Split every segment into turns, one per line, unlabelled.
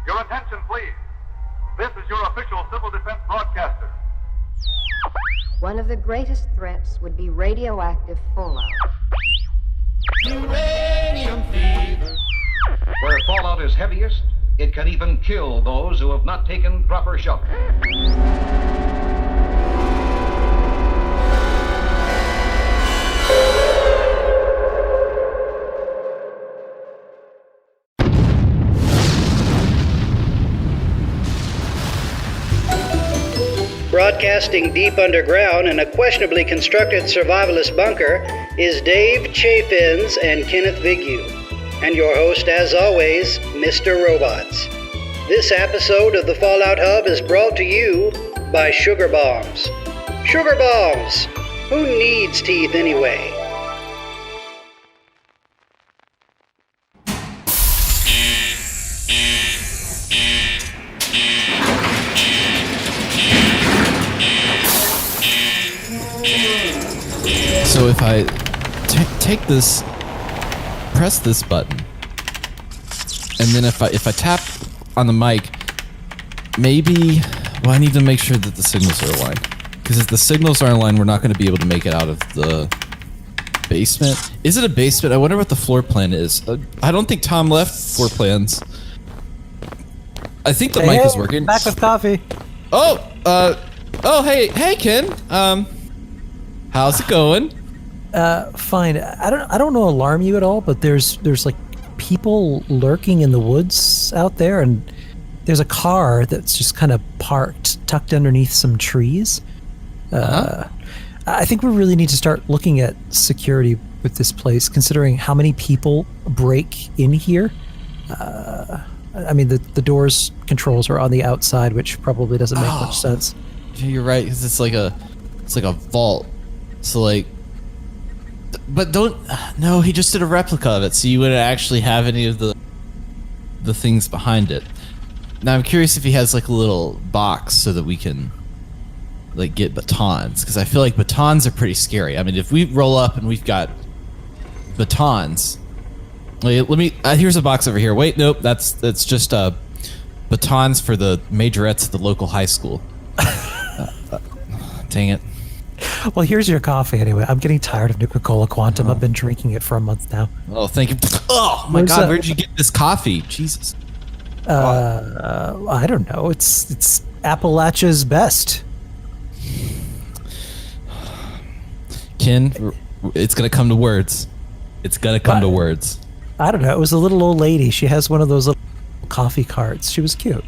Your attention, please. This is your official civil defense broadcaster.
One of the greatest threats would be radioactive fallout.
Uranium fever.
Where fallout is heaviest, it can even kill those who have not taken proper shelter.
Broadcasting deep underground in a questionably constructed survivalist bunker is Dave CHAFINZ and Kenneth VIGUE, and your host, as always, Mr. Robots. This episode of the Fallout Hub is brought to you by Sugar Bombs. Sugar Bombs! Who needs teeth anyway?
So if I take this, press this button, and then if I tap on the mic, maybe, well, I need to make sure that the signals are aligned. Because if the signals are aligned, we're not going to be able to make it out of the basement. Is it a basement? I wonder what the floor plan is. I don't think Tom left floor plans. I think the mic is working.
Back with coffee.
Oh, hey, Ken. How's it going?
Fine. I don't know alarm you at all, but there's like people lurking in the woods out there, and there's a car that's just kind of parked, tucked underneath some trees. I think we really need to start looking at security with this place, considering how many people break in here. I mean, the doors controls are on the outside, which probably doesn't make much sense.
Yeah, you're right, because it's like a vault. So like, but no, he just did a replica of it, so you wouldn't actually have any of the things behind it. Now I'm curious if he has like a little box so that we can like get batons, because I feel like batons are pretty scary. I mean, if we roll up and we've got batons, let me. Here's a box over here. Wait, nope, that's just batons for the majorettes at the local high school. Dang it.
Well, here's your coffee anyway. I'm getting tired of Nuka-Cola Quantum. I've been drinking it for a month now.
Oh, thank you. Oh my God, where'd you get this coffee? Jesus.
I don't know. It's Appalachia's best.
Ken, it's gonna come to words. It's gonna come to words.
I don't know. It was a little old lady. She has one of those little coffee carts. She was cute.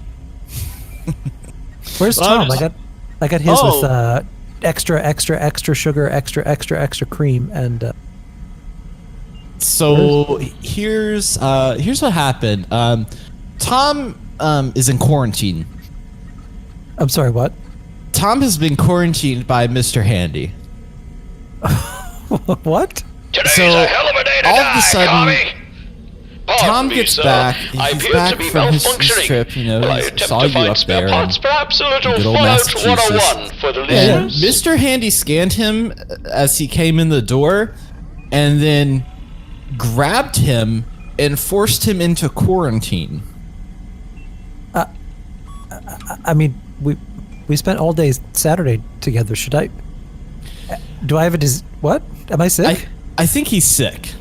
Where's Tom? I got his with extra sugar, extra cream, and
so here's what happened. Tom is in quarantine.
I'm sorry, what?
Tom has been quarantined by Mr. Handy.
What?
Today's a hell of a day to
all
die,
of a sudden,
Tommy.
Tom gets back. He's back from his trip. You know, he saw you up there.
Parts, perhaps a little
good old
Fallout
Massachusetts.
101 for the
And
listeners.
Mr. Handy scanned him as he came in the door, and then grabbed him and forced him into quarantine.
I mean, we spent all day Saturday together. Should I? Do I have a what? Am I sick?
I think he's sick.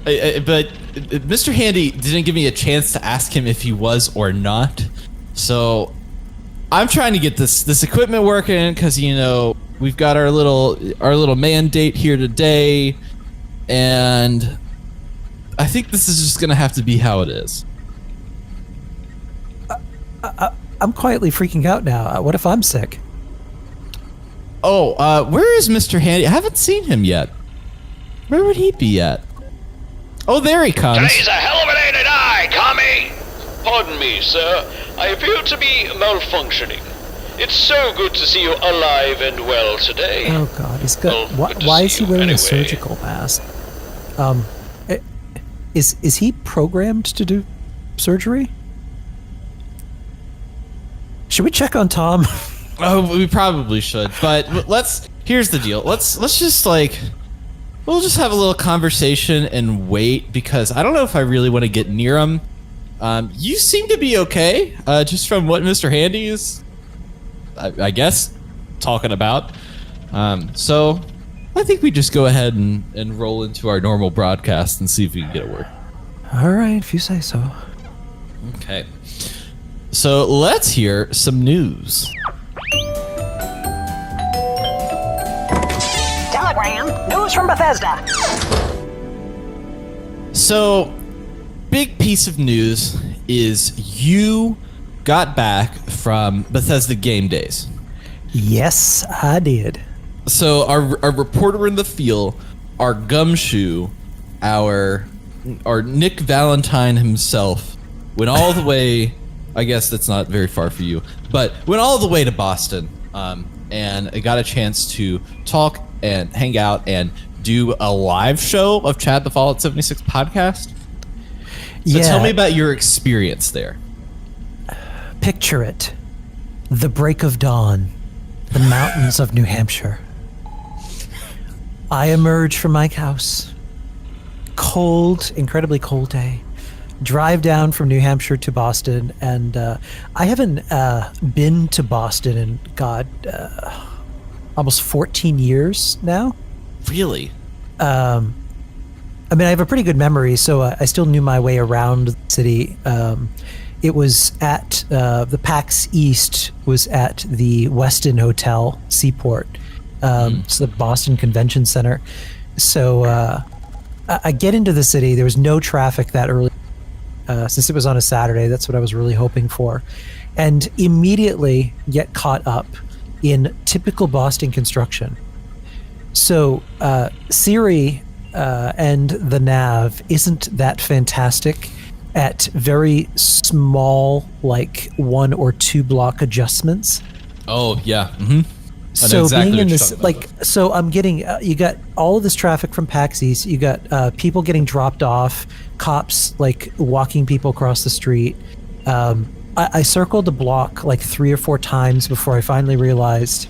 But Mr. Handy didn't give me a chance to ask him if he was or not. So I'm trying to get this equipment working, because you know we've got our little mandate here today, and I think this is just gonna have to be how it is.
I'm quietly freaking out now. What if I'm sick?
Oh, where is Mr. Handy? I haven't seen him yet. Where would he be at? Oh, there he comes.
Today's a hell of a day to die, Tommy. Pardon me, sir. I appear to be malfunctioning. It's so good to see you alive and well today.
Oh God, he's got.
Well, good to
why
see
is he
you
wearing
anyway.
a surgical mask? Is he programmed to do surgery? Should we check on Tom?
Oh, we probably should. But here's the deal. Let's just we'll just have a little conversation and wait, because I don't know if I really want to get near him You seem to be okay, just from what Mr. Handy is, I guess, talking about. So I think we just go ahead and roll into our normal broadcast and see if we can get it work.
All right, if you say so.
Okay. So let's hear some news.
Telegram, news from Bethesda.
So, big piece of news is you got back from Bethesda Game Days.
Yes, I did.
So our reporter in the field, our gumshoe, our Nick Valentine himself, went all the way. I guess that's not very far for you, but went all the way to Boston, and I got a chance to talk and hang out and do a live show of Chad the Fallout 76 podcast. So tell me about your experience there.
Picture it. The break of dawn. The mountains of New Hampshire. I emerge from my house. Cold, incredibly cold day. Drive down from New Hampshire to Boston, and I haven't been to Boston in, almost 14 years now.
Really?
I mean, I have a pretty good memory, so I still knew my way around the city. It was at the PAX East was at the Westin Hotel Seaport. It's the Boston Convention Center. So I get into the city. There was no traffic that early. Since it was on a Saturday, that's what I was really hoping for. And immediately get caught up in typical Boston construction. So Siri and the nav isn't that fantastic at very small, like 1 or 2 block adjustments.
Oh, yeah. Mm-hmm.
So
exactly
being in this, like, so I'm getting, you got all of this traffic from PAX East, you got people getting dropped off, cops like walking people across the street. I circled the block like 3 or 4 times before I finally realized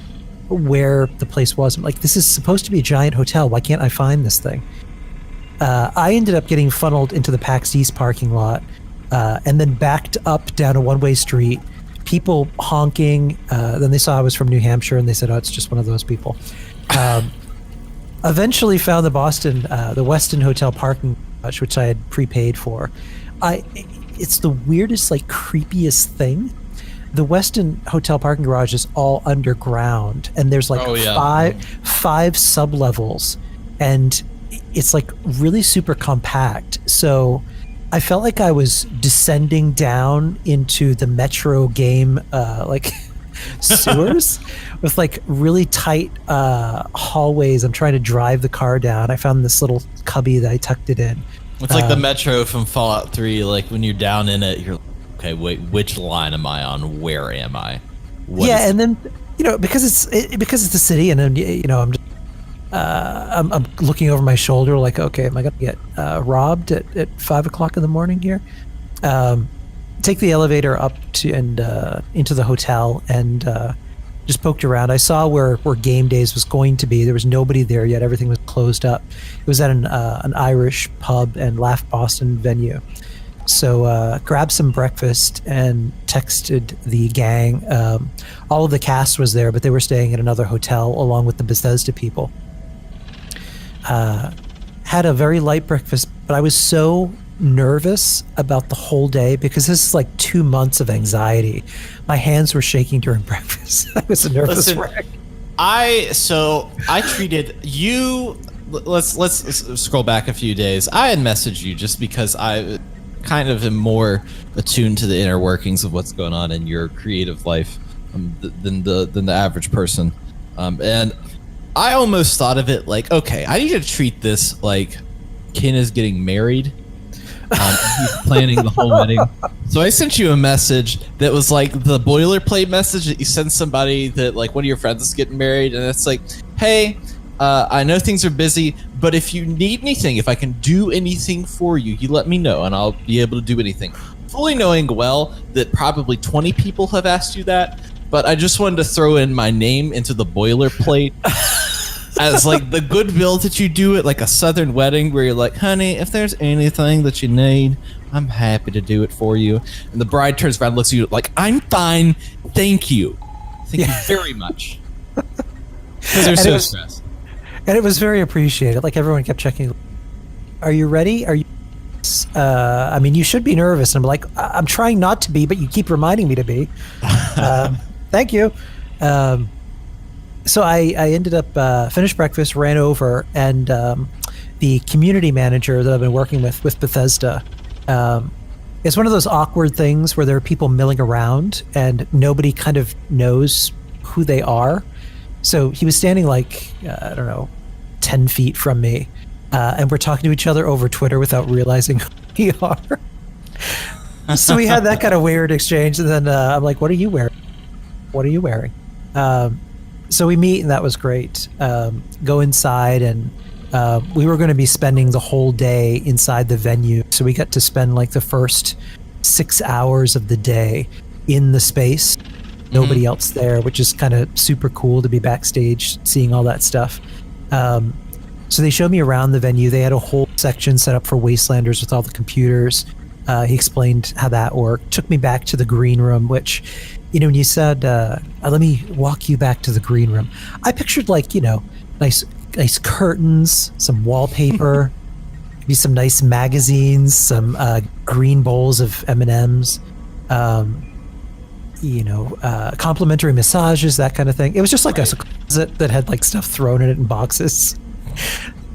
where the place was. I'm like, this is supposed to be a giant hotel. Why can't I find this thing? I ended up getting funneled into the PAX East parking lot, and then backed up down a one-way street. People honking. Then they saw I was from New Hampshire, and they said, "Oh, it's just one of those people." Eventually, found the Westin Hotel parking garage, which I had prepaid for. It's the weirdest, like, creepiest thing. The Westin Hotel parking garage is all underground, and there's like five sub-levels, and it's like really super compact. So I felt like I was descending down into the Metro game like sewers with like really tight hallways. I'm trying to drive the car down. I found this little cubby that I tucked it in.
It's like the Metro from Fallout 3. Like when you're down in it, you're like, okay, wait, which line am I on? Where am I?
And then, you know, because it's the city, and then, you know, I'm looking over my shoulder like, okay, am I going to get robbed at 5 o'clock in the morning here? Take the elevator up to and into the hotel, and just poked around. I saw where Game Days was going to be. There was nobody there yet. Everything was closed up. It was at an Irish pub and Laugh Boston venue. So grabbed some breakfast and texted the gang. All of the cast was there, but they were staying at another hotel along with the Bethesda people. Had a very light breakfast, but I was so nervous about the whole day because this is like 2 months of anxiety. My hands were shaking during breakfast. I was a nervous wreck.
I treated you. Let's scroll back a few days. I had messaged you just because I kind of am more attuned to the inner workings of what's going on in your creative life than the average person, and I almost thought of it like, okay, I need to treat this like Ken is getting married. He's planning the whole wedding. So I sent you a message that was like the boilerplate message that you send somebody that like one of your friends is getting married, and it's like, hey, I know things are busy, but if you need anything, if I can do anything for you, you let me know, and I'll be able to do anything. Fully knowing well that probably 20 people have asked you that, but I just wanted to throw in my name into the boilerplate as like the goodwill that you do at like a Southern wedding where you're like, honey, if there's anything that you need, I'm happy to do it for you. And the bride turns around and looks at you like, I'm fine, thank you. Thank you very much. Because they're so stressed.
And it was very appreciated. Like everyone kept checking, are you ready? Are you I mean, you should be nervous. And I'm like, I'm trying not to be, but you keep reminding me to be. Thank you. So I ended up finished breakfast, ran over, and the community manager that I've been working with Bethesda, it's one of those awkward things where there are people milling around and nobody kind of knows who they are. So he was standing like, I don't know, 10 feet from me, and we're talking to each other over Twitter without realizing who we are. So we had that kind of weird exchange, and then I'm like, what are you wearing? What are you wearing? So we meet, and that was great. Go inside, and we were going to be spending the whole day inside the venue. So we got to spend like the first 6 hours of the day in the space. Nobody else there, which is kind of super cool to be backstage seeing all that stuff. So they showed me around the venue. They had a whole section set up for Wastelanders with all the computers. He explained how that worked. Took me back to the green room, which, you know, when you said, let me walk you back to the green room, I pictured like, you know, nice curtains, some wallpaper, maybe some nice magazines, some green bowls of M&Ms, you know, complimentary massages, that kind of thing. It was just like a closet that had like stuff thrown in it in boxes.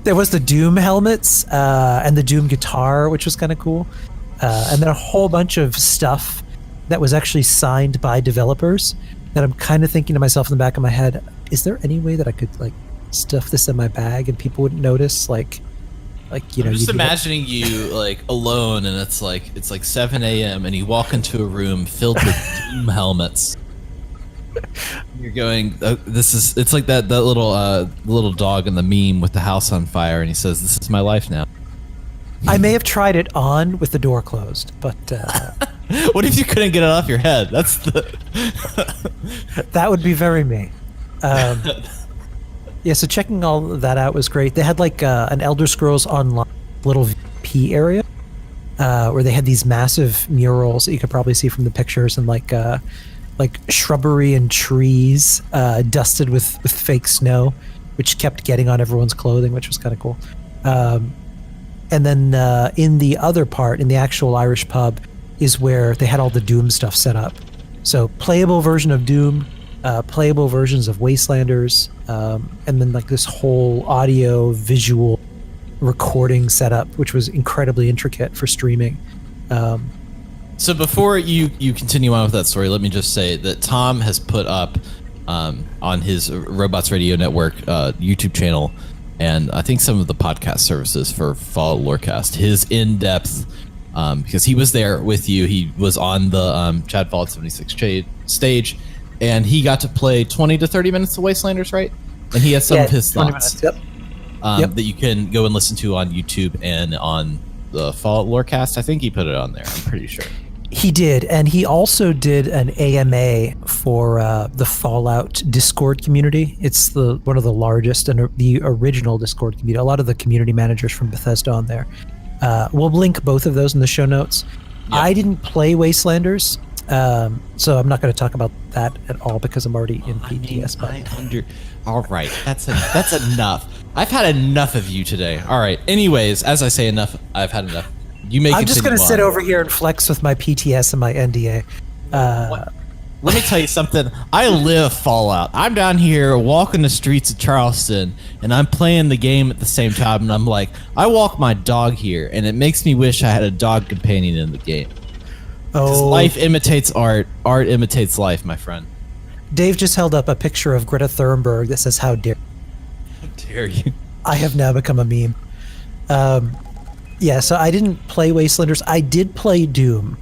There was the Doom helmets and the Doom guitar, which was kind of cool. And then a whole bunch of stuff that was actually signed by developers that I'm kind of thinking to myself in the back of my head, is there any way that I could like stuff this in my bag and people wouldn't notice? Like you know,
I'm just imagining you like alone, and it's like 7 a.m. and you walk into a room filled with Doom helmets. You're going, it's like that little dog in the meme with the house on fire, and he says, "This is my life now."
I may have tried it on with the door closed, but
what if you couldn't get it off your head? That's
that would be very me. Yeah, so checking all that out was great. They had like an Elder Scrolls Online little VP area where they had these massive murals that you could probably see from the pictures, and like shrubbery and trees dusted with fake snow, which kept getting on everyone's clothing, which was kind of cool. And then in the other part, in the actual Irish pub, is where they had all the Doom stuff set up. So playable version of Doom, playable versions of Wastelanders, and then like this whole audio visual recording setup, which was incredibly intricate for streaming.
So before you continue on with that story, let me just say that Tom has put up on his Robots Radio Network YouTube channel, and I think some of the podcast services for Fallout Lorecast, his in-depth, because he was there with you. He was on the Chad Fallout 76 stage, and he got to play 20 to 30 minutes of Wastelanders, right? And he has some of his thoughts that you can go and listen to on YouTube and on the Fallout Lorecast. I think he put it on there, I'm pretty sure.
He did, and he also did an AMA for the Fallout Discord community. It's one of the largest and the original Discord community. A lot of the community managers from Bethesda on there. We'll link both of those in the show notes. Yep. I didn't play Wastelanders, so I'm not going to talk about that at all because I'm already in PTS.
All right, that's enough. I've had enough of you today. All right. Anyways, as I say enough, I've had enough. I'm just going to sit over here and flex with my PTS and my NDA. Let me tell you something. I live Fallout. I'm down here walking the streets of Charleston, and I'm playing the game at the same time, and I'm like, I walk my dog here, and it makes me wish I had a dog companion in the game. Because life imitates art. Art imitates life, my friend.
Dave just held up a picture of Greta Thunberg that says, "How dare
you?"
I have now become a meme. Yeah, so I didn't play Wastelanders. I did play Doom,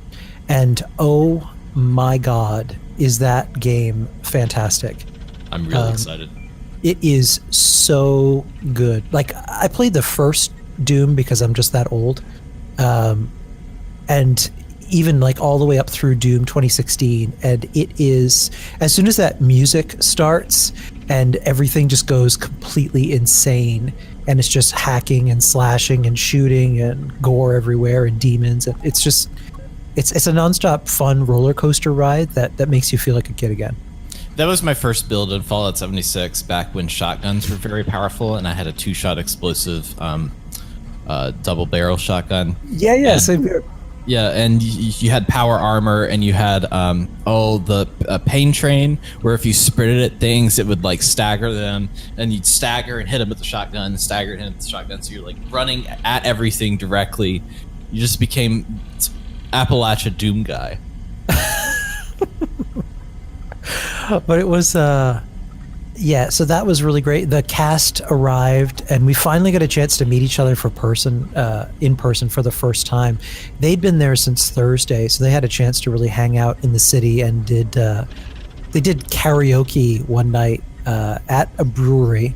and oh my god, is that game fantastic.
I'm really excited.
It is so good. Like, I played the first Doom because I'm just that old, and even like all the way up through Doom 2016, and it is, as soon as that music starts and everything just goes completely insane, and it's just hacking and slashing and shooting and gore everywhere and demons. It's just it's a nonstop fun roller coaster ride that makes you feel like a kid again.
That was my first build in Fallout 76 back when shotguns were very powerful, and I had a 2-shot explosive double barrel shotgun.
Yeah, same here.
Yeah, and you had power armor, and you had the pain train, where if you sprinted at things, it would like stagger them, and you'd stagger and hit them with the shotgun, stagger and hit them with the shotgun. So you're like running at everything directly. You just became Appalachia Doom guy.
But it was so that was really great. The cast arrived, and we finally got a chance to meet each other in person for the first time. They'd been there since Thursday, so they had a chance to really hang out in the city, and they did karaoke one night at a brewery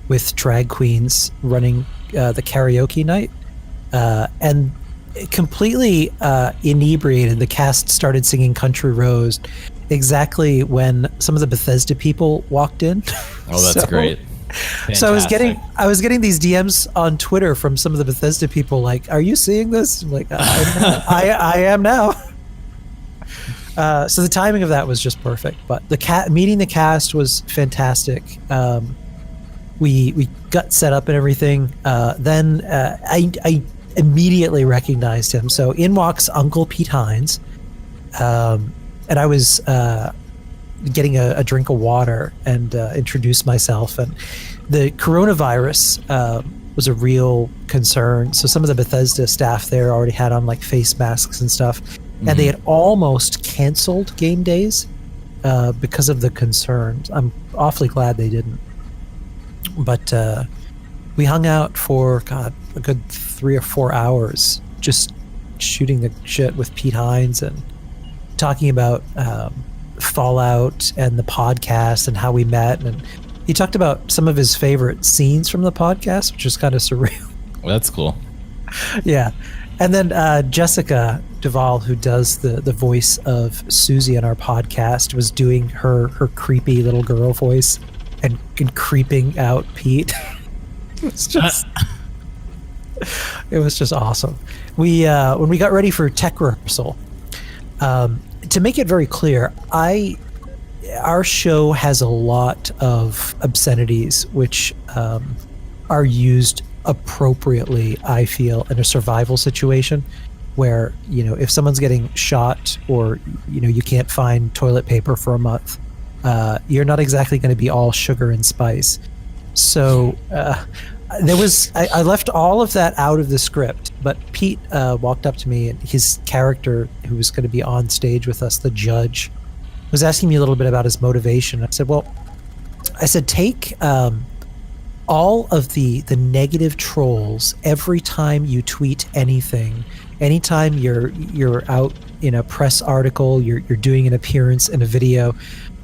with drag queens running the karaoke night, and completely inebriated, the cast started singing Country Roads exactly when some of the Bethesda people walked in.
Oh, that's great. Fantastic.
So I was getting these DMs on Twitter from some of the Bethesda people like, "Are you seeing this?" I'm like, I am now. So the timing of that was just perfect. But meeting the cast was fantastic. We got set up and everything. Then I immediately recognized him. So in walks Uncle Pete Hines. And I was getting a drink of water and introduced myself. And the coronavirus was a real concern. So some of the Bethesda staff there already had on like face masks and stuff. Mm-hmm. And they had almost canceled Game Days because of the concerns. I'm awfully glad they didn't. But we hung out for, a good 3 or 4 hours just shooting the shit with Pete Hines and talking about Fallout and the podcast and how we met, and he talked about some of his favorite scenes from the podcast, which is kind of surreal.
Well, that's cool.
Yeah. And then Jessica Duvall, who does the voice of Susie on our podcast, was doing her creepy little girl voice and creeping out Pete. It was just awesome. We when we got ready for tech rehearsal, to make it very clear, our show has a lot of obscenities which are used appropriately, I feel, in a survival situation where, if someone's getting shot or, you can't find toilet paper for a month, you're not exactly going to be all sugar and spice. So I left all of that out of the script, but Pete walked up to me, and his character, who was going to be on stage with us, the judge, was asking me a little bit about his motivation. I said, take all of the negative trolls every time you tweet anything, anytime you're out in a press article, you're doing an appearance in a video,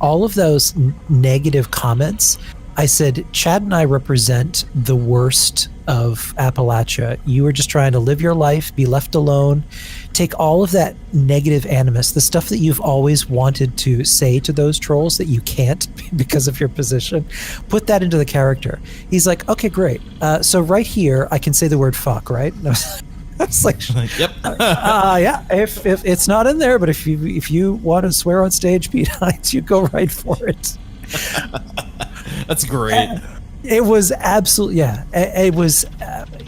all of those negative comments. I said, Chad and I represent the worst of Appalachia. You were just trying to live your life, be left alone. Take all of that negative animus, the stuff that you've always wanted to say to those trolls that you can't because of your position, put that into the character. He's like, okay, great. So right here, I can say the word fuck, right? And I was like,
yep.
Yeah, if it's not in there, but if you want to swear on stage, Pete Hines, you go right for it.
That's great.
It was absolutely, yeah. It was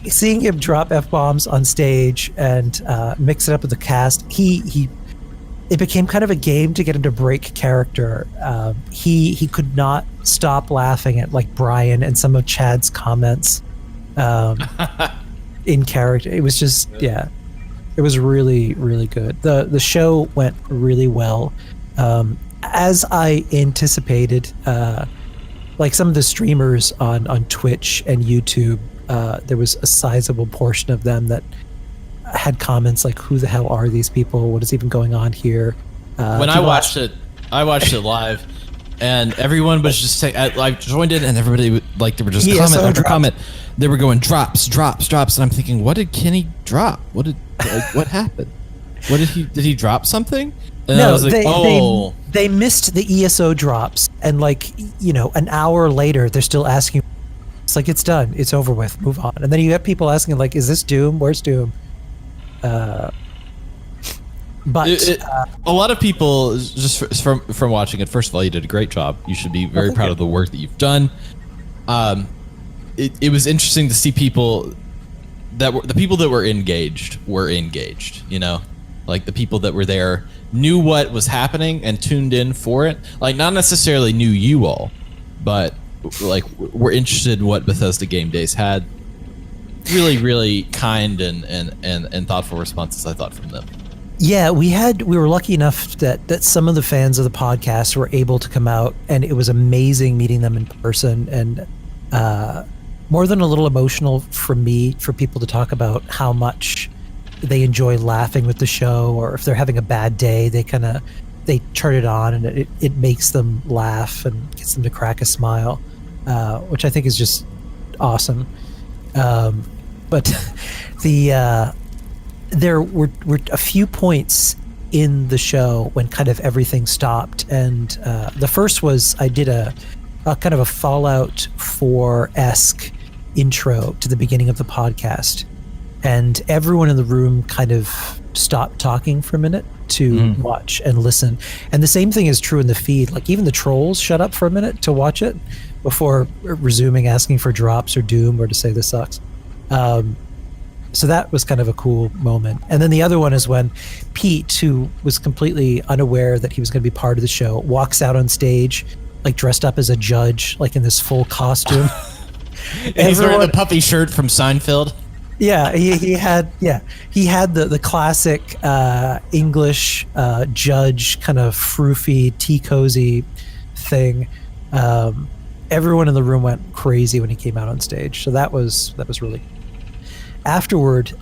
seeing him drop F-bombs on stage and mix it up with the cast. It became kind of a game to get him to break character. He could not stop laughing at like Brian and some of Chad's comments in character. It was just, yeah, it was really, really good. The show went really well. As I anticipated, like some of the streamers on Twitch and YouTube, there was a sizable portion of them that had comments like, who the hell are these people? What is even going on here?
When I watched it live, and everyone was just saying, I joined in, and everybody, like, they were just comment after comment. They were going drops, and I'm thinking, what did Kenny drop? What happened? What did he drop something? And
No,
I was like,
they missed the ESO drops, and like, an hour later, they're still asking. It's like, it's done, it's over with, move on. And then you have people asking like, is this Doom? Where's Doom? But
a lot of people, just from watching it, first of all, you did a great job. You should be very proud of the work that you've done. It was interesting to see people the people that were engaged, like the people that were there knew what was happening and tuned in for it. Like, not necessarily knew you all, but like were interested in what Bethesda Game Days had. Really, really kind and thoughtful responses, I thought, from them.
Yeah, we were lucky enough that some of the fans of the podcast were able to come out, and it was amazing meeting them in person, and more than a little emotional for me, for people to talk about how much they enjoy laughing with the show, or if they're having a bad day, they turn it on and it makes them laugh and gets them to crack a smile, which I think is just awesome. But there were a few points in the show when kind of everything stopped, and the first was I did a kind of a Fallout 4-esque intro to the beginning of the podcast, and everyone in the room kind of stopped talking for a minute to watch and listen. And the same thing is true in the feed. Like, even the trolls shut up for a minute to watch it before resuming asking for drops or Doom or to say this sucks. So that was kind of a cool moment. And then the other one is when Pete, who was completely unaware that he was going to be part of the show, walks out on stage, like dressed up as a judge, like in this full costume.
And he's wearing the puffy shirt from Seinfeld.
Yeah, he had the classic English judge kind of froofy, tea cozy thing. Everyone in the room went crazy when he came out on stage. So that was really cool. Afterward,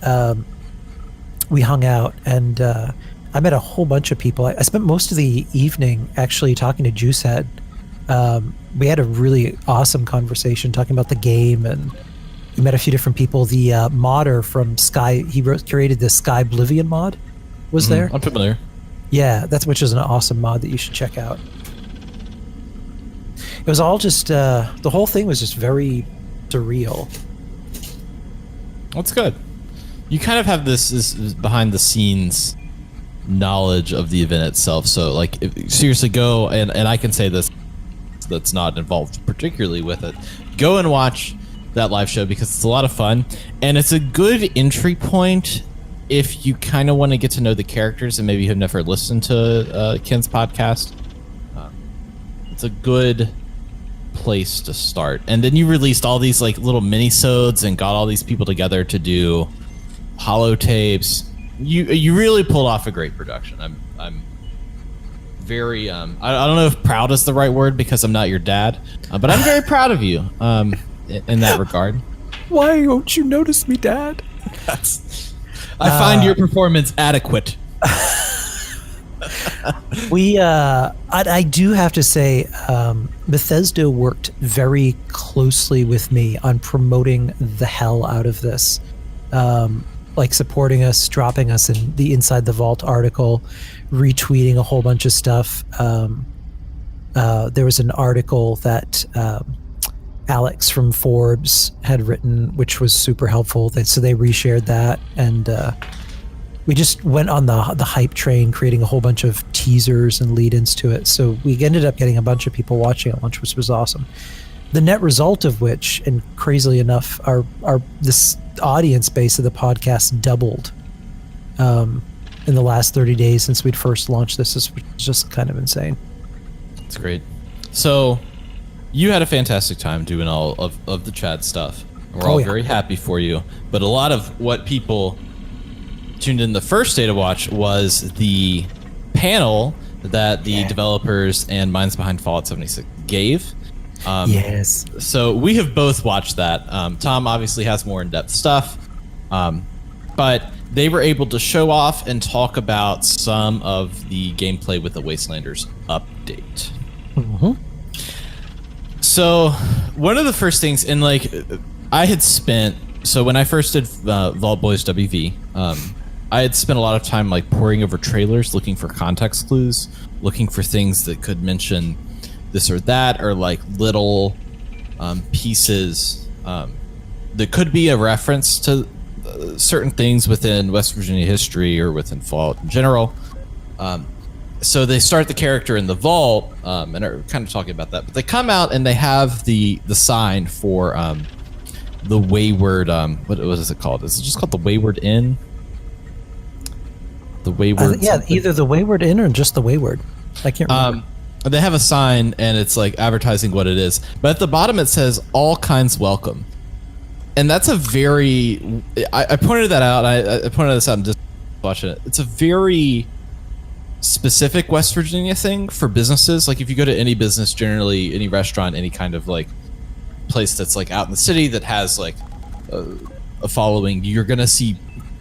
we hung out, and I met a whole bunch of people. I spent most of the evening actually talking to Juicehead. We had a really awesome conversation talking about the game, and we met a few different people. The modder from Sky, created this Sky Oblivion mod, was there.
I'm familiar.
Yeah, which is an awesome mod that you should check out. It was all just, the whole thing was just very surreal.
That's good. You kind of have this behind the scenes knowledge of the event itself. So, like, seriously, go and I can say this that's not involved particularly with it. Go and watch that live show because it's a lot of fun, and it's a good entry point if you kind of want to get to know the characters and maybe have never listened to Ken's podcast. It's a good place to start. And then you released all these like little mini-sodes and got all these people together to do holo tapes. You really pulled off a great production. I'm very I don't know if proud is the right word because I'm not your dad, but I'm very proud of you in that regard.
Why won't you notice me, Dad?
I find your performance adequate.
I do have to say, Bethesda worked very closely with me on promoting the hell out of this, like supporting us, dropping us in the Inside the Vault article, retweeting a whole bunch of stuff. There was an article that Alex from Forbes had written, which was super helpful. So they reshared that, and we just went on the hype train, creating a whole bunch of teasers and lead-ins to it. So we ended up getting a bunch of people watching at lunch, which was awesome. The net result of which, and crazily enough, this audience base of the podcast doubled in the last 30 days since we'd first launched this. It's just kind of insane.
That's great. So you had a fantastic time doing all of the Chad stuff. We're all very happy for you. But a lot of what people tuned in the first day to watch was the panel that the developers and minds behind Fallout 76 gave.
Yes.
So we have both watched that. Tom obviously has more in-depth stuff, but they were able to show off and talk about some of the gameplay with the Wastelanders update.
Mm-hmm.
So one of the first things, and like I had spent, so when I first did Vault Boys WV, I had spent a lot of time like poring over trailers, looking for context clues, looking for things that could mention this or that, or like little pieces that could be a reference to certain things within West Virginia history or within Fallout in general. So they start the character in the vault and are kind of talking about that. But they come out and they have the sign for the Wayward. What is it called? Is it just called the Wayward Inn? The Wayward.
Yeah, either the Wayward Inn or just the Wayward. I can't remember.
They have a sign and it's like advertising what it is. But at the bottom it says all kinds welcome. And that's a very, I pointed that out. I pointed this out and just watching it. It's a very specific West Virginia thing for businesses. Like if you go to any business, generally any restaurant, any kind of like place that's like out in the city that has like a following, you're gonna see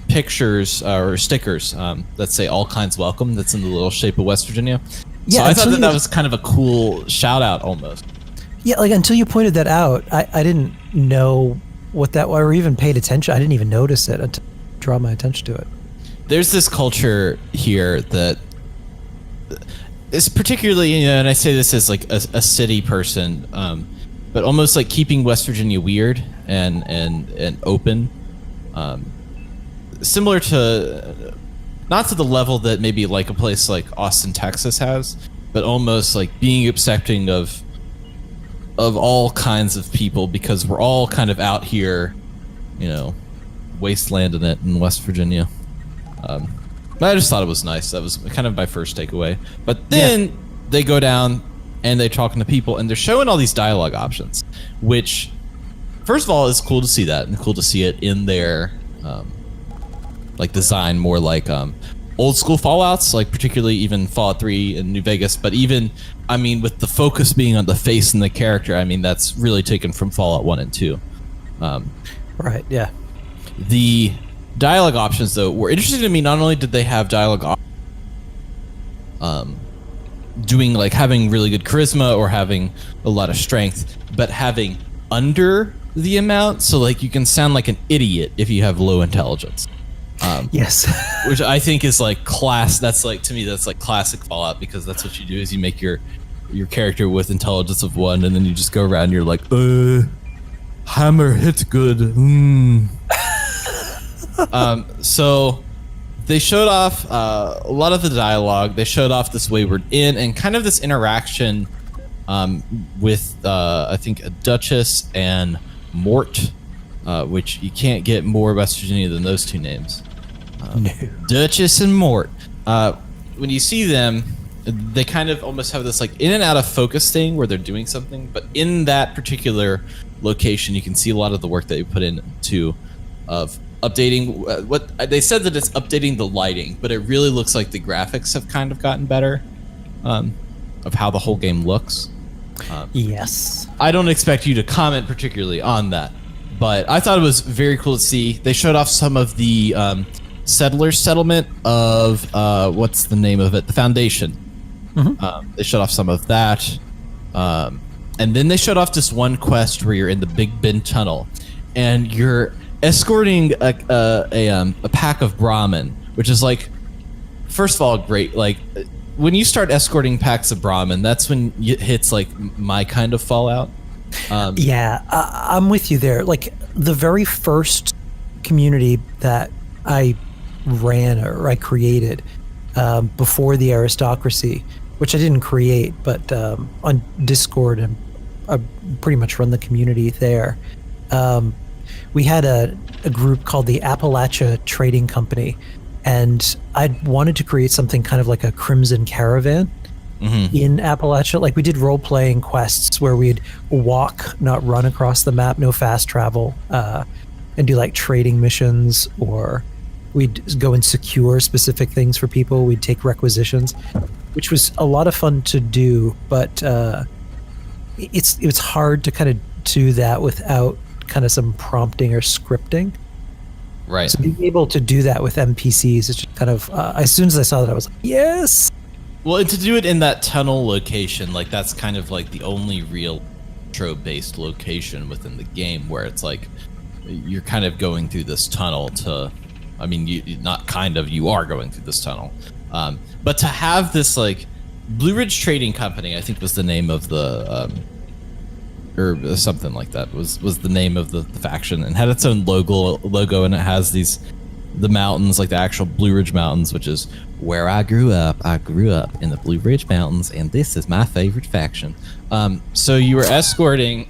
pictures or stickers that say all kinds welcome. That's in the little shape of West Virginia. Yeah, so I thought that was kind of a cool shout out almost.
Yeah, like until you pointed that out, I didn't know what that was or even paid attention. I didn't even notice it until draw my attention to it.
There's this culture here that is particularly, you know, and I say this as like a city person, but almost like keeping West Virginia weird and open, similar to, not to the level that maybe like a place like Austin, Texas has, but almost like being accepting of all kinds of people because we're all kind of out here, you know, wastelanding it in West Virginia. But I just thought it was nice. That was kind of my first takeaway. But then they go down and they're talking to people and they're showing all these dialogue options, which first of all is cool to see that and cool to see it in their like design, more like old school Fallouts, like particularly even Fallout 3 and New Vegas, but even, I mean, with the focus being on the face and the character, I mean, that's really taken from Fallout 1 and 2.
Right, yeah.
The dialogue options, though, were interesting to me. Not only did they have dialogue doing, like, having really good charisma or having a lot of strength, but having under the amount, so, like, you can sound like an idiot if you have low intelligence.
Yes.
Which I think is like that's like, to me, that's like classic Fallout, because that's what you do is you make your character with intelligence of 1 and then you just go around and you're like, hammer hit good. So they showed off a lot of the dialogue. They showed off this Wayward Inn and kind of this interaction with I think a Duchess and Mort, which you can't get more West Virginia than those two names.
No.
Duchess and Mort. When you see them, they kind of almost have this like in and out of focus thing where they're doing something, but in that particular location, you can see a lot of the work that you put into of updating. What they said that it's updating the lighting, but it really looks like the graphics have kind of gotten better of how the whole game looks.
Yes.
I don't expect you to comment particularly on that, but I thought it was very cool to see. They showed off some of the settler settlement of what's the name of it? The Foundation. Mm-hmm. They showed off some of that, and then they showed off this one quest where you're in the Big Bend Tunnel, and you're escorting a pack of Brahmin, which is like, first of all, great. Like when you start escorting packs of Brahmin, that's when it hits like my kind of Fallout.
Yeah, I'm with you there. Like the very first community that I ran or I created before the aristocracy, which I didn't create, but on Discord, and I pretty much run the community there. We had a group called the Appalachia Trading Company, and I wanted to create something kind of like a Crimson Caravan. Mm-hmm. In Appalachia. Like we did role-playing quests where we'd walk, not run across the map, no fast travel, and do like trading missions, or we'd go and secure specific things for people. We'd take requisitions, which was a lot of fun to do, but it's hard to kind of do that without kind of some prompting or scripting.
Right.
So being able to do that with NPCs is just kind of, as soon as I saw that, I was like, yes!
Well, and to do it in that tunnel location, like that's kind of like the only real intro-based location within the game where it's like you're kind of going through this tunnel to I mean, you are going through this tunnel. But to have this like Blue Ridge Trading Company, I think was the name of the or something like that was the name of the faction, and had its own logo, and it has the mountains, like the actual Blue Ridge Mountains, which is where I grew up. I grew up in the Blue Ridge Mountains, and this is my favorite faction. So you were escorting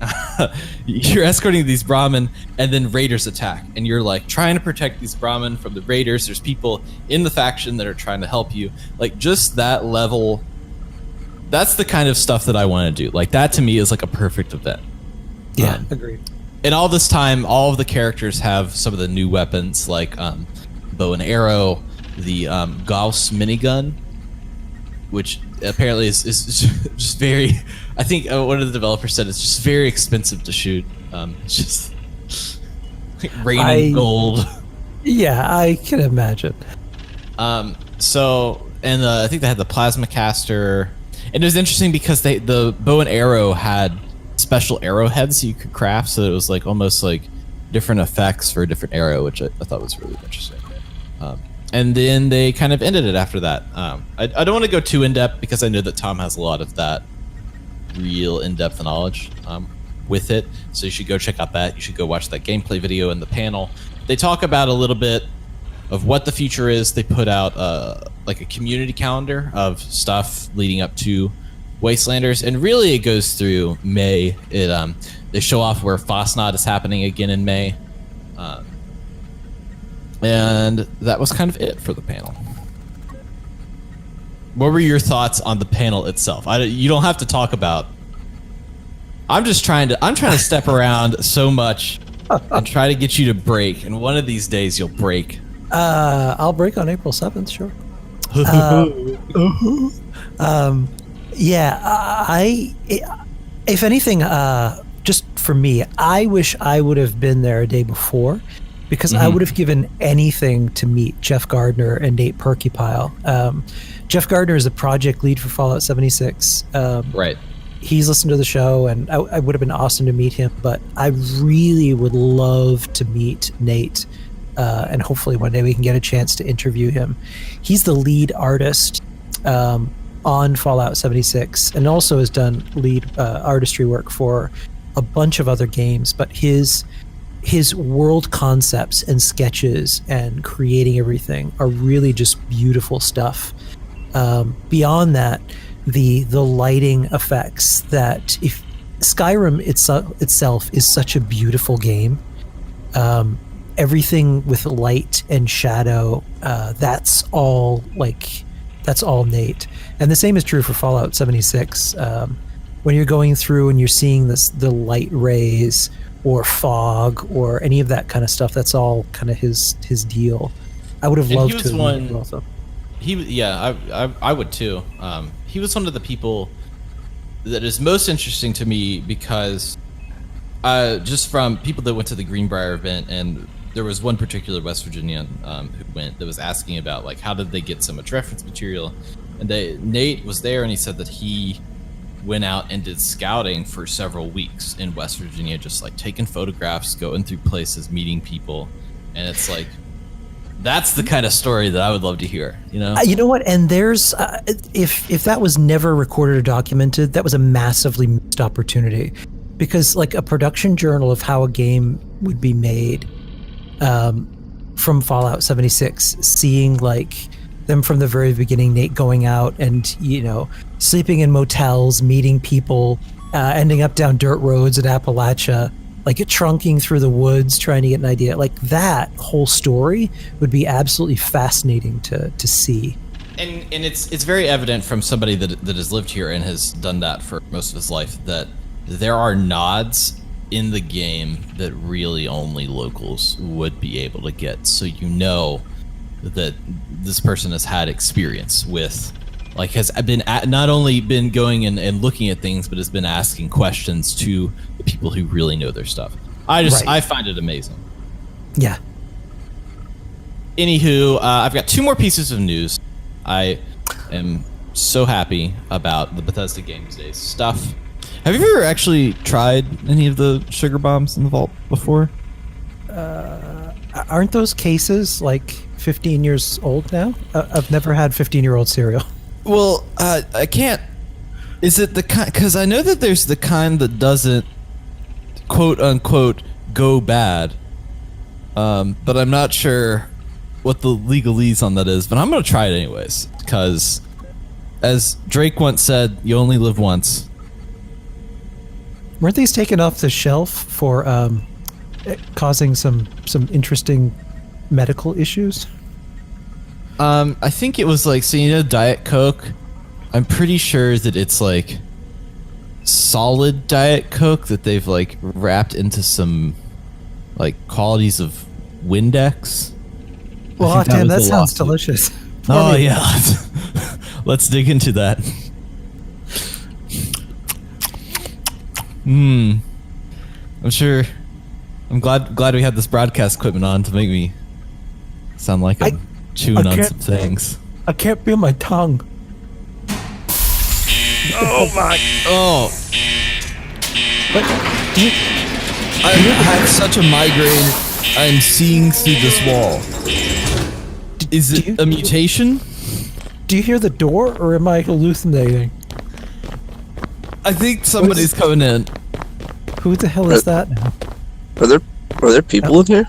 these Brahmin, and then raiders attack, and you're like trying to protect these Brahmin from the raiders. There's people in the faction that are trying to help you. Like, just that level, that's the kind of stuff that I want to do. Like, that to me is like a perfect event.
Yeah, agreed.
And all this time, all of the characters have some of the new weapons, like bow and arrow, the Gauss minigun, which apparently is just very. I think one of the developers said it's just very expensive to shoot. It's just like raining gold.
Yeah, I can imagine.
So, and I think they had the plasma caster, and it was interesting because the bow and arrow had special arrowheads you could craft, so it was like almost like different effects for a different arrow, which I thought was really interesting. And then they kind of ended it after that. I don't want to go too in depth because I know that Tom has a lot of that real in-depth knowledge with it, so you should go check out that. You should go watch that gameplay video and the panel. They talk about a little bit of what the future is. They put out like a community calendar of stuff leading up to Wastelanders, and really it goes through May. They show off where Fosnod is happening again in May, and that was kind of it for the panel. What were your thoughts on the panel itself? You don't have to talk about. I'm trying to step around so much and try to get you to break, and one of these days you'll break.
I'll break on April 7th, sure. If anything, just for me, I wish I would have been there a day before, because I would have given anything to meet Jeff Gardner and Nate Perkypile. Jeff Gardner is the project lead for Fallout 76.
Right.
He's listened to the show, and I would have been awesome to meet him, but I really would love to meet Nate, and hopefully one day we can get a chance to interview him. He's the lead artist on Fallout 76, and also has done lead artistry work for a bunch of other games, but his world concepts and sketches and creating everything are really just beautiful stuff. Beyond that, the lighting effects, that if Skyrim itself is such a beautiful game, everything with light and shadow, that's all Nate. And the same is true for Fallout 76. When you're going through and you're seeing the light rays or fog or any of that kind of stuff, that's all kind of his deal. I would have loved to meet him also.
I would too. He was one of the people that is most interesting to me because just from people that went to the Greenbrier event, and there was one particular West Virginian who went that was asking about like how did they get so much reference material, and Nate was there, and he said that he went out and did scouting for several weeks in West Virginia, just like taking photographs, going through places, meeting people, and it's like that's the kind of story that I would love to hear. You know what? And there's if that was never recorded or documented, that was a massively missed opportunity, because like a production journal of how a game would be made. From Fallout 76, seeing like them from the very beginning, Nate going out and sleeping in motels, meeting people, ending up down dirt roads in Appalachia, like trunking through the woods trying to get an idea. Like that whole story would be absolutely fascinating to see. And it's very evident from somebody that has lived here and has done that for most of his life that there are nods in the game that really only locals would be able to get, so that this person has had experience with, like, has been not only been going and looking at things, but has been asking questions to the people who really know their stuff. I find it amazing. Yeah. Anywho, I've got two more pieces of news. I am so happy about the Bethesda Game Days stuff. Have you ever actually tried any of the sugar bombs in the vault before?
Aren't those cases like 15 years old now? I've never had 15-year-old cereal.
Well, I can't. Is it the kind? Because I know that there's the kind that doesn't, quote unquote, go bad. But I'm not sure what the legalese on that is. But I'm gonna try it anyways, because, as Drake once said, "You only live once."
Weren't these taken off the shelf for causing some interesting medical issues?
I think it was like, so you know, Diet Coke. I'm pretty sure that it's like solid Diet Coke that they've like wrapped into some like qualities of Windex.
Well, damn, that sounds delicious.
Oh yeah, let's dig into that. I'm sure. I'm glad we had this broadcast equipment on to make me sound like I'm chewing on some things.
I can't feel my tongue.
Oh my! Oh!
But
I have such a migraine. I'm seeing through this wall. Is it a mutation?
Do you hear the door, or am I hallucinating?
I think somebody's coming in.
Who the hell is that now?
Are there people in here?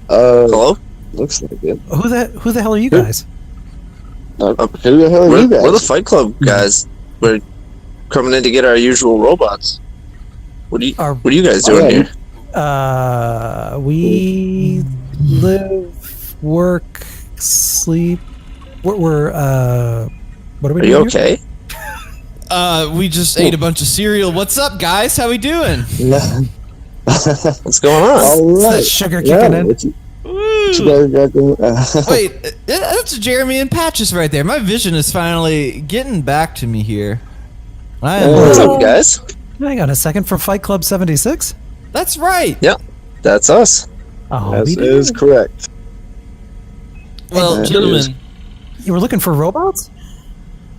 Hello?
Looks like it.
Who the hell are you guys?
Who the hell are you guys?
We're the Fight Club guys. We're coming in to get our usual robots. What are you guys doing here?
We live, work, sleep. What are we doing?
Are you okay?
We just ate a bunch of cereal. What's up, guys? How we doing?
What's going on?
All
Is
right.
that sugar kicking in?
Wait, that's Jeremy and Patches right there. My vision is finally getting back to me here.
What's up, guys?
Hang on a second, from Fight Club 76?
That's right.
Yeah, that's us.
Oh,
That is correct.
Well, gentlemen,
you were looking for robots?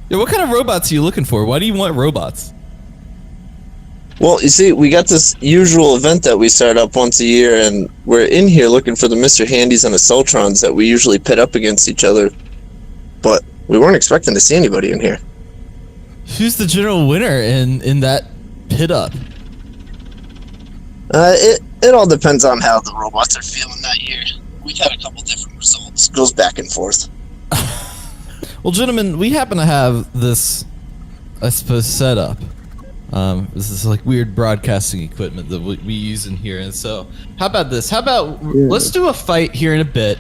yeah, what kind of robots are you looking for? Why do you want robots?
Well, you see, we got this usual event that we start up once a year, and we're in here looking for the Mr. Handys and the Soltrons that we usually pit up against each other. But we weren't expecting to see anybody in here.
Who's the general winner in that pit up?
It all depends on how the robots are feeling that year. We've had a couple different results. It goes back and forth.
Well, gentlemen, we happen to have this, I suppose, setup. This is like weird broadcasting equipment that we use in here. And so, how about this? How about let's do a fight here in a bit.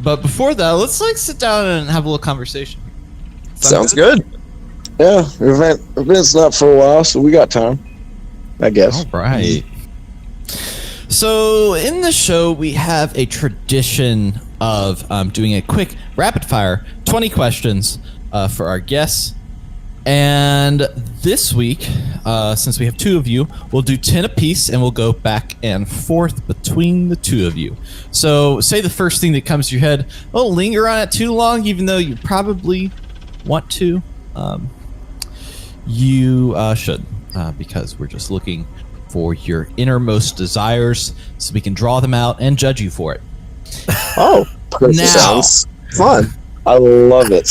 But before that, let's like sit down and have a little conversation.
Sounds good.
Yeah, event's not for a while, so we got time, I guess.
All right. So in the show, we have a tradition of doing a quick rapid fire 20 questions for our guests. And this week, since we have two of you, we'll do 10 apiece, and we'll go back and forth between the two of you. So say the first thing that comes to your head. Don't linger on it too long, even though you probably want to. You should, because we're just looking for your innermost desires so we can draw them out and judge you for it.
Oh,
Now.
Sounds fun.
I love it.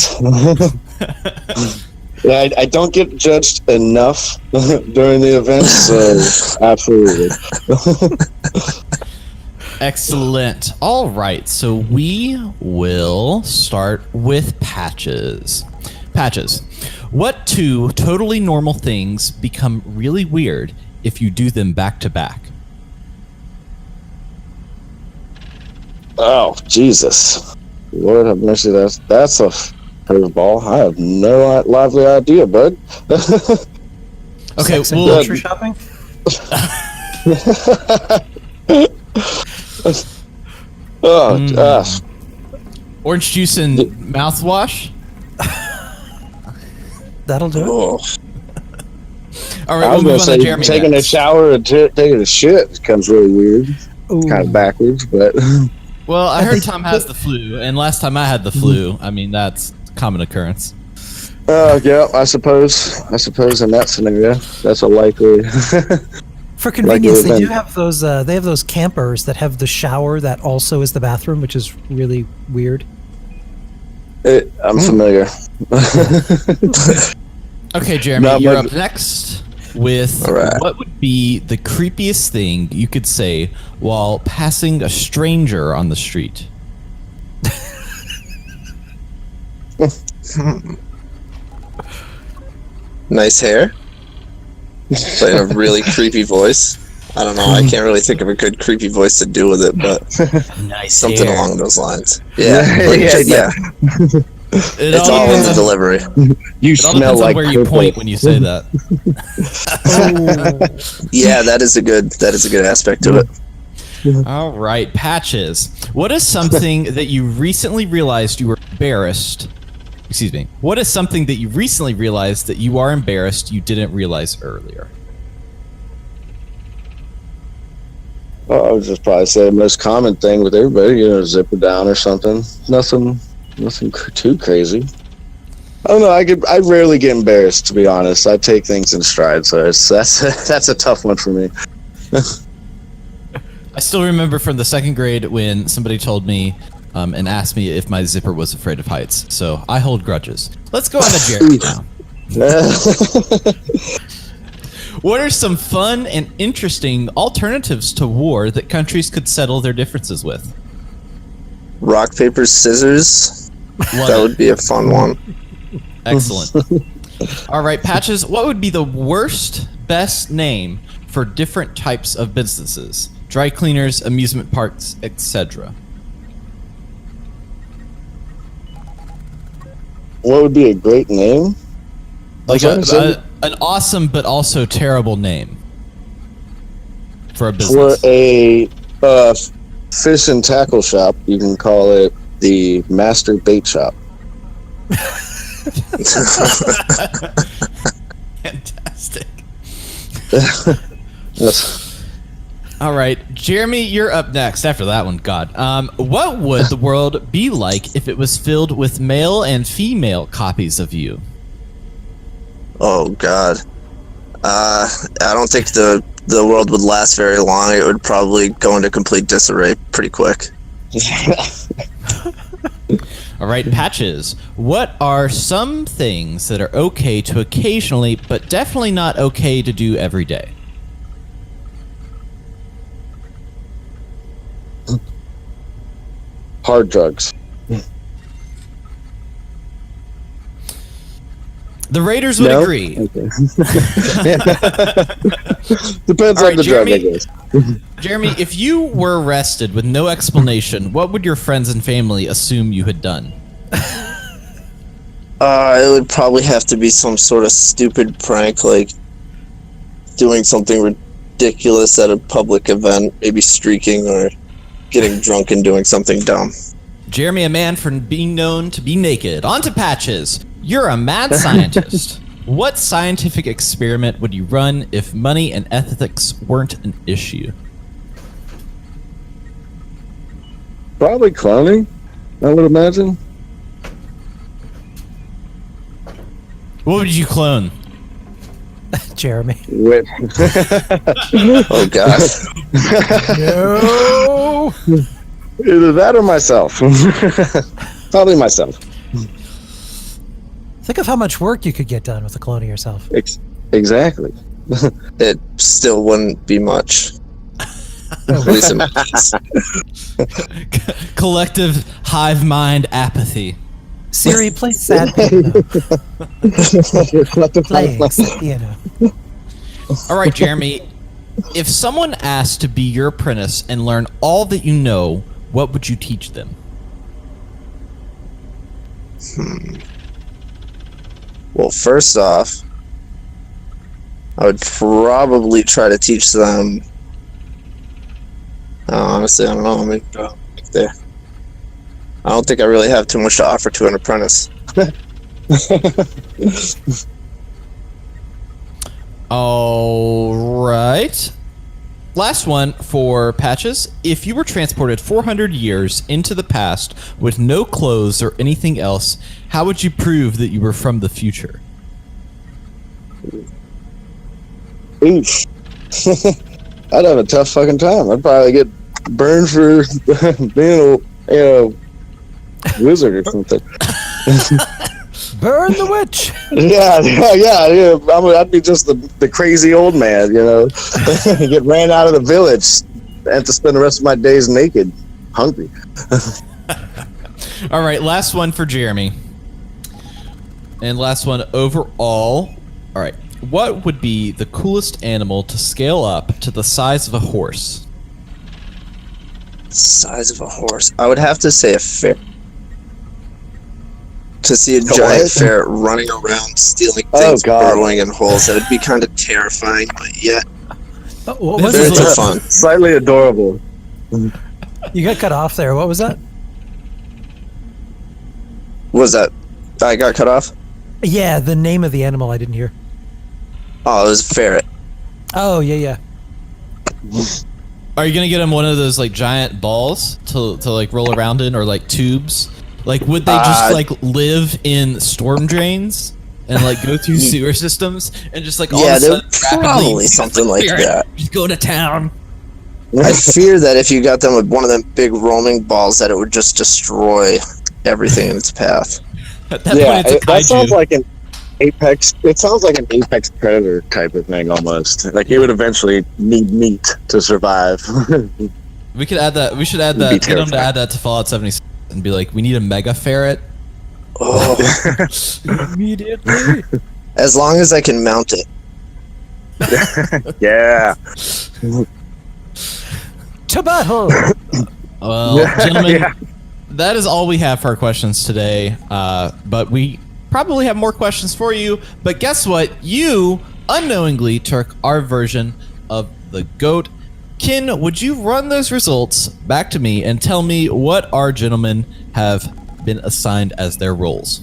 Yeah, I don't get judged enough during the event, so absolutely.
Excellent. All right, so we will start with Patches. Patches, what two totally normal things become really weird if you do them back to back?
Oh, Jesus. Lord have mercy, that's a curveball. I have no lively idea, bud.
Okay,
Sex and
well,
grocery shopping?
Oh, gosh.
orange juice and mouthwash?
That'll do it.
Oh.
All right,
I
we'll
was
move
going
on
to
to
say,
Jeremy
taking
next.
a shower and taking a shit becomes really weird. It's kind of backwards, but...
Well, I heard Tom has the flu, and last time I had the flu, I mean, that's a common occurrence.
Yeah, I suppose in that scenario, that's a likely...
For convenience,
Like
they do
event.
have those. They have those campers that have the shower that also is the bathroom, which is really weird.
I'm familiar.
Okay, Jeremy,
Not
you're
much-
up next with
All right.
what would be the creepiest thing you could say while passing a stranger on the street?
Nice hair. But in a really creepy voice. I don't know. I can't really think of a good creepy voice to do with it, but
Nice
something
hair.
along those lines. Yeah,
Yeah.
It's all in the delivery.
You
It all
smell
depends
like
on where you
purple.
point when you say that.
Yeah, that is a good aspect to it.
All right, Patches. What is something that you recently realized you were embarrassed? Excuse me. What is something that you recently realized that you are embarrassed you didn't realize earlier?
Well, I would just probably say the most common thing with everybody, zipper down or something. Nothing too crazy. I don't know. I rarely get embarrassed, to be honest. I take things in stride, so that's a tough one for me.
I still remember from the second grade when somebody told me and asked me if my zipper was afraid of heights. So I hold grudges. Let's go on to Jeremy now. What are some fun and interesting alternatives to war that countries could settle their differences with?
Rock, paper, scissors. That would be a fun one.
Excellent. All right, Patches, what would be the best name for different types of businesses? Dry cleaners, amusement parks, etc.
What would be a great name?
Like an awesome but also terrible name for a
For
business.
a fish and tackle shop, you can call it the Master Bait Shop.
Fantastic.
Yes.
All right, Jeremy, you're up next. After that one, God. What would the world be like if it was filled with male and female copies of you?
Oh God. I don't think the world would last very long. It would probably go into complete disarray pretty quick.
All right, Patches. What are some things that are okay to occasionally, but definitely not okay to do every day?
Hard drugs.
The Raiders would agree.
Okay. Depends
All
on
right,
the drug, I
Jeremy.
guess.
Jeremy, if you were arrested with no explanation, what would your friends and family assume you had done?
It would probably have to be some sort of stupid prank, like doing something ridiculous at a public event, maybe streaking or getting drunk and doing something dumb.
Jeremy, a man for being known to be naked. On to Patches. You're a mad scientist. What scientific experiment would you run if money and ethics weren't an issue?
Probably cloning, I would imagine.
What would you clone?
Jeremy.
Wait.
Oh God.
No.
Either that or myself. Probably myself.
Think of how much work you could get done with a clone of yourself.
Exactly.
It still wouldn't be much. At least in my case.
Collective hive mind apathy.
Siri, play sad piano. Play piano.
All right, Jeremy. If someone asked to be your apprentice and learn all that you know, what would you teach them?
Well, first off, I would probably try to teach them. Honestly, I don't know. I mean, there. I don't think I really have too much to offer to an apprentice.
All right. Last one for Patches. If you were transported 400 years into the past with no clothes or anything else, how would you prove that you were from the future?
Oof. I'd have a tough fucking time. I'd probably get burned for being a wizard or something.
Burn the witch.
Yeah. I'd be just the crazy old man, get ran out of the village and have to spend the rest of my days naked, hungry.
All right, last one for Jeremy. And last one overall. All right, what would be the coolest animal to scale up to the size of a horse?
Size of a horse. I would have to say a ferret. To see a giant ferret running around, stealing things, burrowing in holes, that would be kind of terrifying, but yeah. Ferrets are fun.
Slightly adorable.
You got cut off there. What was that?
What was that? I got cut off?
Yeah, the name of the animal I didn't hear.
Oh, it was a ferret.
Oh, yeah.
Are you gonna get him one of those like giant balls to like roll around in, or like tubes? Like, would they just like live in storm drains and like go through sewer systems and just like all of a sudden
probably something like that.
Just go to town.
I fear that if you got them with one of them big roaming balls, that it would just destroy everything in its path.
At that point, it's a
that
kaiju.
sounds like an apex. It sounds like an apex predator type of thing almost. Like it would eventually need meat to survive.
We could add that. We should add that. Get them to add that to Fallout 76 and be like, we need a mega ferret.
Oh,
Immediately.
as long as I can mount it.
Yeah.
To battle.
Well, gentlemen, that is all we have for our questions today. But we probably have more questions for you. But guess what? You unknowingly took our version of the GOAT. Ken, would you run those results back to me and tell me what our gentlemen have been assigned as their roles?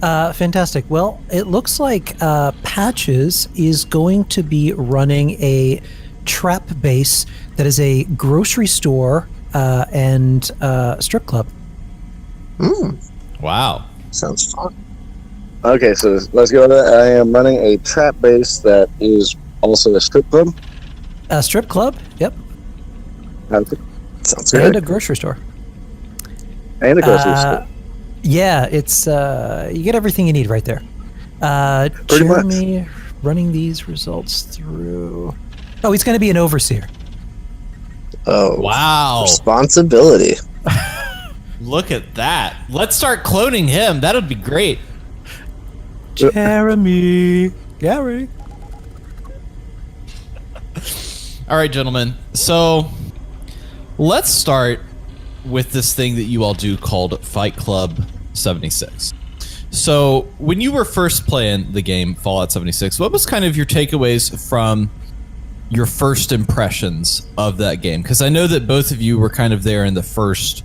Fantastic. Well, it looks like Patches is going to be running a trap base that is a grocery store and strip club.
Wow.
Sounds fun.
Okay, so let's go to that. I am running a trap base that is also a strip club.
A strip club? Yep.
Okay.
Sounds
And
good.
a grocery store.
And a grocery store.
Yeah, it's you get everything you need right there.
Pretty much.
Jeremy running these results through. Oh, he's going to be an overseer.
Oh,
Wow.
responsibility.
Look at that. Let's start cloning him. That would be great.
Jeremy. Gary.
All right, gentlemen. So let's start with this thing that you all do called Fight Club 76. So when you were first playing the game Fallout 76, what was kind of your takeaways from your first impressions of that game? Because I know that both of you were kind of there in the first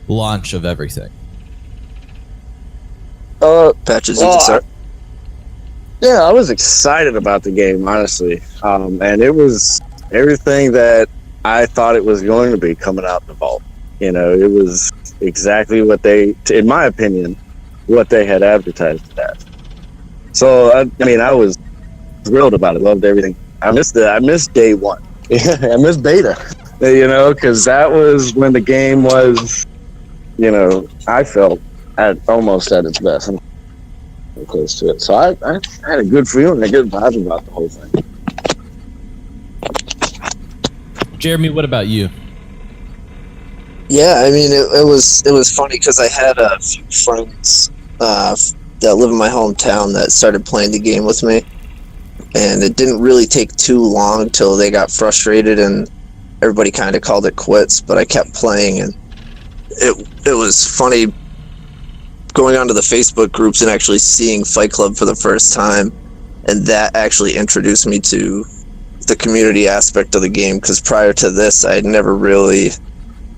launch of everything.
Patches, you can start.
Yeah, I was excited about the game, honestly. And it was everything that I thought it was going to be coming out in the vault. It was exactly what they, in my opinion, what they had advertised it as. So, I was thrilled about it. Loved everything. I missed day one. I missed beta, because that was when the game was, I felt almost at its best. I'm close to it. So I had a good feeling, a good vibe about the whole thing.
Jeremy, what about you?
Yeah, I mean, it was funny because I had a few friends that live in my hometown that started playing the game with me, and it didn't really take too long till they got frustrated and everybody kind of called it quits. But I kept playing, and it was funny going onto the Facebook groups and actually seeing Fight Club for the first time, and that actually introduced me to the community aspect of the game, because prior to this I had never really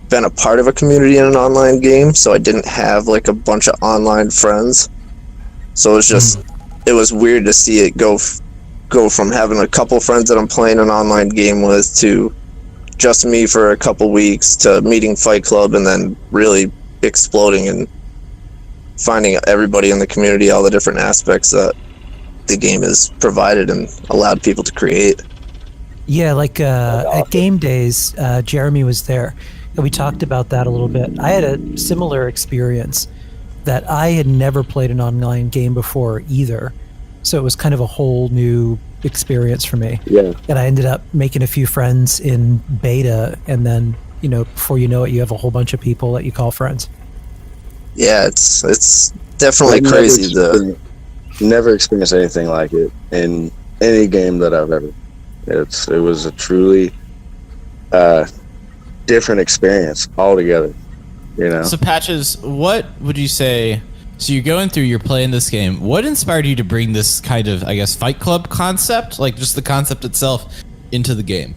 been a part of a community in an online game, so I didn't have like a bunch of online friends. So it was just it was weird to see it go from having a couple friends that I'm playing an online game with to just me for a couple weeks to meeting Fight Club and then really exploding and finding everybody in the community, all the different aspects that the game has provided and allowed people to create.
Yeah, like at Game Days, Jeremy was there, and we talked about that a little bit. I had a similar experience that I had never played an online game before either, so it was kind of a whole new experience for me.
Yeah.
And I ended up making a few friends in beta, and then, you know, before you know it, you have a whole bunch of people that you call friends.
Yeah, it's definitely crazy.
Never experienced anything like it in any game that I've ever. It was a truly different experience altogether. You know.
So Patches, what would you say? So you're going through, you're playing this game. What inspired you to bring this kind of, I guess, Fight Club concept, like just the concept itself, into the game?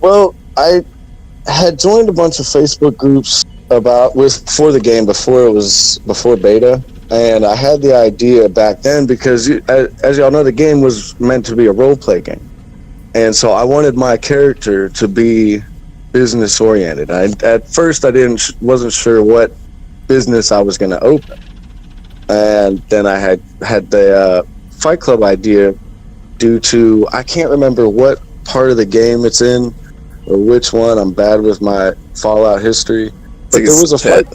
Well, I had joined a bunch of Facebook groups for the game before beta, and I had the idea back then because, as y'all know, the game was meant to be a role play game, and so I wanted my character to be business oriented. At first, I wasn't sure what business I was going to open, and then I had the Fight Club idea due to, I can't remember what part of the game it's in or which one. I'm bad with my Fallout history, but there was a
pit.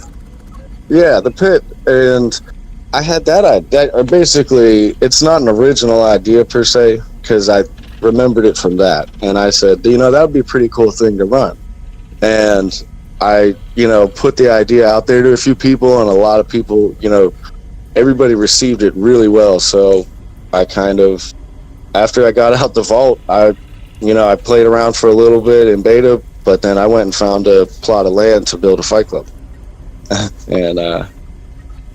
Yeah, the pit, and I had that idea. Basically, it's not an original idea per se, because I remembered it from that, and I said, you know, that would be a pretty cool thing to run. And I, you know, put the idea out there to a few people, and a lot of people, you know, everybody received it really well. So I kind of, after I got out the vault, I played around for a little bit in beta, but then I went and found a plot of land to build a Fight Club. And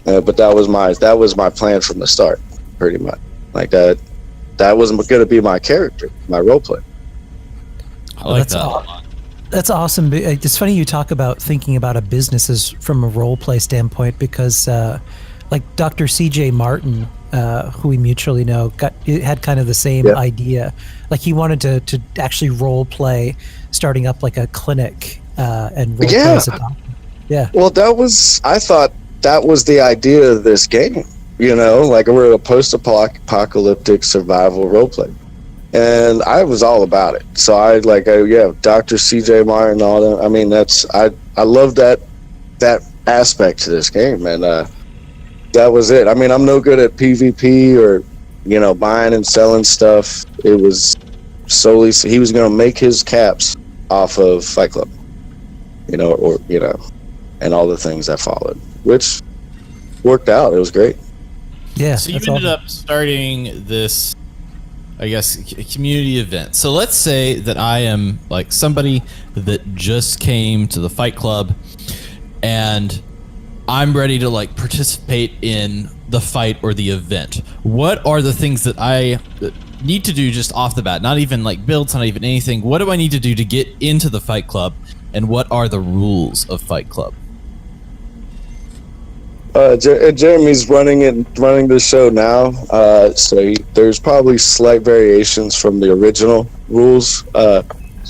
but that was my plan from the start, pretty much. Like that wasn't going to be my character, my role play.
I like that.
That's awesome. It's funny you talk about thinking about a business as from a role play standpoint, because like Dr. CJ Martin, who we mutually know, had kind of the same idea. Like he wanted to actually role play, starting up like a clinic and role play as a doctor. Yeah.
Well, I thought that was the idea of this game. You know, like we're a post-apocalyptic survival role play. And I was all about it. So Dr. CJ Martin, all that. I mean, I love that aspect to this game, and that was it. I mean, I'm no good at PvP or, you know, buying and selling stuff. It was solely, he was going to make his caps off of Fight Club, you know, or, you know, and all the things that followed, which worked out. It was great.
Yeah.
So you ended up starting this, I guess, community event. So let's say that I am like somebody that just came to the Fight Club, and I'm ready to like participate in the fight or the event. What are the things that I need to do just off the bat? Not even like builds, not even anything. What do I need to do to get into the Fight Club, and what are the rules of Fight Club?
Jeremy's running the show now, so there's probably slight variations from the original rules. So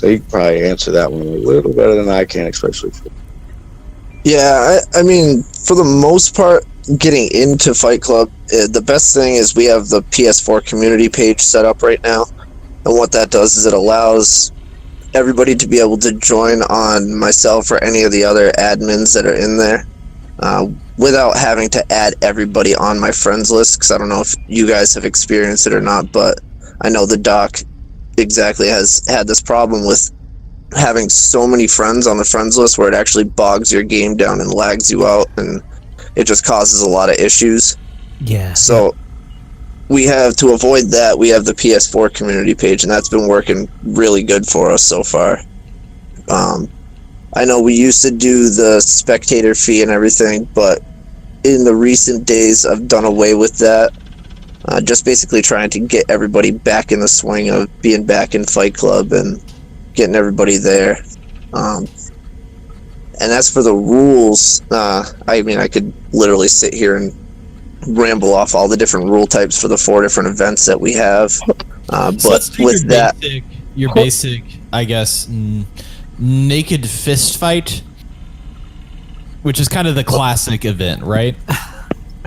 he can probably answer that one a little better than I can, especially.
Yeah, I mean, for the most part, getting into Fight Club, the best thing is we have the PS4 community page set up right now, and what that does is it allows everybody to be able to join on myself or any of the other admins that are in there, without having to add everybody on my friends list, because I don't know if you guys have experienced it or not, but I know the doc exactly has had this problem with having so many friends on the friends list where it actually bogs your game down and lags you out, and it just causes a lot of issues.
Yeah.
So we have, to avoid that, we have the PS4 community page, and that's been working really good for us so far. I know we used to do the spectator fee and everything, but in the recent days I've done away with that. Just basically trying to get everybody back in the swing of being back in Fight Club and getting everybody there. And as for the rules, I mean, I could literally sit here and ramble off all the different rule types for the 4 different events that we have. But with that,
your basic, I guess, naked fist fight, which is kind of the classic event, right?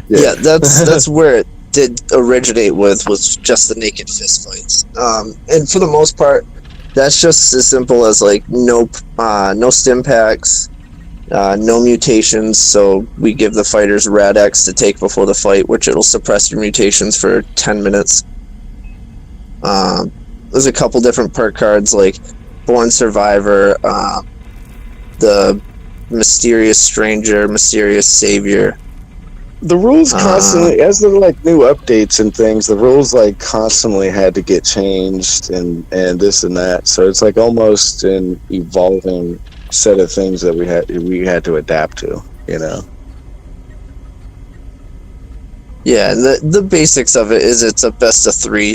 Yeah, that's where it did originate with, was just the naked fist fights. And for the most part, That's just as simple as like no stim packs, no mutations. So we give the fighters Rad-X to take before the fight, which it'll suppress your mutations for 10 minutes. There's a couple different perk cards like Born Survivor, the Mysterious Stranger, Mysterious Savior.
The rules constantly, as there like new updates and things, the rules like constantly had to get changed and this and that. So it's like almost an evolving set of things that we had to adapt to, you know.
Yeah, and the basics of it is it's a best of 3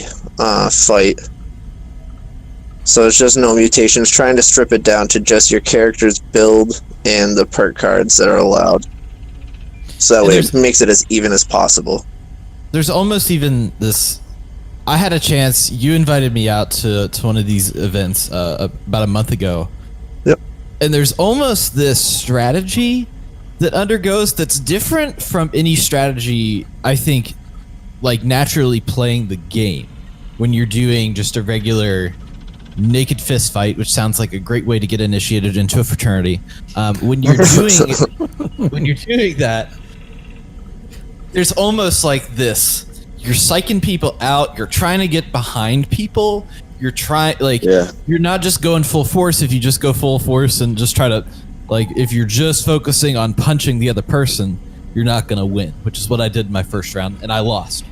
fight. So it's just no mutations, trying to strip it down to just your character's build and the perk cards that are allowed. So that way it makes it as even as possible.
There's almost even this... I had a chance, you invited me out to one of these events about a month ago.
Yep.
And there's almost this strategy that undergoes that's different from any strategy, I think, like naturally playing the game. When you're doing just a regular naked fist fight, which sounds like a great way to get initiated into a fraternity. When you're doing that, there's almost like this. You're psyching people out. You're trying to get behind people. You're trying, like, you're not just going full force. If you just go full force and just try to, like, if you're just focusing on punching the other person, you're not going to win, which is what I did in my first round, and I lost.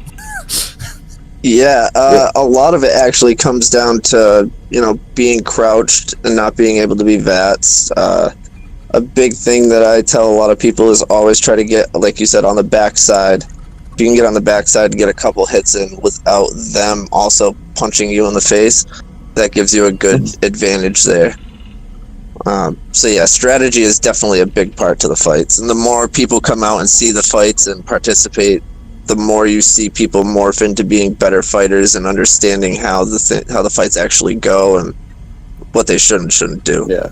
Yeah, a lot of it actually comes down to, you know, being crouched and not being able to be VATs. A big thing that I tell a lot of people is always try to get, like you said, on the backside. If you can get on the backside and get a couple hits in without them also punching you in the face, that gives you a good advantage there. So yeah, strategy is definitely a big part to the fights. And the more people come out and see the fights and participate, the more you see people morph into being better fighters and understanding how the fights actually go and what they should and shouldn't do.
Yeah.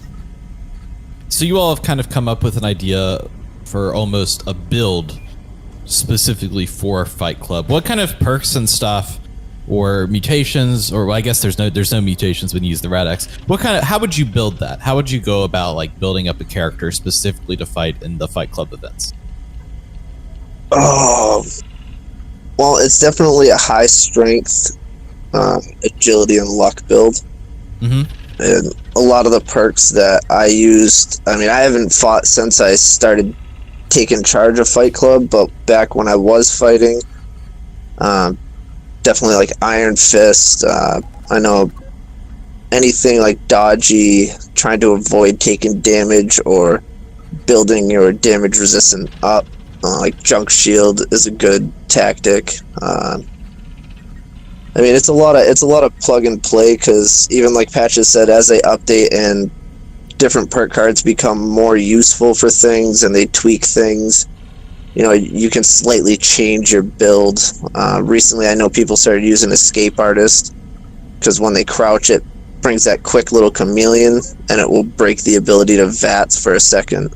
So you all have kind of come up with an idea for almost a build specifically for Fight Club. What kind of perks and stuff or mutations, or well, I guess there's no mutations when you use the Rad-X. How would you build that? How would you go about like building up a character specifically to fight in the Fight Club events?
Oh, well, it's definitely a high strength, agility and luck build.
Mm-hmm.
And a lot of the perks that I used, I mean, I haven't fought since I started taking charge of Fight Club, but back when I was fighting, definitely like Iron Fist. I know anything like dodgy, trying to avoid taking damage or building your damage resistant up. Like Junk Shield is a good tactic. I mean, it's a lot of plug and play, because even like Patches said, as they update and different perk cards become more useful for things and they tweak things, you know, you can slightly change your build. Recently, I know people started using Escape Artist, because when they crouch, it brings that quick little chameleon, and it will break the ability to VATS for a second,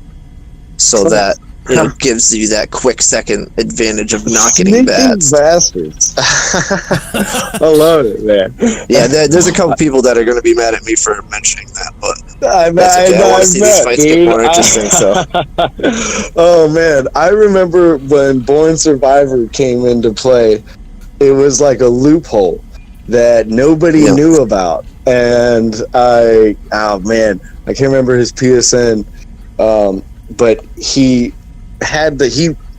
so that you know, gives you that quick second advantage of not getting VATS.
Bastards. I love it, man.
Yeah, there's a couple people that are going to be mad at me for mentioning that, but
I
want to see these fights get more interesting. So,
oh man, I remember when Born Survivor came into play. It was like a loophole that nobody knew about, and I can't remember his PSN, but he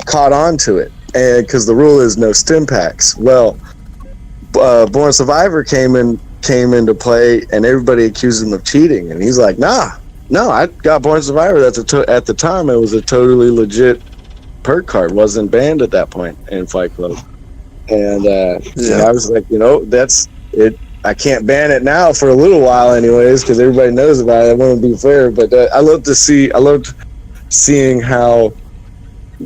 caught on to it, and because the rule is no stim packs. Well, Born Survivor came into play, and everybody accused him of cheating, and he's like, no, I got Born Survivor. At the time, it was a totally legit perk card. Wasn't banned at that point in Fight Club, and I was like, you know, that's it. I can't ban it now for a little while, anyways, because everybody knows about it. I want to be fair, but I loved seeing how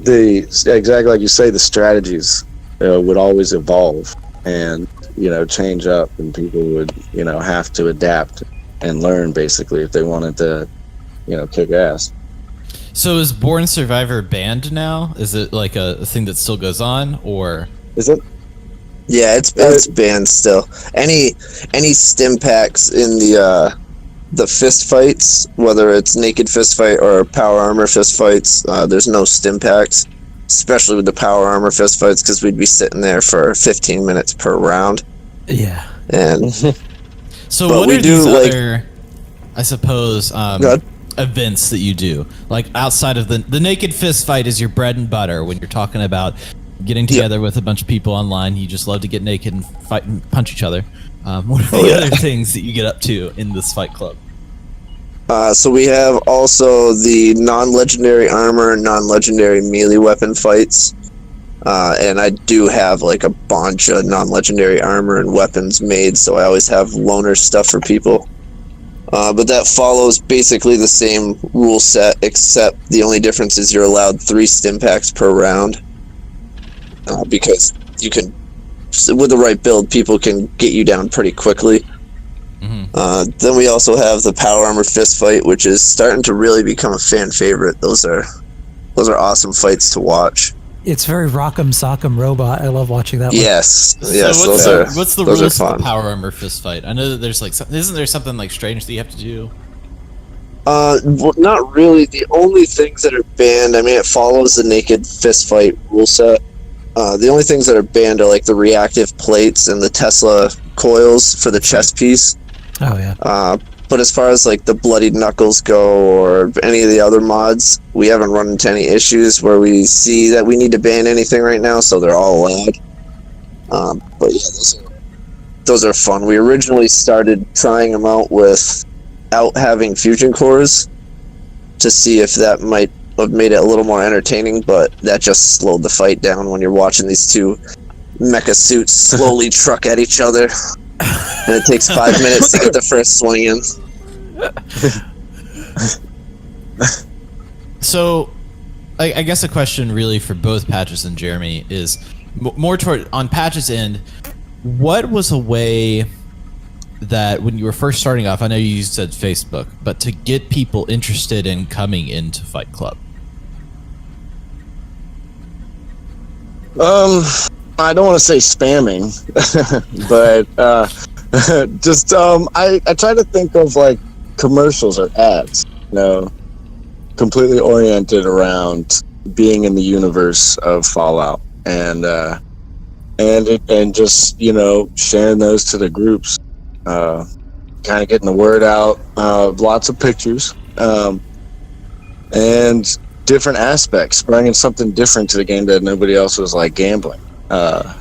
exactly like you say, the strategies would always evolve and, you know, change up, and people would, you know, have to adapt and learn basically if they wanted to, you know, kick ass.
So is Born Survivor banned now? Is it like a thing that still goes on, or
is it?
Yeah, it's banned still. Any stim packs in the fist fights, whether it's naked fist fight or power armor fist fights, there's no stim packs, especially with the power armor fist fights, because we'd be sitting there for 15 minutes per round.
Yeah.
And
so what are these other, I suppose, events that you do? Like outside of the naked fist fight is your bread and butter when you're talking about getting together with a bunch of people online. You just love to get naked and fight and punch each other. What are the other things that you get up to in this fight club?
So we have also the non-legendary armor and non-legendary melee weapon fights. And I do have like a bunch of non-legendary armor and weapons made, so I always have loaner stuff for people. But that follows basically the same rule set, except the only difference is you're allowed 3 stim packs per round. Because you can, with the right build, people can get you down pretty quickly. Mm-hmm. Then we also have the power armor fist fight, which is starting to really become a fan favorite. Those are awesome fights to watch.
It's very rock'em sock'em robot. I love watching that one.
Yes,
so what's the rules of the power armor fist fight? I know that there's like, isn't there something like strange that you have to do?
Well, not really. The only things that are banned, I mean, it follows the naked fist fight rule set. The only things that are banned are like the reactive plates and the Tesla coils for the chest piece.
Oh yeah.
But as far as like the bloodied knuckles go, or any of the other mods, we haven't run into any issues where we see that we need to ban anything right now, so they're all allowed. But yeah, those are fun. We originally started trying them out without having fusion cores to see if that might have made it a little more entertaining, but that just slowed the fight down when you're watching these two mecha suits slowly truck at each other. And it takes 5 minutes to get the first swing in.
So, I guess a question really for both Patches and Jeremy is more toward on Patches' end. What was a way that when you were first starting off, I know you said Facebook, but to get people interested in coming into Fight Club?
I don't want to say spamming, but just I try to think of like commercials or ads, completely oriented around being in the universe of Fallout, and just sharing those to the groups, kind of getting the word out, lots of pictures, and different aspects, bringing something different to the game that nobody else was like gambling. I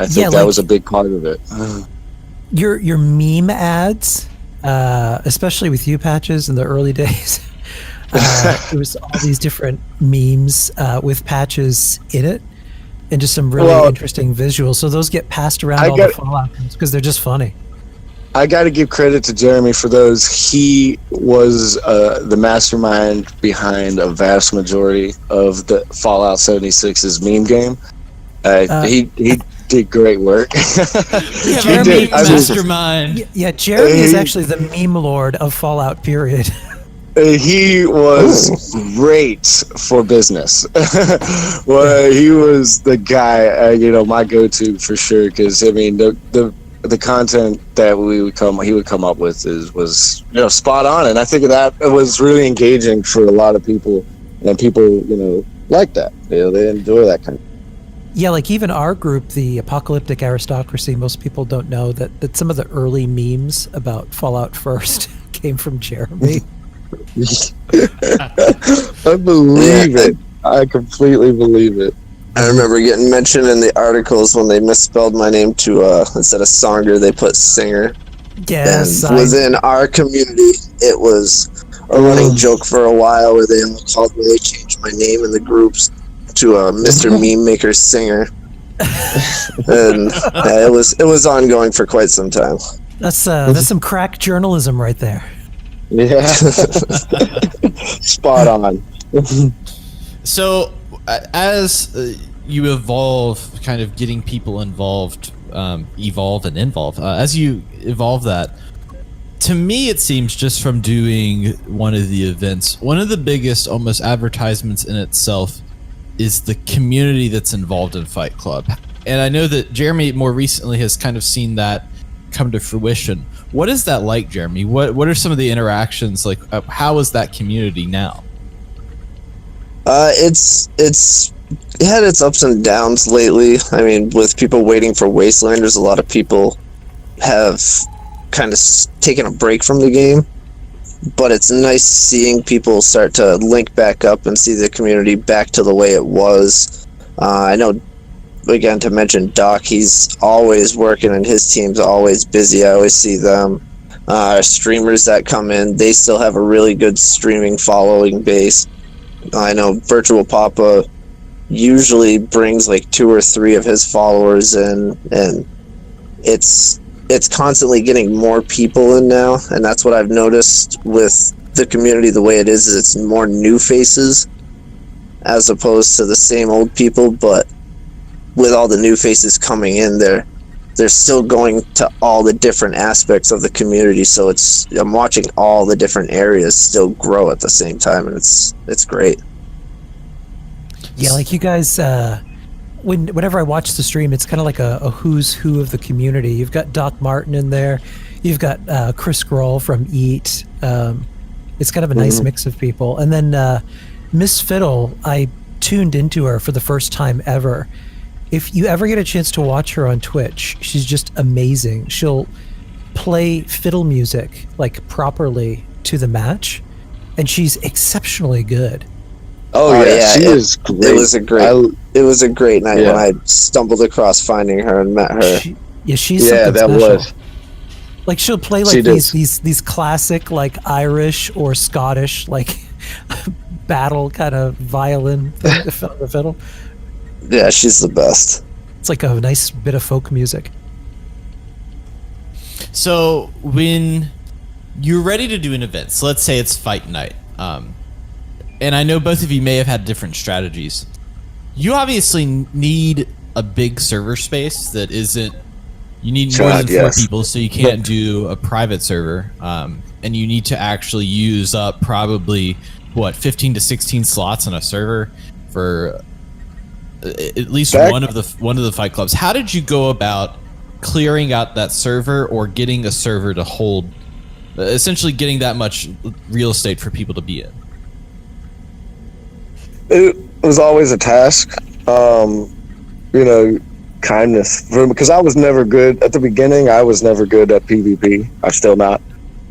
think that was a big part of it.
Your meme ads, especially with you, Patches, in the early days, it was all these different memes with Patches in it, and just some really interesting visuals. So those get passed around all the Fallout because they're just funny.
I got to give credit to Jeremy for those. He was the mastermind behind a vast majority of the Fallout 76's meme game. He did great work.
Jeremy mastermind.
Yeah, Jeremy is actually the meme lord of Fallout, period.
He was great for business. Well, he was the guy, my go-to for sure. Because I mean, the content that he would come up with was spot on, and I think that was really engaging for a lot of people, and people like that. They enjoy that kind of.
Yeah, like even our group, the Apocalyptic Aristocracy, most people don't know that some of the early memes about Fallout First came from Jeremy.
I believe it. I completely believe it.
I remember getting mentioned in the articles when they misspelled my name to instead of Songer, they put Singer.
Yes.
And within our community, it was a running joke for a while where they called me. They changed my name in the groups to Mr. Meme Maker Singer, and it was ongoing for quite some time.
That's some crack journalism right there.
Yeah, spot on.
So, as you evolve, kind of getting people involved, as you evolve that, to me it seems just from doing one of the events, one of the biggest almost advertisements in itself is the community that's involved in Fight Club. and I know that Jeremy more recently has kind of seen that come to fruition. What is that like, Jeremy? What are some of the interactions like? How is that community now?
It's had its ups and downs lately. I mean, with people waiting for Wastelanders, a lot of people have kind of taken a break from the game. But it's nice seeing people start to link back up and see the community back to the way it was. I know, again, to mention Doc, he's always working and his team's always busy. I always see them. Streamers that come in, they still have a really good streaming following base. I know Virtual Papa usually brings like 2 or 3 of his followers in, and it's constantly getting more people in now, and that's what I've noticed with the community. The way it is it's more new faces as opposed to the same old people, but with all the new faces coming in, they're still going to all the different aspects of the community, so I'm watching all the different areas still grow at the same time, and it's great.
Yeah, like you guys, whenever I watch the stream, it's kind of like a who's who of the community. You've got Doc Martin in there. You've got Chris Grohl from Eat. It's kind of a nice mix of people. And then Miss Fiddle, I tuned into her for the first time ever. If you ever get a chance to watch her on Twitch, she's just amazing. She'll play fiddle music like properly to the match, and she's exceptionally good.
Oh yeah, she is great.
It was a great night when I stumbled across finding her and met her.
She's something special. Like she'll play like these classic like Irish or Scottish like battle kind of violin thing, the fiddle.
Yeah, she's the best.
It's like a nice bit of folk music.
So when you're ready to do an event, so let's say it's fight night, and I know both of you may have had different strategies. You obviously need a big server space that isn't. You need more than 4 people, so you can't do a private server, and you need to actually use up probably 15 to 16 slots on a server for at least one of the fight clubs. How did you go about clearing out that server or getting a server to hold, essentially getting that much real estate for people to be in?
It was always a task, kindness, because I was never good at the beginning. I was never good at PvP. I'm still not.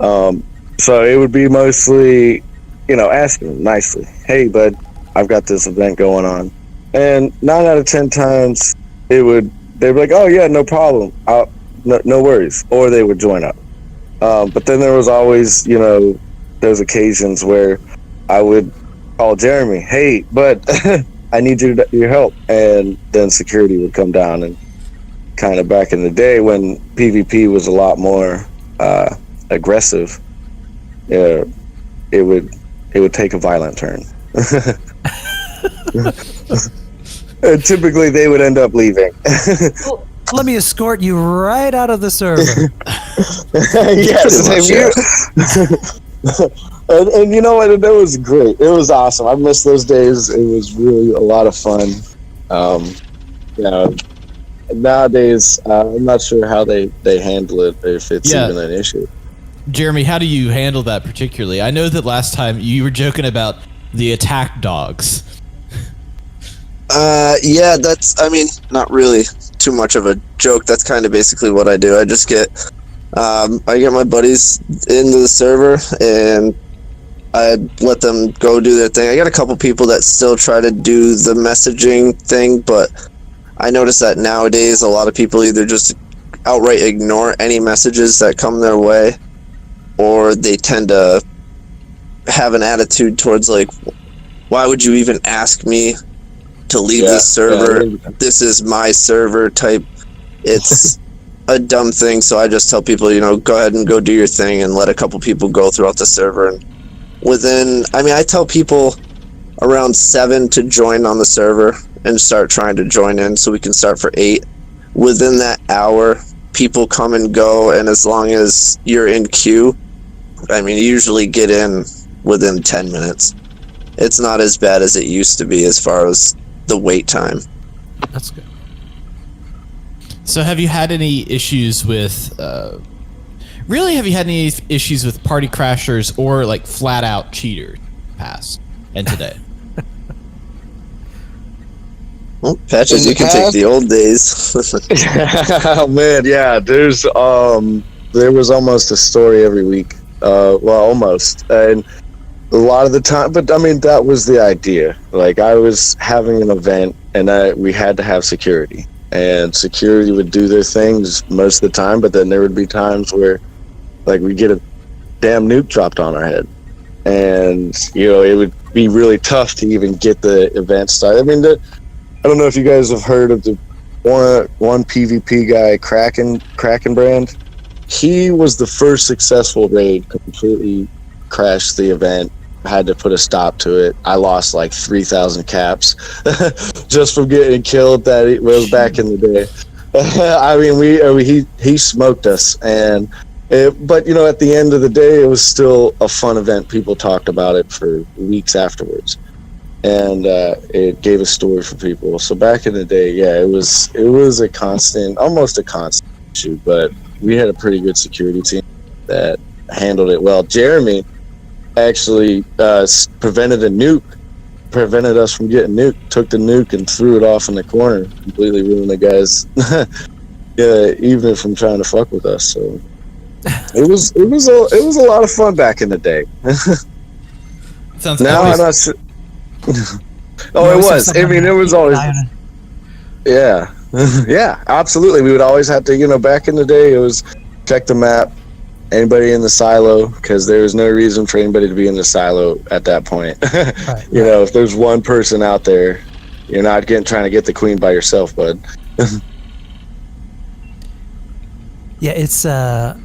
So it would be mostly, asking nicely, "Hey, bud, I've got this event going on," and 9 out of 10 times they'd be like, "Oh yeah, no problem. No worries," or they would join up. But then there was always, those occasions where I would call Jeremy, "Hey, bud, I need your help," and then security would come down. And kind of back in the day when PvP was a lot more aggressive, it would take a violent turn. And typically they would end up leaving.
Let me escort you right out of the server.
Yes, and you know what? It was great. It was awesome. I miss those days. It was really a lot of fun. Nowadays, I'm not sure how they handle it, if it's even an issue.
Jeremy, how do you handle that particularly? I know that last time you were joking about the attack dogs.
Not really too much of a joke. That's kind of basically what I do. I just get my buddies into the server and I let them go do their thing. I got a couple people that still try to do the messaging thing, but I notice that nowadays a lot of people either just outright ignore any messages that come their way, or they tend to have an attitude towards like, why would you even ask me to leave this server? This is my server type. It's a dumb thing, so I just tell people, go ahead and go do your thing and let a couple people go throughout the server. And I tell people around 7 to join on the server and start trying to join in so we can start for 8. Within that hour, people come and go, and as long as you're in queue, you usually get in within 10 minutes. It's not as bad as it used to be as far as the wait time.
That's good.
So have you had any issues with really, have you had any issues with party crashers or like flat out cheaters past and today?
Well, Patches, you can take the old days.
Oh man, yeah. There was almost a story every week. Well, almost, and a lot of the time. But I mean, that was the idea. Like, I was having an event, and we had to have security, and security would do their things most of the time. But then there would be times where, like, we'd get a damn nuke dropped on our head, and it would be really tough to even get the event started. I mean, I don't know if you guys have heard of the one PvP guy, Kraken brand. He was the first successful raid, completely crashed the event, had to put a stop to it. I lost like 3,000 caps just from getting killed. That it was back in the day. I mean, he smoked us, but at the end of the day, it was still a fun event. People talked about it for weeks afterwards, and it gave a story for people. So back in the day, yeah, it was almost a constant issue, but we had a pretty good security team that handled it well. Jeremy actually prevented us from getting nuked, took the nuke and threw it off in the corner, completely ruined the guy's evening from trying to fuck with us. So it was a lot of fun back in the day.
Sounds
now I'm not. It was. I mean, it was always. Yeah. Yeah, absolutely. We would always have to, back in the day, it was check the map, anybody in the silo, because there was no reason for anybody to be in the silo at that point. Right. If there's one person out there, you're not trying to get the queen by yourself, bud.
Yeah, it's I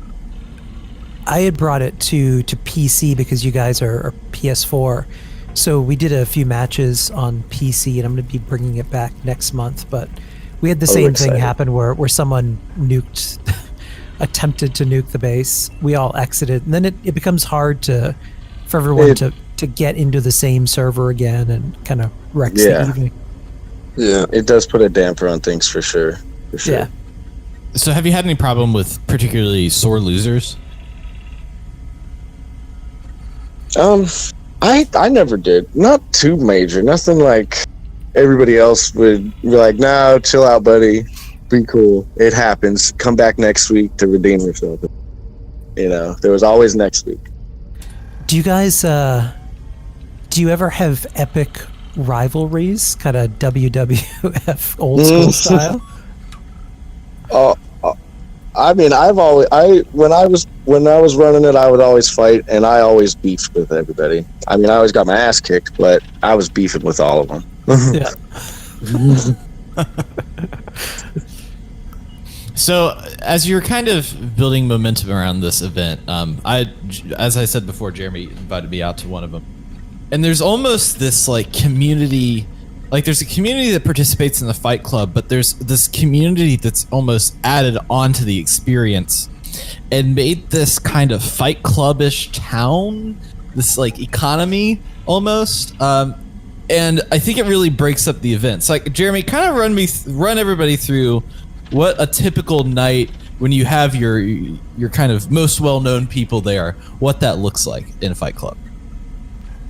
had brought it to PC because you guys are PS4. So we did a few matches on PC, and I'm going to be bringing it back next month, but we had the same thing happen where someone attempted to nuke the base. We all exited, and then it becomes hard for everyone to get into the same server again, and kind of wrecks the evening.
Yeah, it does put a damper on things for sure.
Yeah.
So have you had any problem with particularly sore losers?
I never did. Not too major. Nothing like everybody else would be like, no, chill out, buddy. Be cool. It happens. Come back next week to redeem yourself. There was always next week.
Do you guys, do you ever have epic rivalries? Kind of WWF old school style?
I mean, when I was running it, I would always fight, and I always beefed with everybody. I mean, I always got my ass kicked, but I was beefing with all of them.
Yeah.
So, as you're kind of building momentum around this event, as I said before, Jeremy invited me out to one of them, and there's almost this like community. Like, there's a community that participates in the Fight Club, but there's this community that's almost added onto the experience and made this kind of Fight Club-ish town, this like economy almost. And I think it really breaks up the events. Like, Jeremy, kind of run everybody through what a typical night when you have your kind of most well-known people there, what that looks like in a Fight Club.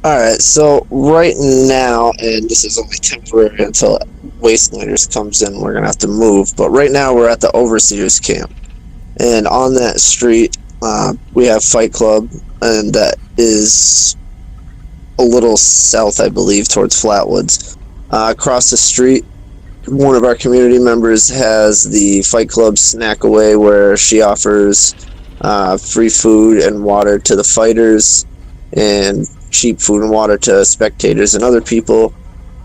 Alright, so right now, and this is only temporary until Wastelanders comes in, we're going to have to move, but right now we're at the Overseer's camp. And on that street, we have Fight Club, and that is a little south, I believe, towards Flatwoods. Across the street, one of our community members has the Fight Club Snack Away, where she offers free food and water to the fighters, and cheap food and water to spectators and other people.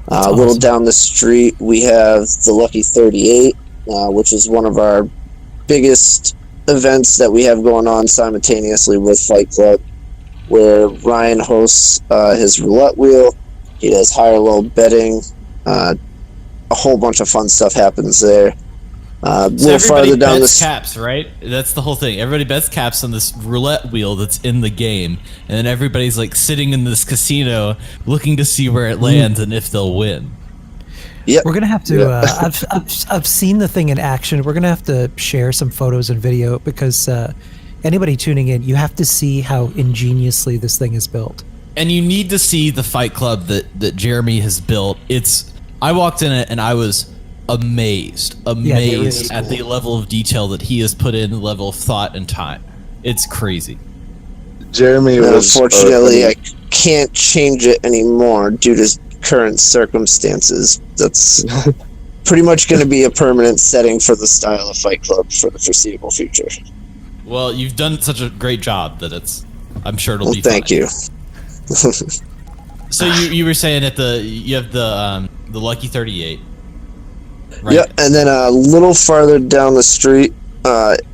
A little down the street, we have the Lucky 38, which is one of our biggest events that we have going on simultaneously with Fight Club, where Ryan hosts his roulette wheel. He does higher low betting. A whole bunch of fun stuff happens there.
So little farther down bets caps, right? That's the whole thing. Everybody bets caps on this roulette wheel that's in the game, and then everybody's like sitting in this casino looking to see where it lands and if they'll win.
Yep.
We're gonna have to. I've seen the thing in action. We're gonna have to share some photos and video because anybody tuning in, you have to see how ingeniously this thing is built.
And you need to see the fight club that Jeremy has built. I walked in it and I was amazed really at the level of detail that he has put in, the level of thought and time. It's crazy.
Jeremy was.
Unfortunately, I can't change it anymore due to current circumstances. That's pretty much going to be a permanent setting for the style of Fight Club for the foreseeable future.
Well, you've done such a great job that I'm sure it'll be fine.
Thank you.
So you were saying that you have the Lucky 38. Right?
Yeah, and then a little farther down the street,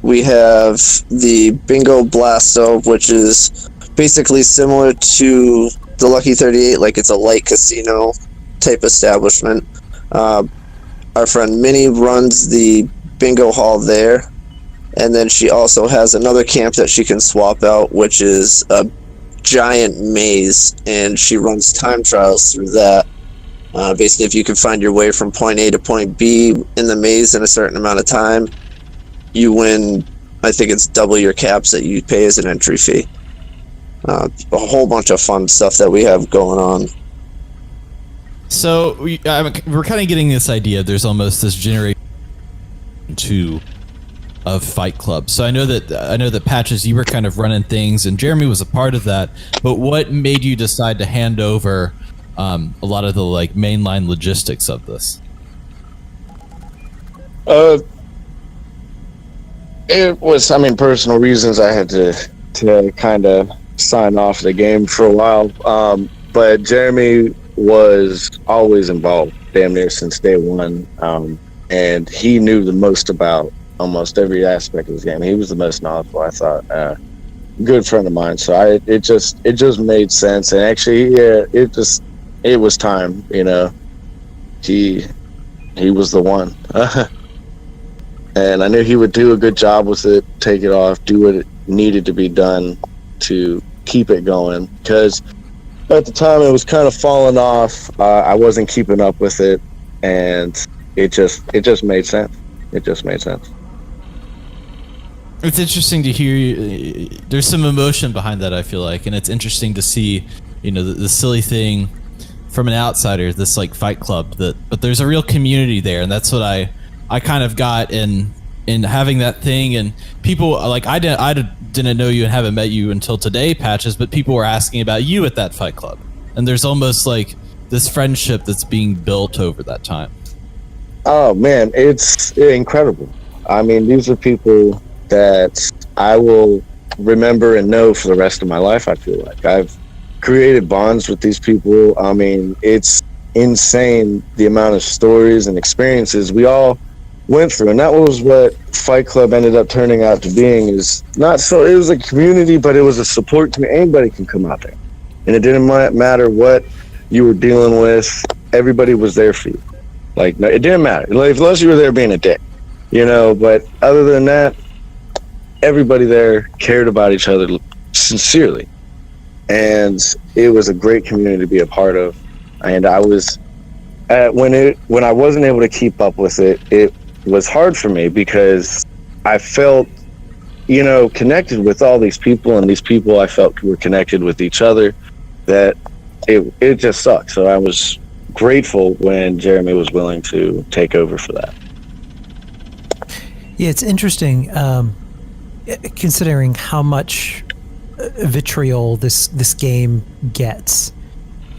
we have the Bingo Blasto, which is basically similar to the Lucky 38, like it's a light casino type establishment. Our friend Minnie runs the bingo hall there, and then she also has another camp that she can swap out, which is a giant maze, and she runs time trials through that. Basically, if you can find your way from point A to point B in the maze in a certain amount of time, you win. I think it's double your caps that you pay as an entry fee. A whole bunch of fun stuff that we have going on.
So we're kind of getting this idea. There's almost this generation 2 of Fight Club. So I know that Patches, you were kind of running things, and Jeremy was a part of that. But what made you decide to hand over a lot of the like mainline logistics of this?
It was, personal reasons. I had to kind of sign off the game for a while. But Jeremy was always involved, damn near since day one. And he knew the most about almost every aspect of the game. He was the most knowledgeable, I thought. Good friend of mine. So it just made sense. And actually, yeah, it was time, you know. He was the one. And I knew he would do a good job with it, take it off, do what it needed to be done to keep it going. Because at the time it was kind of falling off. I wasn't keeping up with it, and it just made sense. It just made sense.
It's interesting to hear you. There's some emotion behind that, I feel like, and it's interesting to see, you know, the silly thing from an outsider, this like Fight Club, but there's a real community there, and that's what I kind of got in having that thing. And people like I didn't know you and haven't met you until today, Patches, but people were asking about you at that Fight Club, and there's almost like this friendship that's being built over that time.
Oh man, it's incredible. I mean, these are people that I will remember and know for the rest of my life. I feel like I've created bonds with these people. I mean, it's insane the amount of stories and experiences we all went through, and that was what Fight Club ended up turning out to being. Is not so it was a community, but it was a support community. Anybody can come out there, and it didn't matter what you were dealing with. Everybody was there for you. Like, no, it didn't matter, like, unless you were there being a dick, you know. But other than that, everybody there cared about each other sincerely, and it was a great community to be a part of. And I was when I wasn't able to keep up with it, it was hard for me because I felt, you know, connected with all these people, and these people I felt were connected with each other. That it just sucked. So I was grateful when Jeremy was willing to take over for that.
Yeah, it's interesting, considering how much vitriol this game gets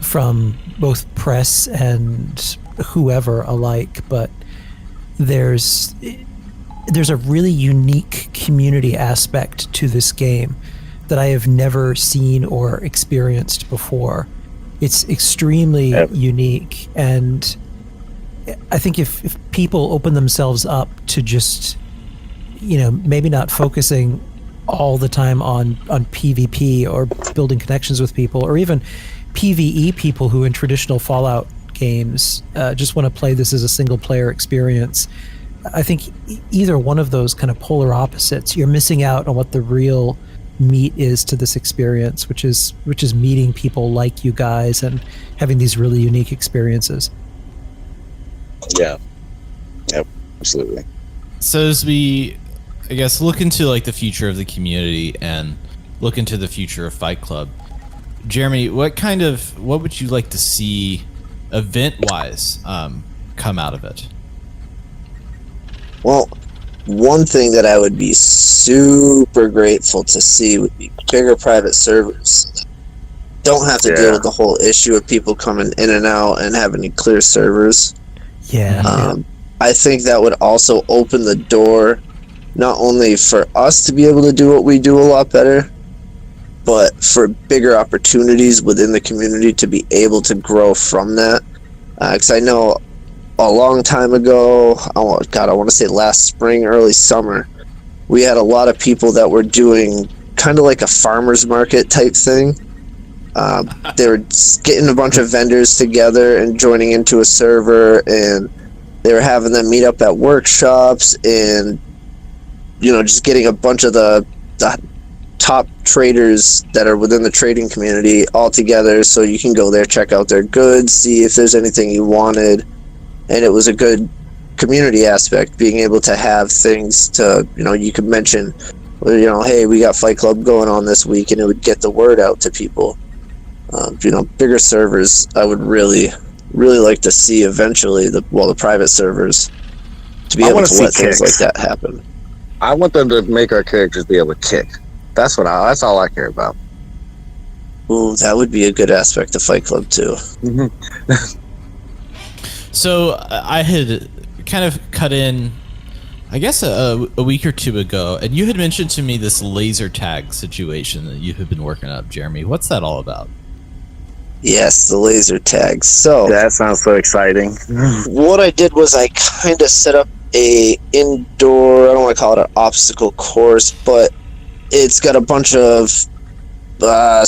from both press and whoever alike, but there's a really unique community aspect to this game that I have never seen or experienced before. It's extremely unique, and I think if people open themselves up to just, you know, maybe not focusing all the time on PvP or building connections with people, or even PvE people who in traditional Fallout games just want to play this as a single player experience, I think either one of those kind of polar opposites, you're missing out on what the real meat is to this experience, which is meeting people like you guys and having these really unique experiences.
Yeah. Yep. Absolutely.
So as we, I guess, look into like the future of the community and look into the future of Fight Club, Jeremy, what would you like to see event-wise come out of it?
Well, one thing that I would be super grateful to see would be bigger private servers. Don't have to deal with the whole issue of people coming in and out and having to clear servers.
Yeah.
I think that would also open the door not only for us to be able to do what we do a lot better, but for bigger opportunities within the community to be able to grow from that. Because I know a long time ago, I want to say last spring, early summer, we had a lot of people that were doing kind of like a farmer's market type thing. They were getting a bunch of vendors together and joining into a server, and they were having them meet up at workshops and, just getting a bunch of the top traders that are within the trading community all together so you can go there, check out their goods, see if there's anything you wanted. And it was a good community aspect, being able to have things to, you could mention, hey, we got Fight Club going on this week, and it would get the word out to people. Bigger servers, I would really like to see eventually, the private servers, to be able to let things like that happen.
I want them to make our characters be able to kick. That's all I care about.
Ooh, that would be a good aspect of Fight Club too.
So I had kind of cut in, I guess a week or two ago, and you had mentioned to me this laser tag situation that you had been working up, Jeremy. What's that all about?
Yes, the laser tags. So
that sounds so exciting.
What I did was I kind of set up a indoor, I don't want to call it an obstacle course, but it's got a bunch of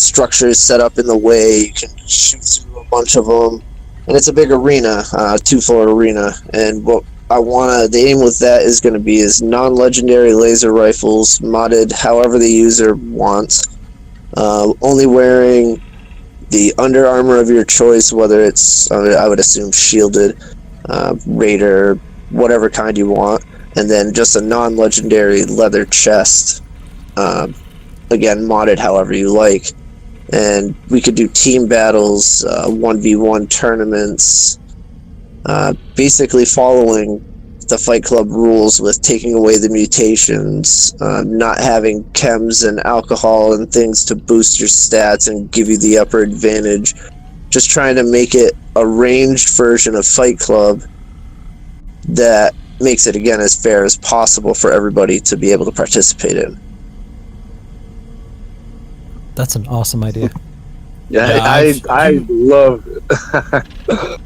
structures set up in the way. You can shoot through a bunch of them, and it's a big arena, 2-floor arena. And what the aim with that is going to be is non-legendary laser rifles, modded however the user wants, only wearing the under armor of your choice, whether it's, I would assume, shielded, raider, whatever kind you want, and then just a non-legendary leather chest, again, modded however you like. And we could do team battles, 1v1 tournaments, basically following the Fight Club rules with taking away the mutations, not having chems and alcohol and things to boost your stats and give you the upper advantage. Just trying to make it a ranged version of Fight Club that makes it, again, as fair as possible for everybody to be able to participate in.
That's an awesome idea.
Yeah, I love it.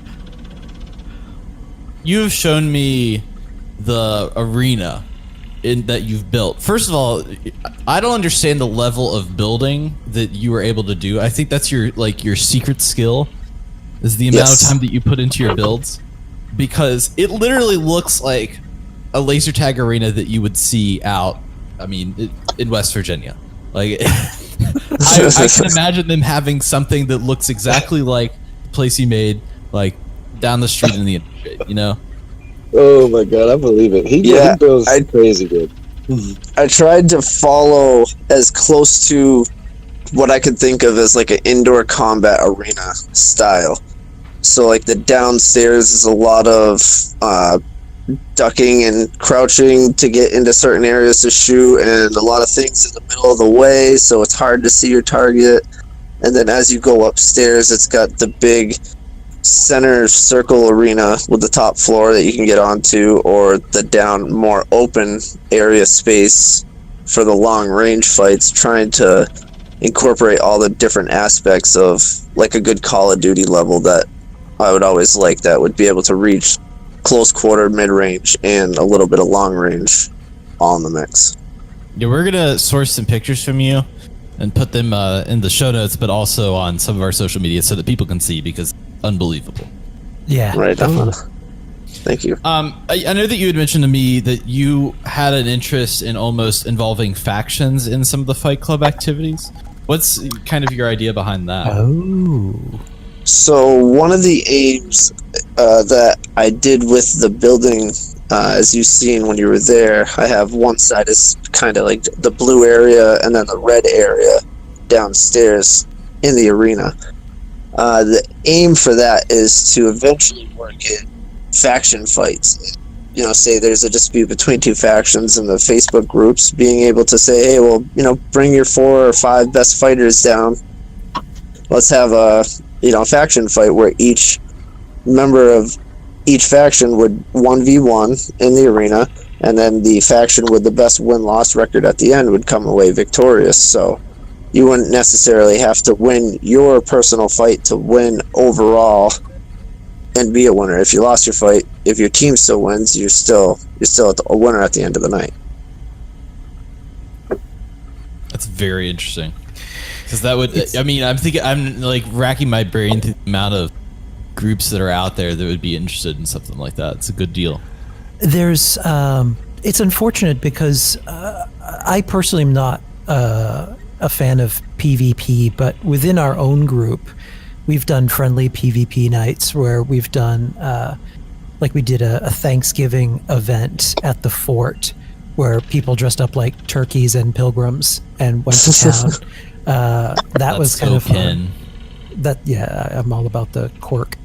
You've shown me the arena that you've built. First of all, I don't understand the level of building that you were able to do. I think that's your secret skill, is the amount of time that you put into your builds, because it literally looks like a laser tag arena that you would see out, in West Virginia. Like, I can imagine them having something that looks exactly like the place you made, like, down the street in the interstate,
Oh my god, I believe it. He builds crazy good.
I tried to follow as close to what I could think of as like an indoor combat arena style. So like the downstairs is a lot of ducking and crouching to get into certain areas to shoot, and a lot of things in the middle of the way, so it's hard to see your target. And then as you go upstairs, it's got the big center circle arena with the top floor that you can get onto, or the down more open area space for the long range fights, trying to incorporate all the different aspects of like a good Call of Duty level that I would always like, that would be able to reach close quarter, mid range, and a little bit of long range all in the mix.
Yeah, we're gonna source some pictures from you and put them in the show notes, but also on some of our social media so that people can see, because unbelievable.
Yeah.
Right. Definitely. Thank you.
I know that you had mentioned to me that you had an interest in almost involving factions in some of the Fight Club activities. What's kind of your idea behind that?
Oh.
So one of the aims that I did with the building, as you've seen when you were there, I have one side is kind of like the blue area and then the red area downstairs in the arena. The aim for that is to eventually work in faction fights. You know, say there's a dispute between two factions in the Facebook groups, being able to say, hey, well, you know, bring your 4 or 5 best fighters down. Let's have a, you know, faction fight where each member of each faction would 1v1 in the arena, and then the faction with the best win-loss record at the end would come away victorious. So you wouldn't necessarily have to win your personal fight to win overall and be a winner. If you lost your fight, if your team still wins, you're still a winner at the end of the night.
That's very interesting. Because that would, I mean, I'm like racking my brain through the amount of groups that are out there that would be interested in something like that. It's a good deal.
There's, it's unfortunate because I personally am not a fan of PvP, but within our own group, we've done friendly PvP nights where we've done, like we did a Thanksgiving event at the fort where people dressed up like turkeys and pilgrims and went to town. That was kind of fun. I'm all about the quirk.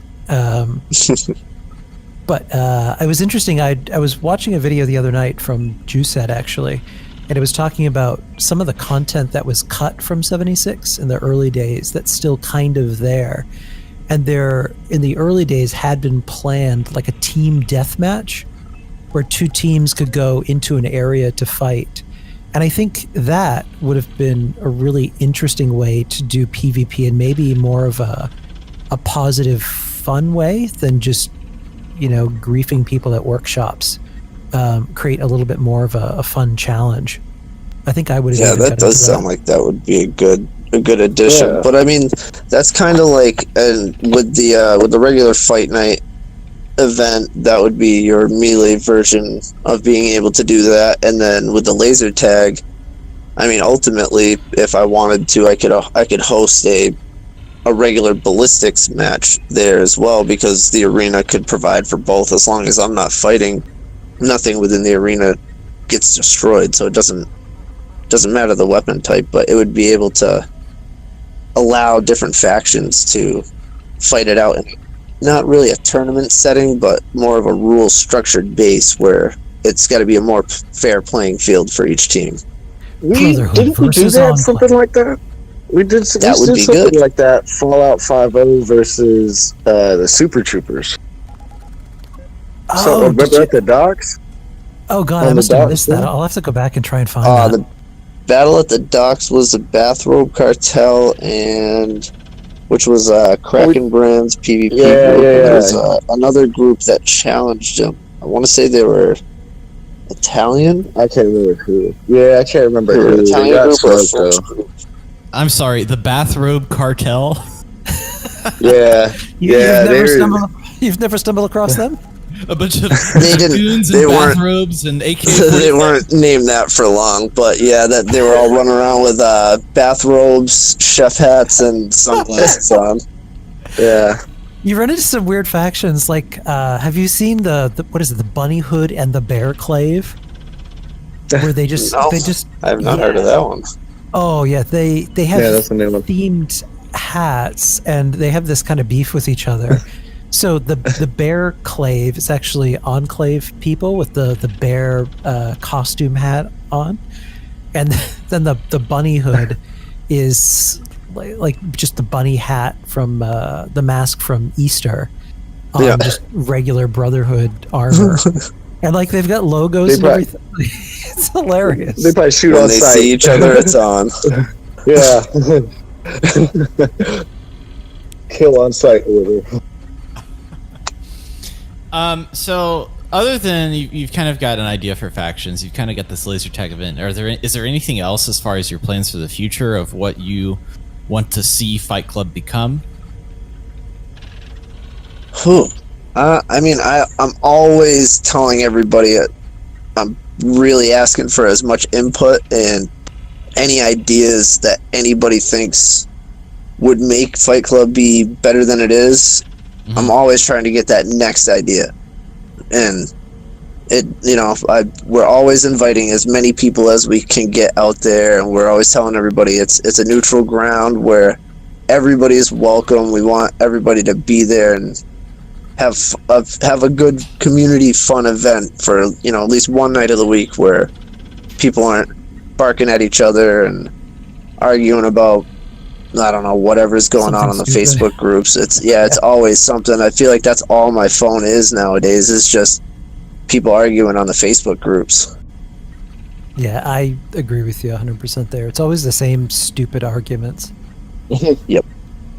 But it was interesting. I was watching a video the other night from Juiced actually, and it was talking about some of the content that was cut from 76 in the early days that's still kind of there. And there, in the early days, had been planned like a team deathmatch where 2 teams could go into an area to fight. And I think that would have been a really interesting way to do PvP, and maybe more of a positive, fun way than just, you know, griefing people at workshops. Create a little bit more of a fun challenge. I think I would.
Yeah, that does sound like that would be a good addition. Yeah. But I mean, that's kind of like with the regular fight night event, that would be your melee version of being able to do that. And then with the laser tag, I mean, ultimately, if I wanted to, I could host a regular ballistics match there as well, because the arena could provide for both. As long as I'm not fighting, nothing within the arena gets destroyed, so it doesn't matter the weapon type, but it would be able to allow different factions to fight it out in not really a tournament setting, but more of a rule structured base where it's got to be a more fair playing field for each team.
Didn't we do that? Something like that? We did something good like that. Fallout 5.0 versus the Super Troopers.
Oh,
so remember at the docks?
Oh god, I must have missed that. I'll have to go back and try and find that.
The battle at the docks was the Bathrobe Cartel, and which was Kraken Brand's PvP group. There was another group that challenged him. I want to say they were Italian.
I can't remember who. Yeah, I can't remember who.
Italian group or French group.
I'm sorry, the Bathrobe Cartel.
You've never stumbled across them?
A bunch of
goons in bathrobes and AK. They weren't named that for long, but yeah, that they were all running around with bathrobes, chef hats, and sunglasses on. Yeah.
You run into some weird factions. Like, have you seen the what is it? The Bunny Hood and the Bear Clave, where they just
I have not heard of that one.
Oh yeah, they have themed hats, and they have this kind of beef with each other. So the Bear Clave is actually Enclave people with the bear costume hat on, and then the Bunny Hood is like just the bunny hat from the mask from Easter on just regular Brotherhood armor. And like they've got logos and everything. It's hilarious.
They probably shoot
when
on
they
sight.
see each other, it's on.
Yeah. Kill on sight order.
So other than you've kind of got an idea for factions, you've kind of got this laser tag event. Is there anything else as far as your plans for the future of what you want to see Fight Club become?
I mean, I'm always telling everybody I'm really asking for as much input and any ideas that anybody thinks would make Fight Club be better than it is. Mm-hmm. I'm always trying to get that next idea. and we're always inviting as many people as we can get out there, and we're always telling everybody it's a neutral ground where everybody is welcome. We want everybody to be there and have a good community fun event for at least one night of the week where people aren't barking at each other and arguing about whatever's going on the Facebook groups. It's always something. I feel like that's all my phone is nowadays, is just people arguing on the Facebook groups.
Yeah, I agree with you 100% there. It's always the same stupid arguments.
Yep.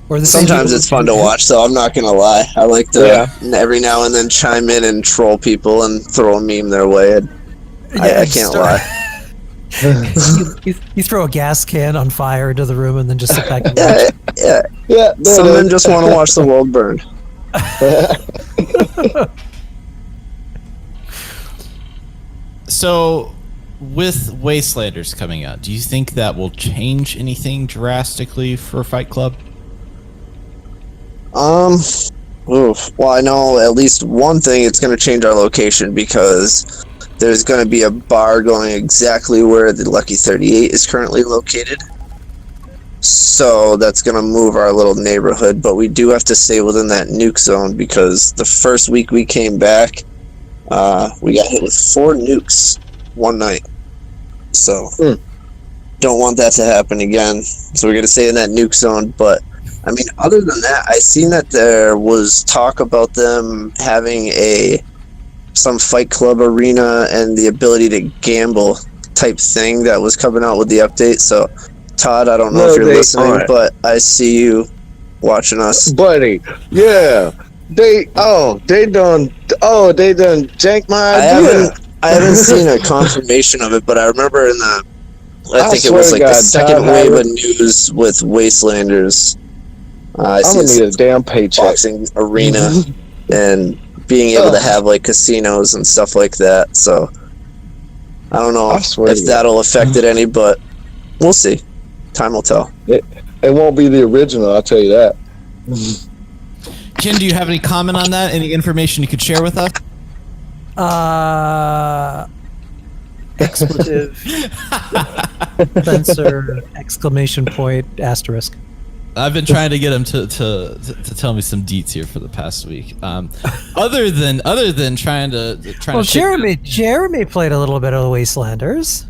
Or
sometimes it's fun to watch, so I'm not gonna lie. I like to every now and then chime in and troll people and throw a meme their way. I can't lie.
you throw a gas can on fire into the room and then just sit back and watch.
Yeah. Some men just want to watch the world burn.
So, with Wastelanders coming out, do you think that will change anything drastically for Fight Club?
Well, I know at least one thing. It's going to change our location because there's going to be a bar going exactly where the Lucky 38 is currently located. So that's going to move our little neighborhood, but we do have to stay within that nuke zone because the first week we came back, we got hit with 4 nukes one night. So don't want that to happen again. So we're going to stay in that nuke zone. But I mean, other than that, I seen that there was talk about them having some Fight Club arena and the ability to gamble type thing that was coming out with the update. So Todd, I don't know if you're listening, but I see you watching us,
buddy. Yeah, they done janked my idea.
I haven't seen a confirmation of it, but I remember I think it was like the second
Todd
wave
Howard.
of news with Wastelanders. I
I'm gonna need a damn paycheck.
Boxing arena and being able to have like casinos and stuff like that. So I don't know if that'll affect it any, but we'll see. Time will tell.
It won't be the original, I'll tell you that.
Ken, do you have any comment on that? Any information you could share with us?
Expletive. Censor, exclamation point, asterisk.
I've been trying to get him to tell me some deets here for the past week. Other than trying to.
Jeremy played a little bit of the Wastelanders.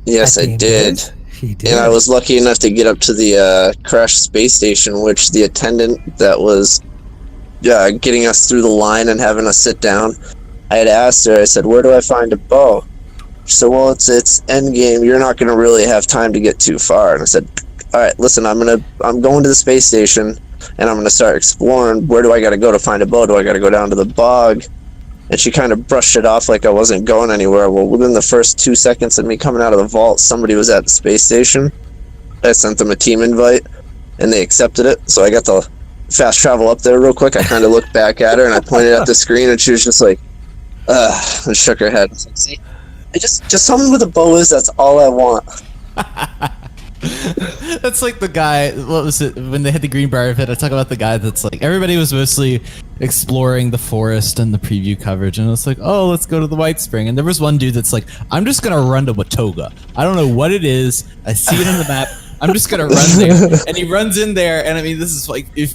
Yes, I did.
He did.
And I was lucky enough to get up to the crashed space station, which the attendant that was getting us through the line and having us sit down, I had asked her, I said, where do I find a bow? She said, well, it's endgame. You're not going to really have time to get too far. And I said, all right, listen, I'm going to the space station and I'm going to start exploring. Where do I got to go to find a bow? Do I got to go down to the bog? And she kind of brushed it off like I wasn't going anywhere. Well, within the first 2 seconds of me coming out of the vault, somebody was at the space station. I sent them a team invite, and they accepted it. So I got to fast travel up there real quick. I kind of looked back at her, and I pointed at the screen, and she was just like, and shook her head. I was like, see, just someone with a bow that's all I want.
That's like the guy, what was it, when they had the green bar pit, I talk about the guy that's like, everybody was mostly exploring the forest and the preview coverage, and it's like, oh, let's go to the White Spring, and there was one dude that's like, I'm just gonna run to Watoga. I don't know what it is, I see it on the map, I'm just gonna run there. And he runs in there, and I mean, this is like, if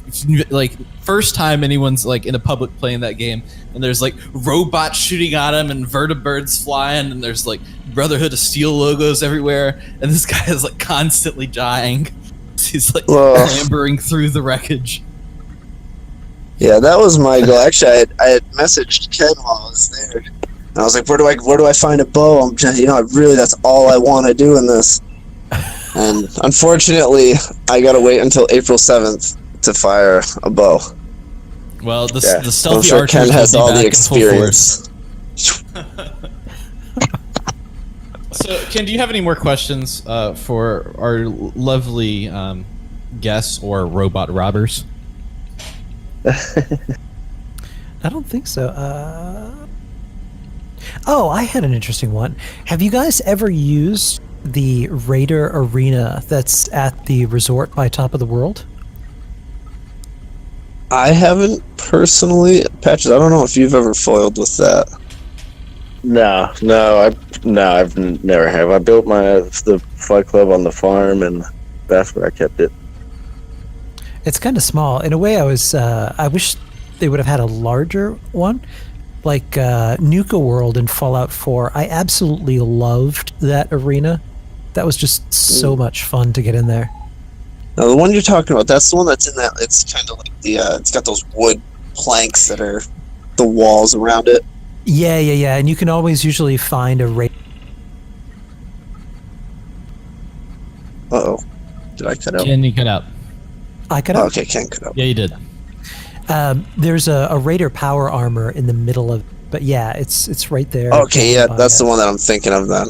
like, first time anyone's like in a public playing that game, and there's like robots shooting at him, and vertibirds flying, and there's like Brotherhood of Steel logos everywhere, and this guy is like constantly dying. He's like clambering through the wreckage.
Yeah, that was my goal. Actually, I had messaged Ken while I was there, and I was like, "Where do I find a bow? I'm just, that's all I want to do in this." And unfortunately, I gotta wait until April 7th to fire a bow.
Well, the stealthy
I'm sure
archer
Ken has all the
in full
experience.
So, Ken, do you have any more questions for our lovely guests or robot robbers?
I don't think so. I had an interesting one. Have you guys ever used the Raider Arena that's at the resort by Top of the World?
I haven't personally, Patches, I don't know if you've ever foiled with that.
No, I've never have. I built the Fight Club on the farm, and that's where I kept it.
It's kind of small. In a way, I wish they would have had a larger one, like Nuka World in Fallout 4. I absolutely loved that arena. That was just so much fun to get in there.
Now, the one you're talking about, that's the one that's in that. It's kind of like it's got those wood planks that are the walls around it.
Yeah. And you can always usually find a raid.
Uh-oh. Did I cut out?
Ken, you cut out.
I cut out?
Oh, okay, Ken cut out.
Yeah, you did.
There's a Raider power armor in the middle of, but yeah, it's right there.
Okay, yeah, that's the one that I'm thinking of then.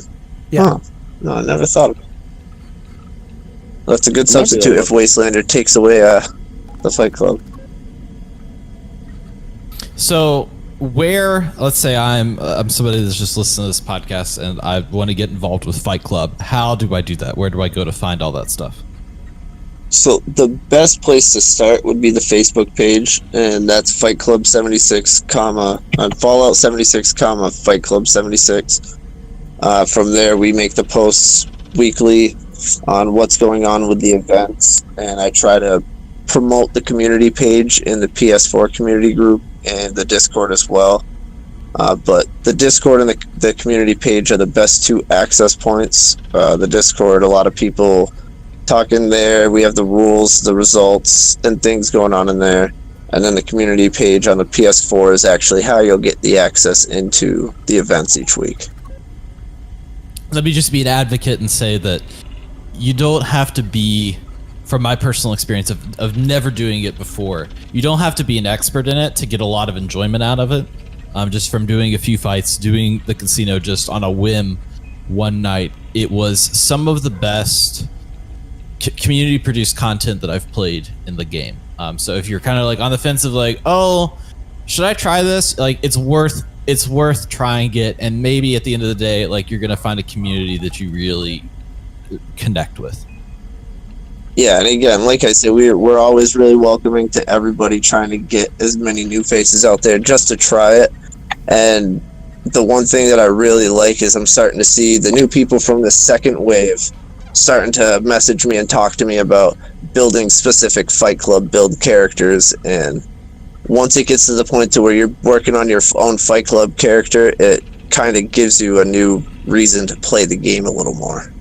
Yeah.
Huh. No, I never thought of it. That's a good substitute if Wastelander takes away the Fight Club.
So, let's say I'm somebody that's just listening to this podcast and I want to get involved with Fight Club. How do I do that? Where do I go to find all that stuff?
So the best place to start would be the Facebook page, and that's Fight Club 76, Fallout 76, Fight Club 76. From there, we make the posts weekly on what's going on with the events, and I try to promote the community page in the PS4 community group and the Discord as well. But the Discord and the community page are the best two access points. The Discord, a lot of people talking there. We have the rules, the results, and things going on in there. And then the community page on the PS4 is actually how you'll get the access into the events each week.
Let me just be an advocate and say that you don't have to be, from my personal experience of never doing it before, you don't have to be an expert in it to get a lot of enjoyment out of it. Just from doing a few fights, doing the casino just on a whim one night, it was some of the best community produced content that I've played in the game. So if you're kind of like on the fence of like, oh, should I try this? Like, it's worth trying it, and maybe at the end of the day, like, you're gonna find a community that you really connect with.
Yeah, and again, like I said, we're always really welcoming to everybody, trying to get as many new faces out there just to try it. And the one thing that I really like is I'm starting to see the new people from the second wave starting to message me and talk to me about building specific Fight Club build characters. And once it gets to the point to where you're working on your own Fight Club character, it kind of gives you a new reason to play the game a little more.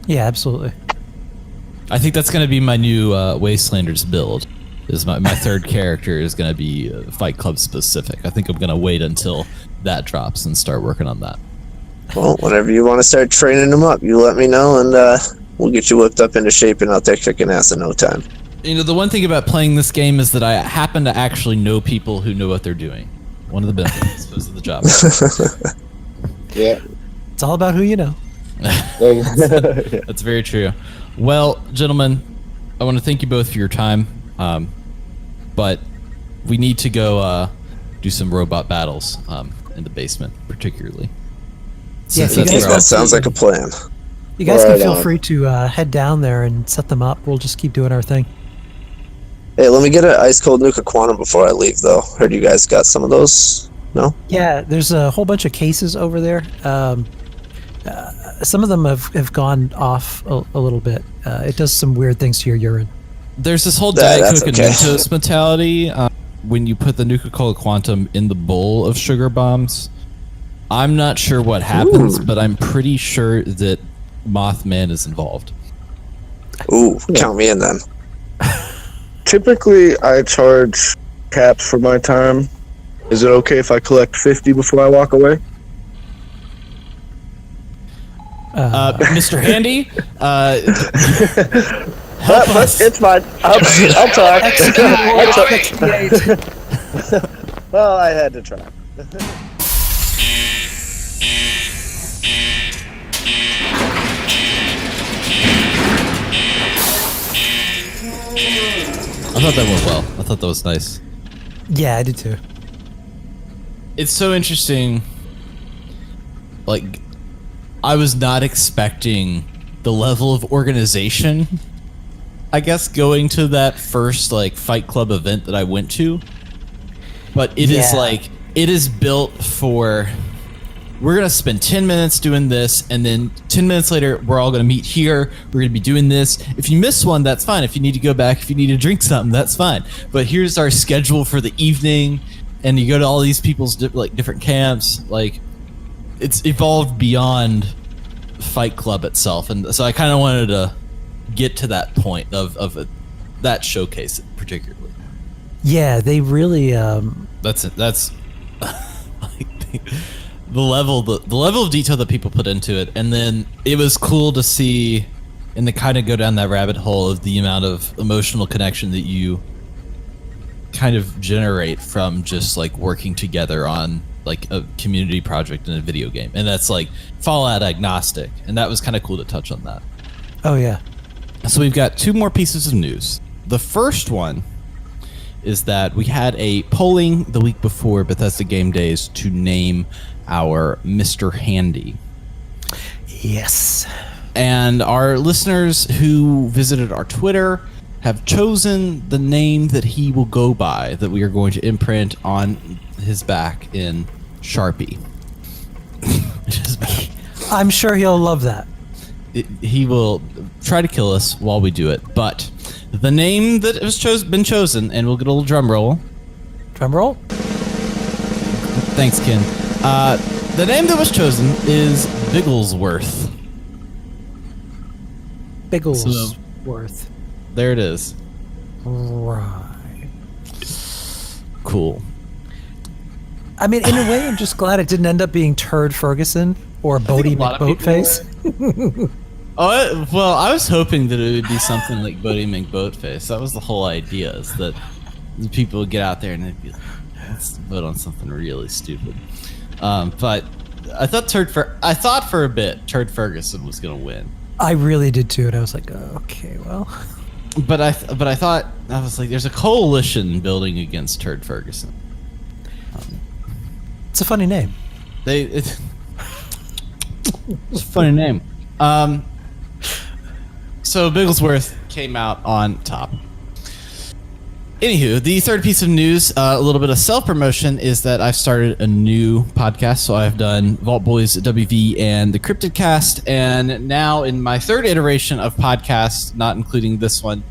Yeah, absolutely.
I think that's going to be my new Wastelanders build. Is my third character is going to be Fight Club specific. I think I'm going to wait until that drops and start working on that.
Well, whenever you want to start training them up, you let me know, and we'll get you whipped up into shape and out there kicking ass in no time.
You know, the one thing about playing this game is that I happen to actually know people who know what they're doing. One of the benefits of the job.
Yeah.
It's all about who you know.
That's very true. Well, gentlemen, I want to thank you both for your time, but we need to go do some robot battles in the basement, particularly.
Yeah,
that sounds like a plan.
You guys can feel free to head down there and set them up. We'll just keep doing our thing.
Hey, let me get an ice cold Nuka Quantum before I leave, though. Heard you guys got some of those. No?
Yeah, there's a whole bunch of cases over there. Some of them have gone off a little bit. It does some weird things to your urine.
There's this whole Diet Coke and Mentos mentality. When you put the Nuka-Cola Quantum in the bowl of sugar bombs, I'm not sure what happens, but I'm pretty sure that Mothman is involved.
Ooh, count me in then.
Typically, I charge caps for my time. Is it okay if I collect 50 before I walk away?
Mr. Handy,
help us. It's fine. I'll talk. Well, I had to try.
I thought that went well. I thought that was nice.
Yeah, I did too.
It's so interesting. Like, I was not expecting the level of organization, I guess, going to that first, like, Fight Club event that I went to. but it is built for. We're going to spend 10 minutes doing this, and then 10 minutes later, we're all going to meet here. We're going to be doing this. If you miss one, that's fine. If you need to go back, if you need to drink something, that's fine. But here's our schedule for the evening, and you go to all these people's different camps. Like, it's evolved beyond Fight Club itself. And so I kind of wanted to get to that point of that showcase particularly.
Yeah, they really...
That's it. That's... The level of detail that people put into it, and then it was cool to see and to kind of go down that rabbit hole of the amount of emotional connection that you kind of generate from just like working together on like a community project in a video game. And that's like Fallout agnostic, and that was kind of cool to touch on that.
Oh yeah.
So we've got 2 more pieces of news. The first one is that we had a polling the week before Bethesda Game Days to name our Mr. Handy.
Yes.
And our listeners who visited our Twitter have chosen the name that he will go by, that we are going to imprint on his back in Sharpie.
I'm sure he'll love that.
He will try to kill us while we do it, but the name that has been chosen, and we'll get a little drum roll.
Drum roll?
Thanks, Ken. The name that was chosen is Bigglesworth.
Bigglesworth.
There it is.
Right.
Cool.
I mean, in a way, I'm just glad it didn't end up being Turd Ferguson or Bodie McBoatface.
Well, I was hoping that it would be something like Bodie McBoatface. That was the whole idea, is that the people would get out there and they'd be like, let's vote on something really stupid. But I thought for a bit Turd Ferguson was going to win.
I really did too, and I was like, oh, okay, well.
But I thought, I was like, there's a coalition building against Turd Ferguson.
It's a funny name.
It's a funny name. So Bigglesworth came out on top. Anywho, the third piece of news, a little bit of self-promotion, is that I've started a new podcast. So I've done Vault Boys WV and the Cryptid Cast, and now in my third iteration of podcasts, not including this one,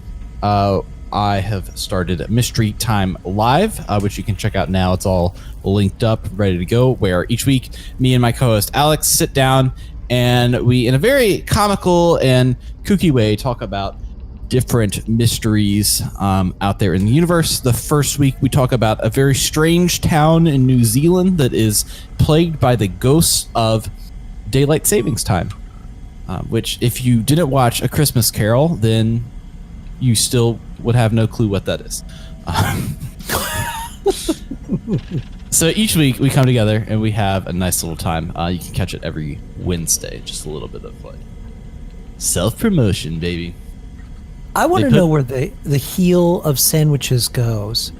I have started Mystery Time Live, which you can check out now. It's all linked up, ready to go, where each week me and my co-host Alex sit down and we, in a very comical and kooky way, talk about different mysteries out there in the universe. The first week we talk about a very strange town in New Zealand that is plagued by the ghosts of daylight savings time, which if you didn't watch A Christmas Carol, then you still would have no clue what that is. So each week we come together and we have a nice little time. You can catch it every Wednesday. Just a little bit of like self-promotion, baby.
I want to know where the heel of sandwiches goes.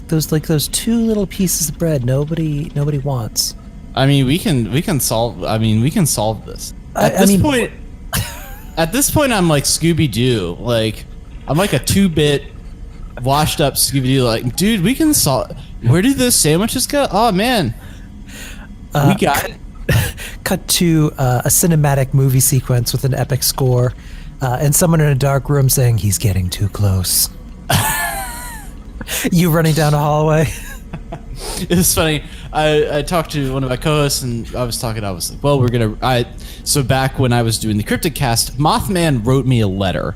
Those 2 little pieces of bread nobody wants.
I mean, we can solve this. At this point I'm like Scooby-Doo. Like I'm like a 2-bit washed up Scooby-Doo. Like, dude, we can solve. Where do those sandwiches go? Oh man, we got it.
Cut to a cinematic movie sequence with an epic score, and someone in a dark room saying he's getting too close. You running down a hallway.
It was funny. I talked to one of my co-hosts and I was like, well, so back when I was doing the Cryptid Cast, Mothman wrote me a letter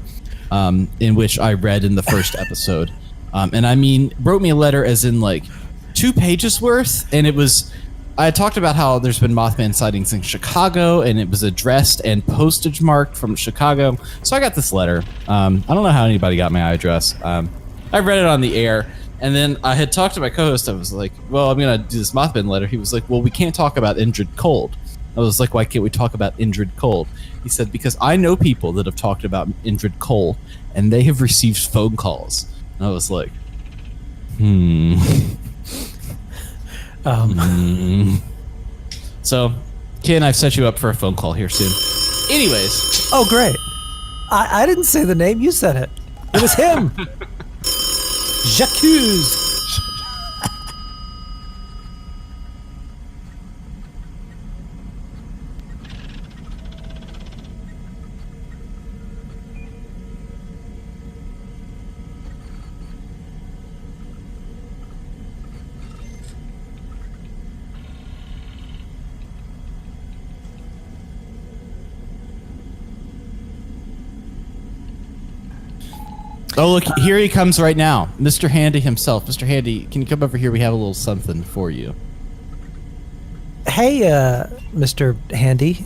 in which I read in the first episode. And I mean, wrote me a letter as in like 2 pages worth. And I had talked about how there's been Mothman sightings in Chicago, and it was addressed and postage marked from Chicago. So I got this letter. I don't know how anybody got my address. I read it on the air, and then I had talked to my co-host. I was like, well, I'm going to do this Mothman letter. He was like, well, we can't talk about Indrid Cold. I was like, why can't we talk about Indrid Cold? He said, because I know people that have talked about Indrid Cold, and they have received phone calls. And I was like, So, Ken, I've set you up for a phone call here soon. Anyways.
Oh, great. I didn't say the name. You said it. It was him. J'accuse.
Oh, look, here he comes right now. Mr. Handy himself. Mr. Handy, can you come over here? We have a little something for you.
Hey, Mr. Handy,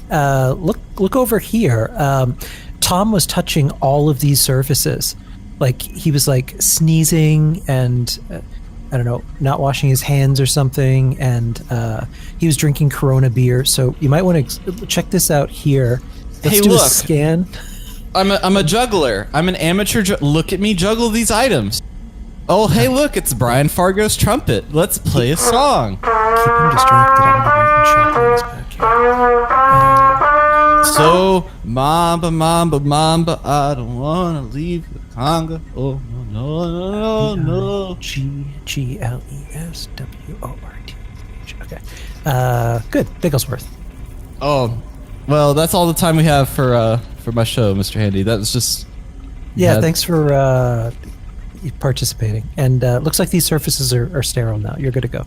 look over here. Tom was touching all of these surfaces. Like, he was, like, sneezing and, I don't know, not washing his hands or something, and he was drinking Corona beer, so you might want to check this out here. Let's do a scan.
I'm a juggler. I'm an amateur. Look at me juggle these items. Oh, hey, look, it's Brian Fargo's trumpet. Let's play a song.
Keep him distracted. I'm gonna shuffle this back here.
So, Mamba, I don't wanna leave the Congo. Oh, no.
Gleswort. Okay. Good. Bigglesworth.
Oh, well, that's all the time we have for my show, Mr. Handy. That was just...
Yeah, thanks for participating. And looks like these surfaces are sterile now. You're good to go.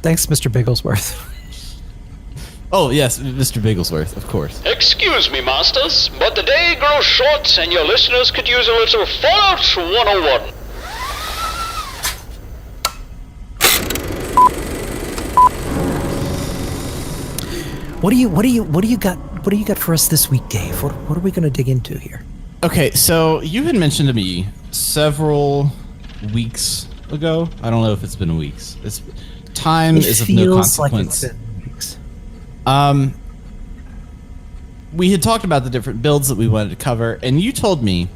Thanks, Mr. Bigglesworth.
Oh, yes, Mr. Bigglesworth, of course.
Excuse me, masters, but the day grows short and your listeners could use a little Fallout 101.
What do you got for us this week, Dave? What are we going to dig into here?
Okay, so you had mentioned to me several weeks ago. I don't know if it's been weeks. Time is of no consequence.
Like it's been weeks.
We had talked about the different builds that we wanted to cover, and you told me,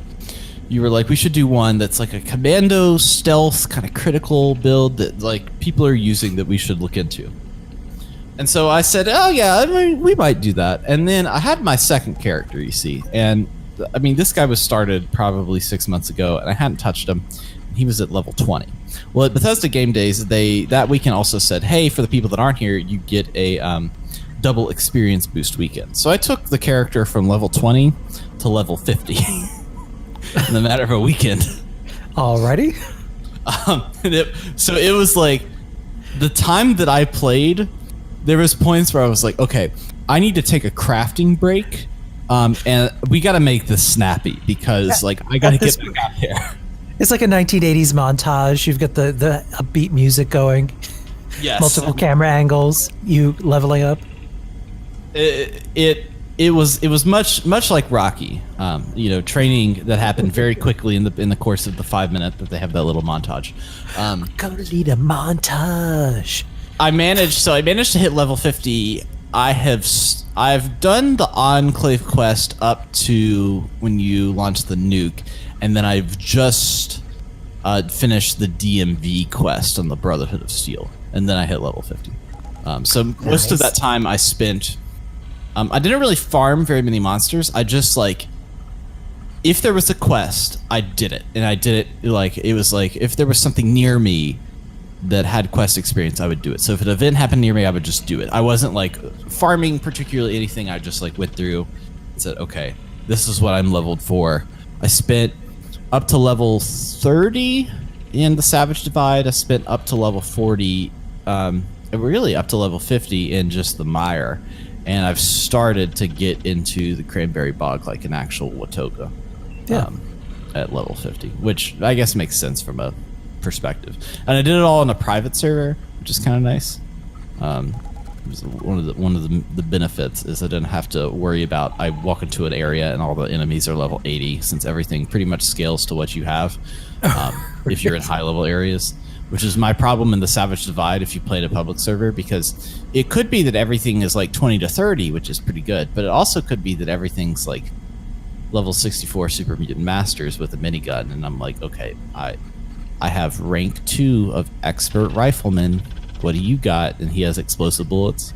you were like, we should do one that's like a commando stealth kind of critical build that like people are using that we should look into. And so I said, oh yeah, I mean, we might do that. And then I had my second character, you see, and I mean, this guy was started probably 6 months ago, and I hadn't touched him. He was at level 20. Well, at Bethesda Game Days, they that weekend also said, hey, for the people that aren't here, you get a double experience boost weekend. So I took the character from level 20 to level 50 in the matter of a weekend.
Alrighty.
So it was like the time that I played, there was points where I was like, okay, I need to take a crafting break, and we got to make this snappy because like I got to get back out here.
It's like a 1980s montage. You've got the upbeat music going.
Yes.
Multiple camera angles. You leveling up.
It was much like Rocky, training that happened very quickly in the course of the 5 minute that they have that little montage.
Gonna need a montage.
I managed to hit level 50. I've done the Enclave quest up to when you launch the nuke, and then I've just finished the DMV quest on the Brotherhood of Steel, and then I hit level 50. So most of that time I spent. I didn't really farm very many monsters. I just like, if there was a quest, I did it, and I did it like it was like if there was something near me that had quest experience, I would do it. So if an event happened near me, I would just do it. I wasn't like farming particularly anything. I just like went through and said, okay, this is what I'm leveled for. I spent up to level 30 in the Savage Divide. I spent up to level 40, really up to level 50 in just the Mire. And I've started to get into the Cranberry Bog like an actual Watoga at level 50, which I guess makes sense from a perspective. And I did it all on a private server, which is kind of nice. One of the benefits is I didn't have to worry about, I walk into an area and all the enemies are level 80, since everything pretty much scales to what you have if you're in high level areas, which is my problem in the Savage Divide if you play in a public server, because it could be that everything is like 20 to 30, which is pretty good, but it also could be that everything's like level 64 Super Mutant Masters with a minigun, and I'm like, okay, I have rank 2 of Expert Rifleman. What do you got? And he has explosive bullets.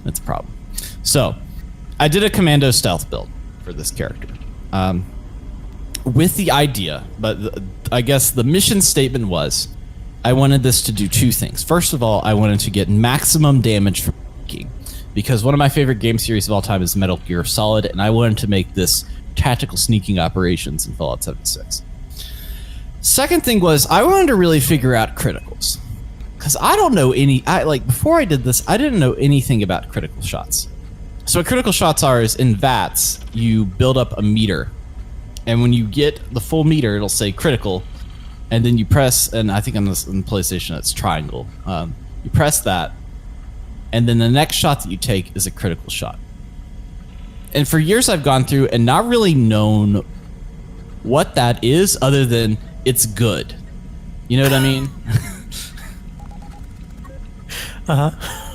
That's a problem. So, I did a commando stealth build for this character. With the idea, but I guess the mission statement was, I wanted this to do 2 things. First of all, I wanted to get maximum damage from sneaking, because one of my favorite game series of all time is Metal Gear Solid, and I wanted to make this tactical sneaking operations in Fallout 76. Second thing was, I wanted to really figure out criticals, because I don't know before I did this, I didn't know anything about critical shots. So what critical shots are is, in VATS, you build up a meter, And when you get the full meter, it'll say critical, and then you press, and I think on PlayStation it's triangle. You press that, and then the next shot that you take is a critical shot. And for years I've gone through and not really known what that is other than it's good. You know what I mean?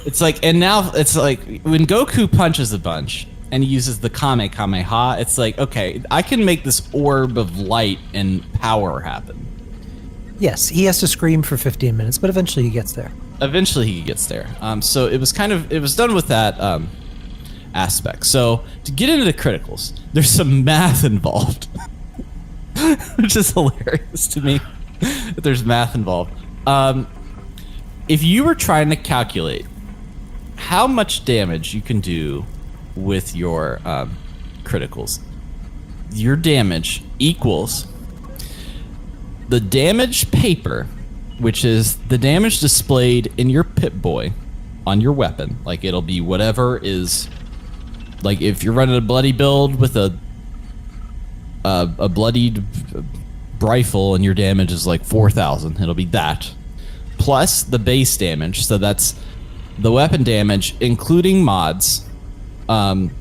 It's like, and now it's like when Goku punches a bunch and he uses the Kamehameha, it's like, okay, I can make this orb of light and power happen.
Yes, he has to scream for 15 minutes, but eventually he gets there.
Eventually he gets there. So it was done with that aspect. So to get into the criticals, there's some math involved, which is hilarious to me that there's math involved. If you were trying to calculate how much damage you can do with your criticals, your damage equals the damage paper, which is the damage displayed in your Pip-Boy on your weapon. Like, it'll be whatever is, like, if you're running a bloody build with a bloodied rifle and your damage is like 4,000, it'll be that plus the base damage. So that's the weapon damage, including mods, and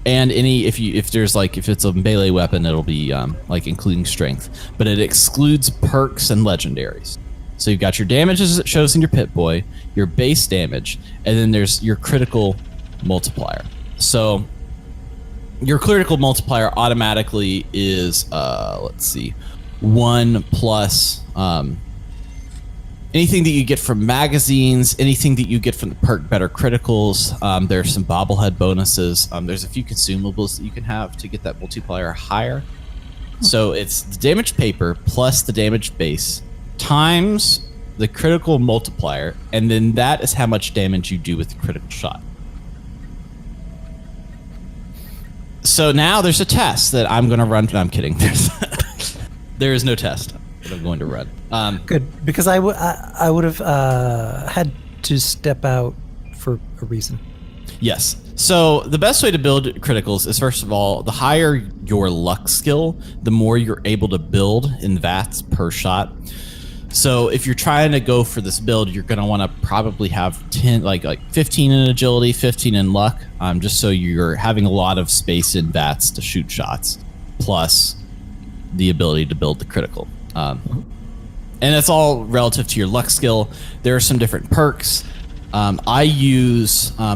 any if it's a melee weapon, it'll be like including strength, but it excludes perks and legendaries. So you've got your damage as it shows in your Pip-Boy, your base damage, and then there's your critical multiplier. So your critical multiplier automatically is 1 plus anything that you get from magazines, anything that you get from the perk Better Criticals. There's some bobblehead bonuses. There's a few consumables that you can have to get that multiplier higher. So it's the damage paper plus the damage base times the critical multiplier, and then that is how much damage you do with the critical shot. So now there's a test that I'm going to run. No, I'm kidding. There is no test that I'm going to run.
Good, because I would have had to step out for a reason.
Yes. So the best way to build criticals is, first of all, the higher your luck skill, the more you're able to build in VATs per shot. So if you're trying to go for this build, you're going to want to probably have 10, like 15 in agility, 15 in luck, just so you're having a lot of space in VATs to shoot shots, plus the ability to build the critical. And it's all relative to your luck skill. There are some different perks. I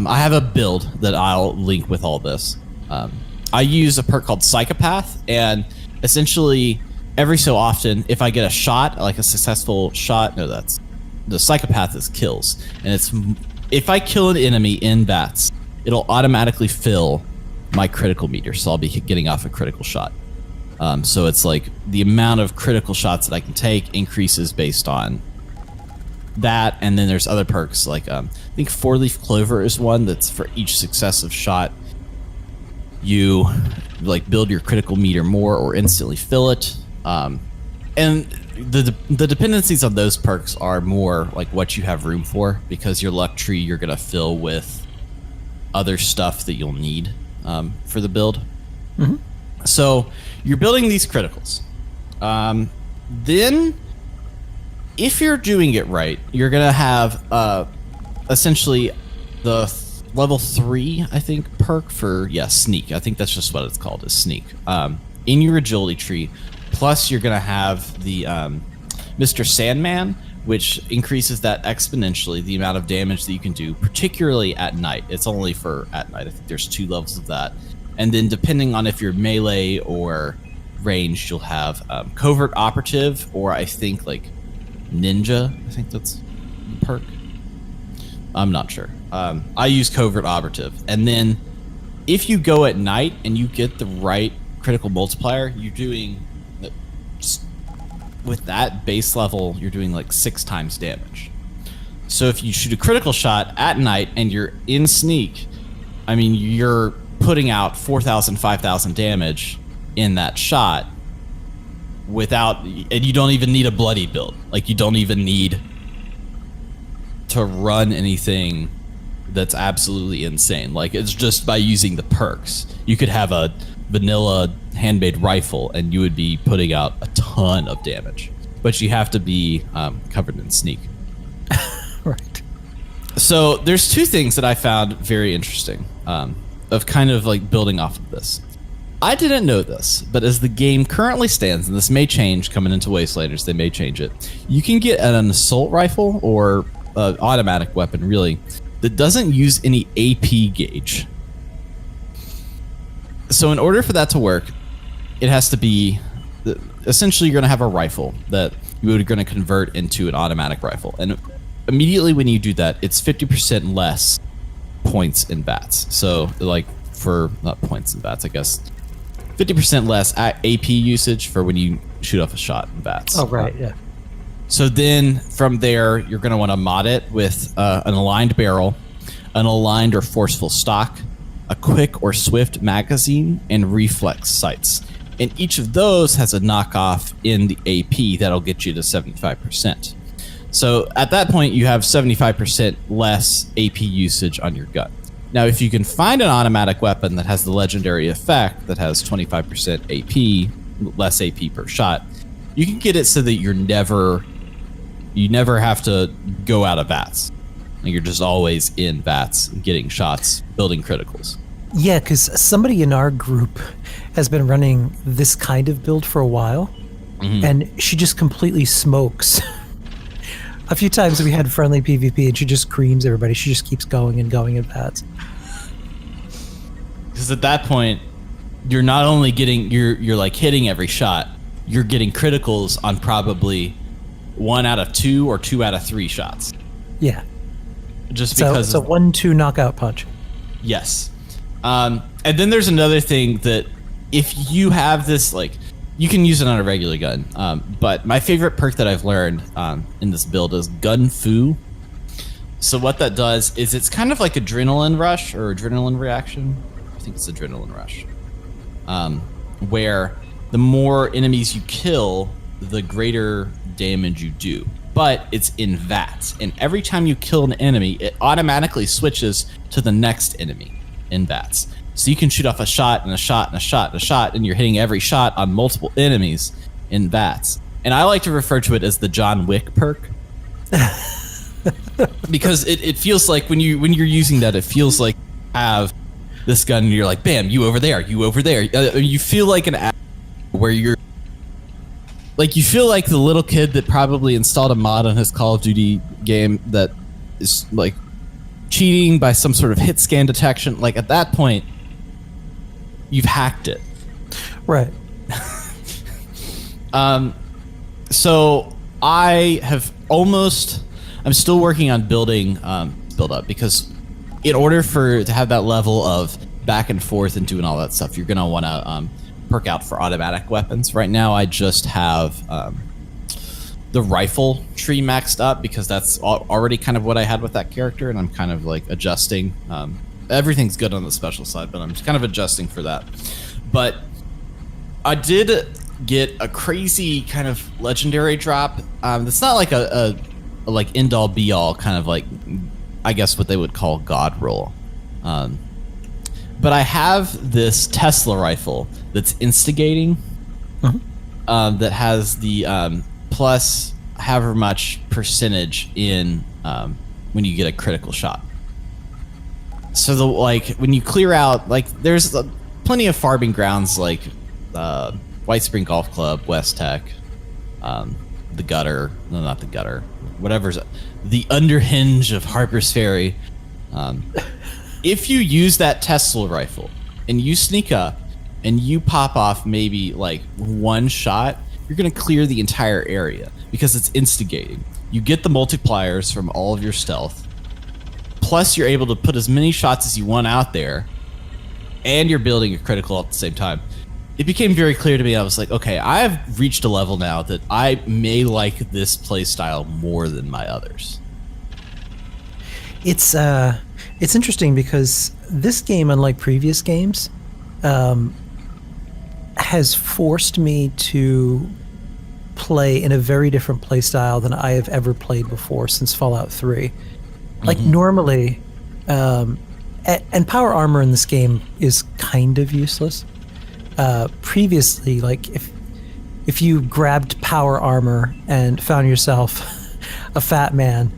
have a build that I'll link with all this. I use a perk called Psychopath, and essentially every so often, if I get a shot, like a successful shot, the Psychopath is kills. And if I kill an enemy in VATs, it'll automatically fill my critical meter, so I'll be getting off a critical shot. So it's like the amount of critical shots that I can take increases based on that, and then there's other perks like I think 4-leaf clover is one that's for each successive shot you like build your critical meter more or instantly fill it. And the dependencies on those perks are more like what you have room for, because your luck tree you're gonna fill with other stuff that you'll need for the build. Mm-hmm. So you're building these criticals. Then if you're doing it right, you're gonna have essentially the level 3, I think, perk for sneak. I think that's just what it's called, is sneak. In your agility tree. Plus, you're going to have the Mr. Sandman, which increases that exponentially, the amount of damage that you can do, particularly at night. It's only for at night. I think there's 2 levels of that. And then depending on if you're melee or ranged, you'll have Covert Operative, or I think like Ninja. I think that's the perk. I'm not sure. I use Covert Operative. And then if you go at night and you get the right critical multiplier, you're doing... with that base level, you're doing like 6 times damage. So if you shoot a critical shot at night and you're in sneak, I mean, you're putting out 4,000, 5,000 damage in that shot without, and you don't even need a bloody build. Like, you don't even need to run anything that's absolutely insane. Like, it's just by using the perks. You could have a vanilla handmade rifle and you would be putting out a ton of damage. But you have to be covered in sneak.
Right.
So there's two things that I found very interesting of kind of like building off of this. I didn't know this, but as the game currently stands, and this may change coming into Wastelanders, they may change it, you can get an assault rifle or automatic weapon, really, that doesn't use any AP gauge. So in order for that to work, it has to be, essentially you're going to have a rifle that you are going to convert into an automatic rifle. And immediately when you do that, it's 50% less points in VATS. So like for, not points in VATS, I guess, 50% less AP usage for when you shoot off a shot in VATS.
Oh, right, yeah.
So then from there, you're going to want to mod it with an aligned barrel, an aligned or forceful stock, a quick or swift magazine, and reflex sights. And each of those has a knockoff in the AP that'll get you to 75%. So at that point, you have 75% less AP usage on your gun. Now, if you can find an automatic weapon that has the legendary effect that has 25% AP, less AP per shot, you can get it so that you never have to go out of VATS. You're just always in VATS, getting shots, building criticals.
Yeah, because somebody in our group has been running this kind of build for a while, and she just completely smokes. A few times we had friendly PvP and she just creams everybody. She just keeps going and going in VATS.
Because at that point, you're not only getting, you're like hitting every shot, you're getting criticals on probably 1 out of 2 or 2 out of 3 shots.
Yeah.
Just because
it's a 1-2 knockout punch.
Yes. And then there's another thing that if you have this, like, you can use it on a regular gun. But my favorite perk that I've learned in this build is Gun Fu. So what that does is it's kind of like adrenaline rush or adrenaline reaction. I think it's adrenaline rush. Where the more enemies you kill, the greater damage you do. But it's in VATS. And every time you kill an enemy, it automatically switches to the next enemy in VATS. So you can shoot off a shot and a shot and a shot and a shot, and you're hitting every shot on multiple enemies in VATS. And I like to refer to it as the John Wick perk. Because it feels like when you're using that, it feels like you have this gun and you're like, bam, you over there, you over there. You feel like an actor where you're like, you feel like the little kid that probably installed a mod on his Call of Duty game that is like cheating by some sort of hit scan detection. Like at that point, you've hacked it.
Right.
So I have I'm still working on building build up, because in order to have that level of back and forth and doing all that stuff, you're gonna want to perk out for automatic weapons. Right now, I just have the rifle tree maxed up because that's already kind of what I had with that character, and I'm kind of like adjusting. Everything's good on the special side, but I'm just kind of adjusting for that. But I did get a crazy kind of legendary drop. It's not like a like end all be all kind of like, I guess what they would call god roll. But I have this Tesla rifle that's instigating, that has the plus however much percentage in when you get a critical shot. So the when you clear out, there's plenty of farming grounds like White Spring Golf Club, West Tech, the gutter, no, not the gutter, whatever's the underhinge of Harper's Ferry. If you use that Tesla rifle and you sneak up and you pop off maybe like one shot, you're going to clear the entire area because it's instigating. You get the multipliers from all of your stealth, plus you're able to put as many shots as you want out there, and you're building a critical at the same time. It became very clear to me. I was like, okay, I have reached a level now that I may like this play style more than my others.
It's interesting because this game, unlike previous games, has forced me to play in a very different play style than I have ever played before since Fallout 3. Like normally, And power armor in this game is kind of useless. Previously, like if you grabbed power armor and found yourself a fat man,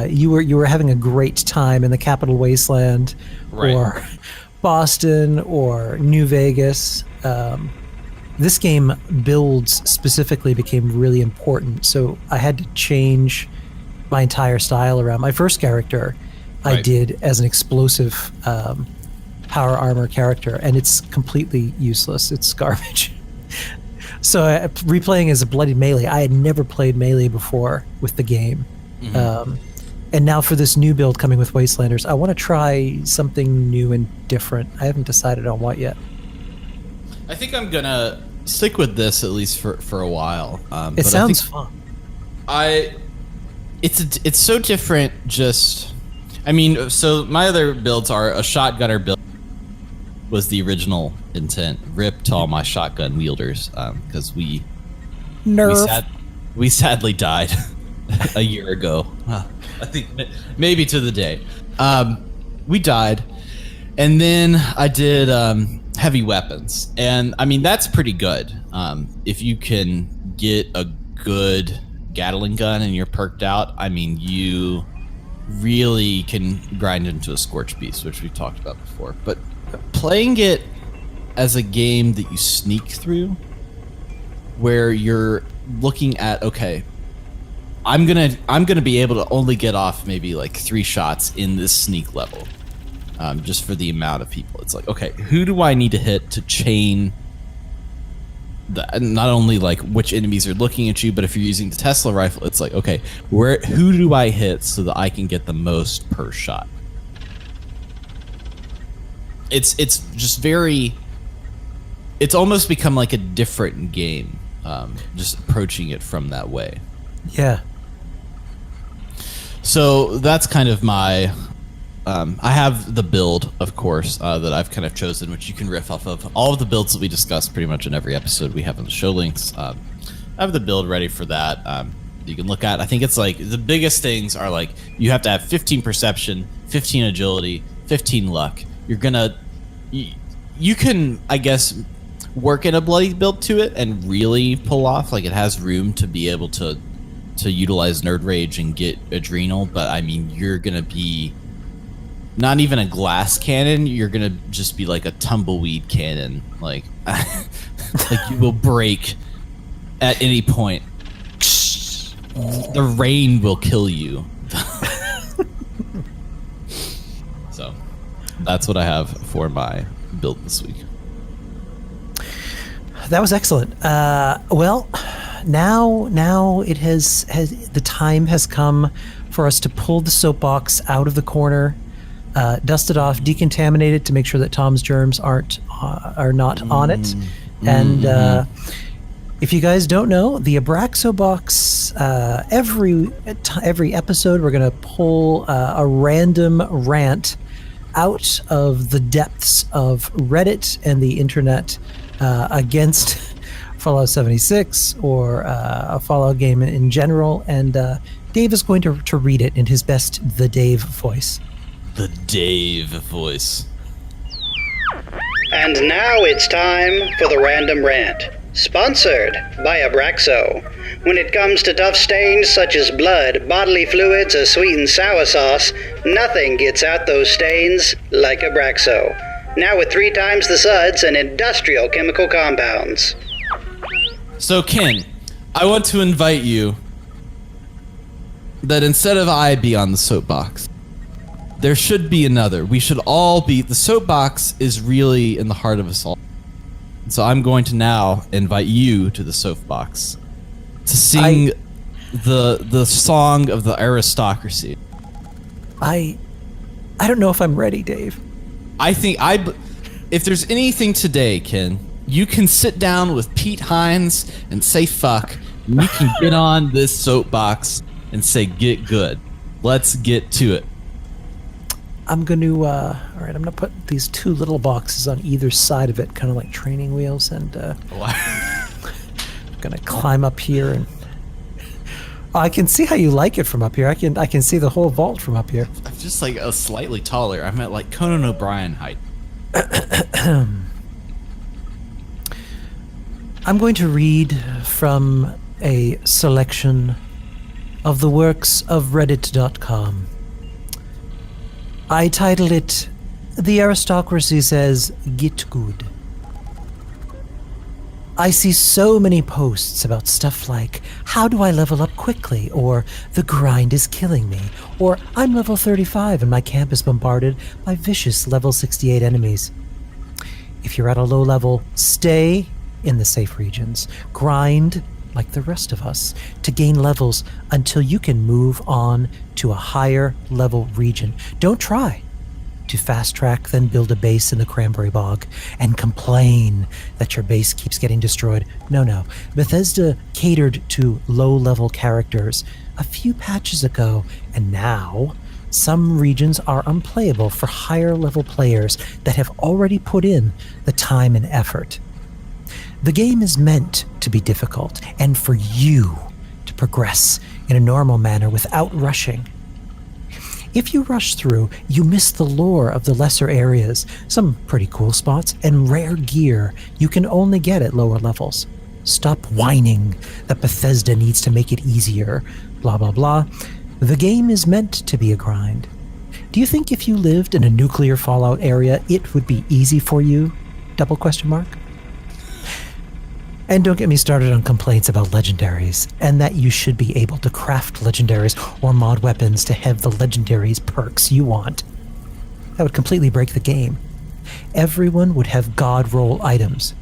you were having a great time in the capital Wasteland,
Right.
or Boston, or New Vegas. This game, builds specifically became really important, so I had to change my entire style around. My first character I
Right.
did as an explosive power armor character, and it's completely useless. It's garbage. So replaying as a bloody melee, I had never played melee before with the game. And now for this new build coming with Wastelanders, I want to try something new and different. I haven't decided on what yet.
I think I'm gonna stick with this at least for a while.
It sounds fun.
It's so different. Just, I mean, so my other builds are a shotgunner build. Was the original intent. Rip to all my shotgun wielders, because we sadly died a year ago. I think maybe to the day. We died, and then I did heavy weapons, and I mean that's pretty good. If you can get a good Gatling gun and you're perked out, I mean you really can grind into a scorch beast, which we've talked about before. But playing it as a game that you sneak through, where you're looking at, okay, I'm gonna be able to only get off maybe like 3 shots in this sneak level, just for the amount of people. It's like, okay, who do I need to hit to chain not only like which enemies are looking at you, but if you're using the Tesla rifle, it's like, okay, who do I hit so that I can get the most per shot? It's just very. It's almost become like a different game, just approaching it from that way.
Yeah.
So that's kind of my. I have the build, of course, that I've kind of chosen, which you can riff off of. All of the builds that we discuss pretty much in every episode we have on the show links. I have the build ready for that. You can look at. I think it's like the biggest things are like you have to have 15 perception, 15 agility, 15 luck. You're gonna. You can, I guess, work in a bloody build to it and really pull off. Like it has room to be able to utilize nerd rage and get adrenal, but I mean you're gonna be not even a glass cannon. You're gonna just be like a tumbleweed cannon. Like like you will break at any point. The rain will kill you. So that's what I have for my build this week.
That was excellent. Well, now it has the time has come for us to pull the soapbox out of the corner, dust it off, decontaminate it to make sure that Tom's germs are not on it. And if you guys don't know, the Abraxo box, every episode we're going to pull a random rant out of the depths of Reddit and the internet against Fallout 76 or a Fallout game in general, and Dave is going to read it in his best The Dave voice.
The Dave voice.
And now it's time for the Random Rant, sponsored by Abraxo. When it comes to tough stains such as blood, bodily fluids, or sweet and sour sauce, nothing gets out those stains like Abraxo. Now with 3 times the suds and industrial chemical compounds.
So Ken, I want to invite you that instead of I be on the soapbox, there should be another. We should all be. The soapbox is really in the heart of us all. So I'm going to now invite you to the soapbox to sing the song of the aristocracy.
I don't know if I'm ready, Dave.
I think if there's anything today, Ken, you can sit down with Pete Hines and say fuck, and you can get on this soapbox and say get good. Let's get to it.
I'm going to, all right, I'm going to put these 2 little boxes on either side of it, kind of like training wheels, and I'm going to climb up here and I can see how you like it from up here. I can see the whole vault from up here.
I'm just like a slightly taller. I'm at like Conan O'Brien height.
I'm going to read from a selection of the works of Reddit.com. I titled it, "The Aristocracy Says Get Good." I see so many posts about stuff like, how do I level up quickly? Or, the grind is killing me. Or, I'm level 35 and my camp is bombarded by vicious level 68 enemies. If you're at a low level, stay in the safe regions. Grind, like the rest of us, to gain levels until you can move on to a higher level region. Don't try to fast track, then build a base in the cranberry bog and complain that your base keeps getting destroyed. No. Bethesda catered to low-level characters a few patches ago, and now some regions are unplayable for higher-level players that have already put in the time and effort. The game is meant to be difficult, and for you to progress in a normal manner without rushing. If you rush through, you miss the lore of the lesser areas, some pretty cool spots, and rare gear you can only get at lower levels. Stop whining that Bethesda needs to make it easier, blah blah blah. The game is meant to be a grind. Do you think if you lived in a nuclear fallout area, it would be easy for you? ? And don't get me started on complaints about legendaries, and that you should be able to craft legendaries or mod weapons to have the legendaries perks you want. That would completely break the game. Everyone would have god roll items,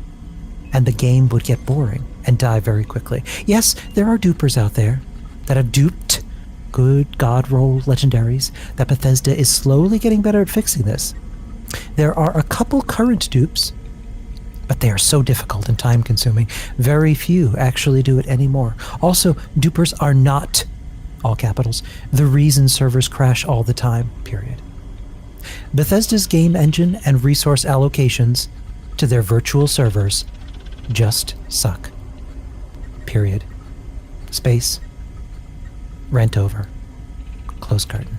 and the game would get boring and die very quickly. Yes, there are dupers out there that have duped good god roll legendaries that Bethesda is slowly getting better at fixing this. There are a couple current dupes, but they are so difficult and time-consuming, very few actually do it anymore. Also, dupers are not, all capitals, the reason servers crash all the time, period. Bethesda's game engine and resource allocations to their virtual servers just suck. Period. Space. Rent over. Close curtain.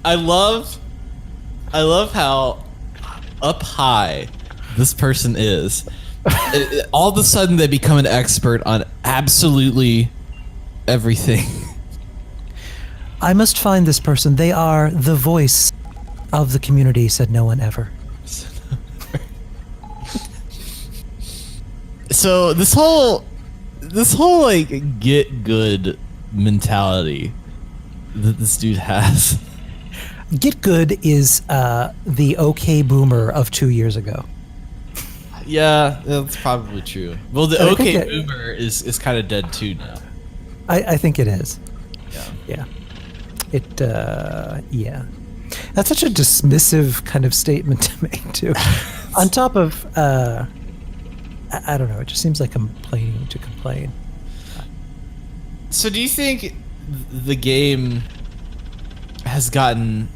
I love how up high this person is. All of a sudden they become an expert on absolutely everything.
I must find this person. They are the voice of the community, said no one ever.
So this whole like get good mentality that this dude has.
Get good is the okay boomer of 2 years ago.
Yeah, that's probably true. Well, the okay boomer is kind of dead too now.
I think it is.
Yeah.
Yeah. That's such a dismissive kind of statement to make too. On top of, I don't know, it just seems like complaining to complain.
So do you think the game has gotten...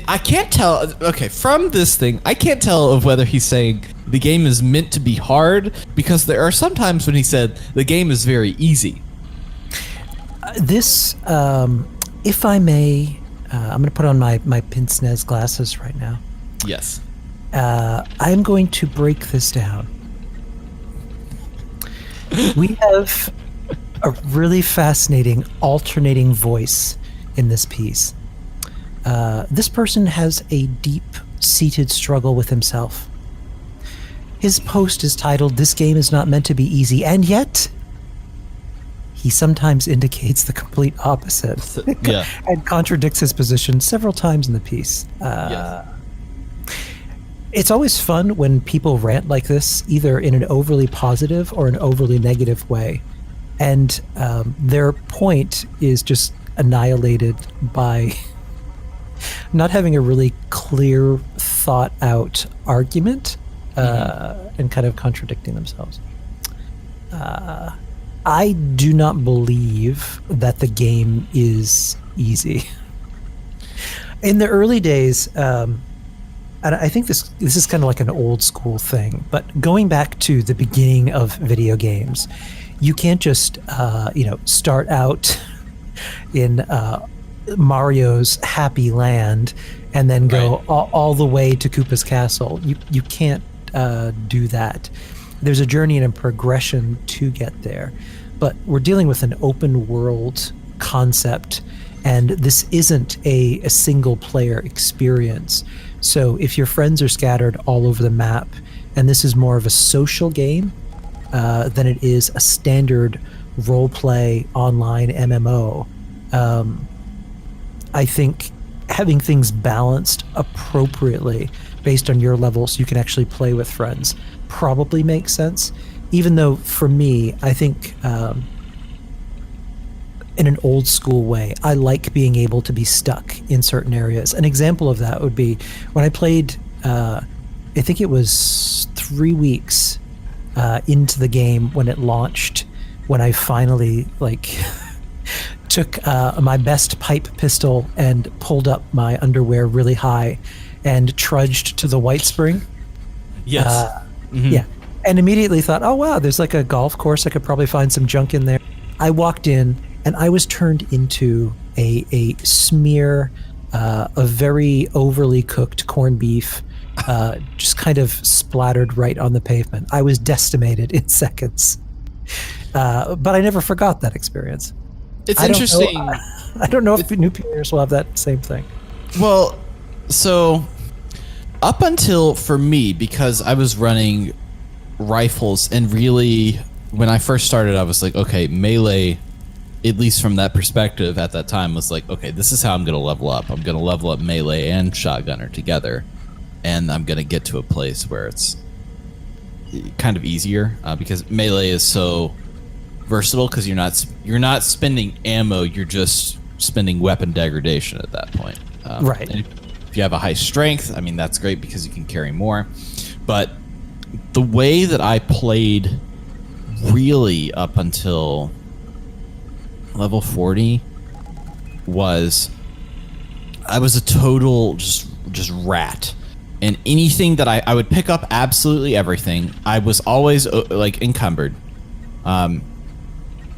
I can't tell... Okay, from this thing, I can't tell of whether he's saying the game is meant to be hard, because there are some times when he said the game is very easy.
This, if I may, I'm going to put on my pince-nez glasses right now.
Yes.
I'm going to break this down. We have a really fascinating alternating voice in this piece. This person has a deep-seated struggle with himself. His post is titled, "This game is not meant to be easy," and yet he sometimes indicates the complete opposite.
Yeah.
And contradicts his position several times in the piece.
Yes.
It's always fun when people rant like this, either in an overly positive or an overly negative way. And their point is just annihilated by not having a really clear, thought-out argument and kind of contradicting themselves. I do not believe that the game is easy. In the early days, and I think this is kind of like an old school thing, but going back to the beginning of video games, you can't just start out in Mario's happy land and then go all the way to Koopa's castle. You can't do that. There's a journey and a progression to get there, but we're dealing with an open world concept, and this isn't a single player experience. So if your friends are scattered all over the map, and this is more of a social game than it is a standard role-play online MMO, I think having things balanced appropriately based on your level so you can actually play with friends probably makes sense. Even though, for me, I think in an old school way, I like being able to be stuck in certain areas. An example of that would be when I played, I think it was 3 weeks into the game when it launched, when I finally took my best pipe pistol and pulled up my underwear really high and trudged to the White Spring.
Yes.
Yeah. And immediately thought, oh, wow, there's like a golf course. I could probably find some junk in there. I walked in and I was turned into a smear of very overly cooked corned beef, just kind of splattered right on the pavement. I was decimated in seconds. But I never forgot that experience.
It's interesting.
I don't know if new players will have that same thing.
Well, so up until, for me, because I was running rifles, and really when I first started I was like, okay, melee, at least from that perspective at that time, was like, okay, this is how I'm going to level up. I'm going to level up melee and shotgunner together, and I'm going to get to a place where it's kind of easier because melee is so versatile, because you're not spending ammo, you're just spending weapon degradation at that point.
Right.
And if you have a high strength, I mean, that's great because you can carry more. But the way that I played really up until level 40 was I was a total just rat. And anything that I would pick up, absolutely everything. I was always encumbered.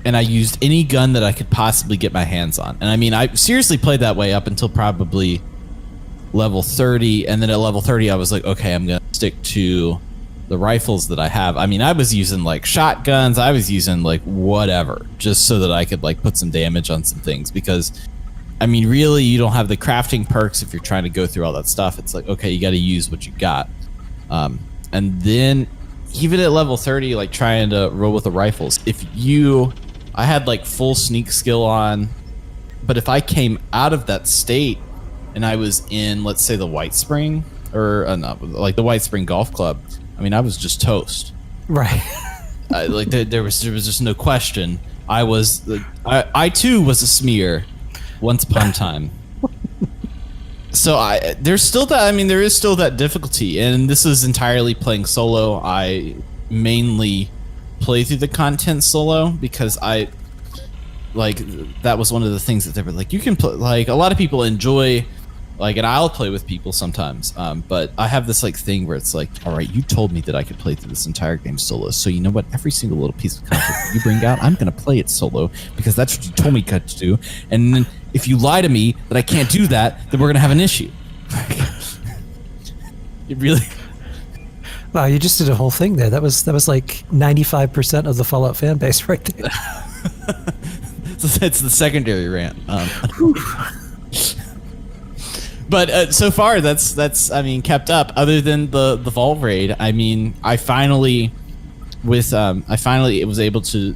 And I used any gun that I could possibly get my hands on. And I mean, I seriously played that way up until probably level 30. And then at level 30, I was like, okay, I'm going to stick to the rifles that I have. I mean, I was using shotguns. I was using whatever, just so that I could put some damage on some things. Because, I mean, really, you don't have the crafting perks if you're trying to go through all that stuff. It's okay, you got to use what you got. And then even at level 30, trying to roll with the rifles, I had full sneak skill on, but if I came out of that state and I was in, let's say, the White Spring, or the White Spring Golf Club, I mean, I was just toast.
Right.
There was just no question. I too was a smear once upon a time. So there's still that. I mean, there is still that difficulty, and this is entirely playing solo. I mainly play through the content solo because that was one of the things that they were you can play. A lot of people enjoy. And I'll play with people sometimes, but I have this thing where it's all right, you told me that I could play through this entire game solo, so you know what? Every single little piece of content you bring out, I'm going to play it solo because that's what you told me to do. And then if you lie to me that I can't do that, then we're going to have an issue. It really.
Wow, you just did a whole thing there. That was 95% of the Fallout fan base right there.
So it's the secondary rant. But so far, that's I mean, kept up. Other than the vault raid, I mean, I finally was able to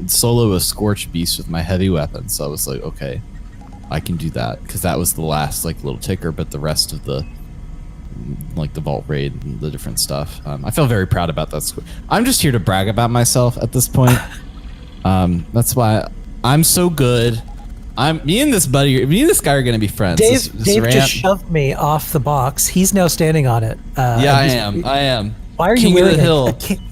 solo a Scorch Beast with my heavy weapon. So I was like, okay, I can do that, because that was the last little ticker. But the rest of the the vault raid and the different stuff, I feel very proud about that. I'm just here to brag about myself at this point. That's why I'm so good. Me and this guy are gonna be friends.
Dave just shoved me off the box. He's now standing on it.
I am.
Why are you wearing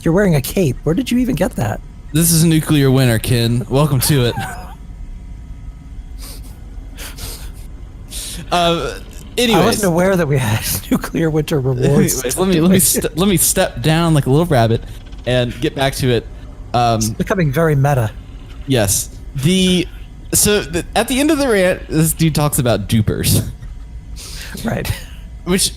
you're wearing a cape? Where did you even get that?
This is nuclear winter, Ken. Welcome to it. Anyways,
I wasn't aware that we had nuclear winter rewards.
Anyways, let me step down like a little rabbit and get back to it.
It's becoming very meta.
Yes. At the end of the rant, this dude talks about dupers.
Right.
Which,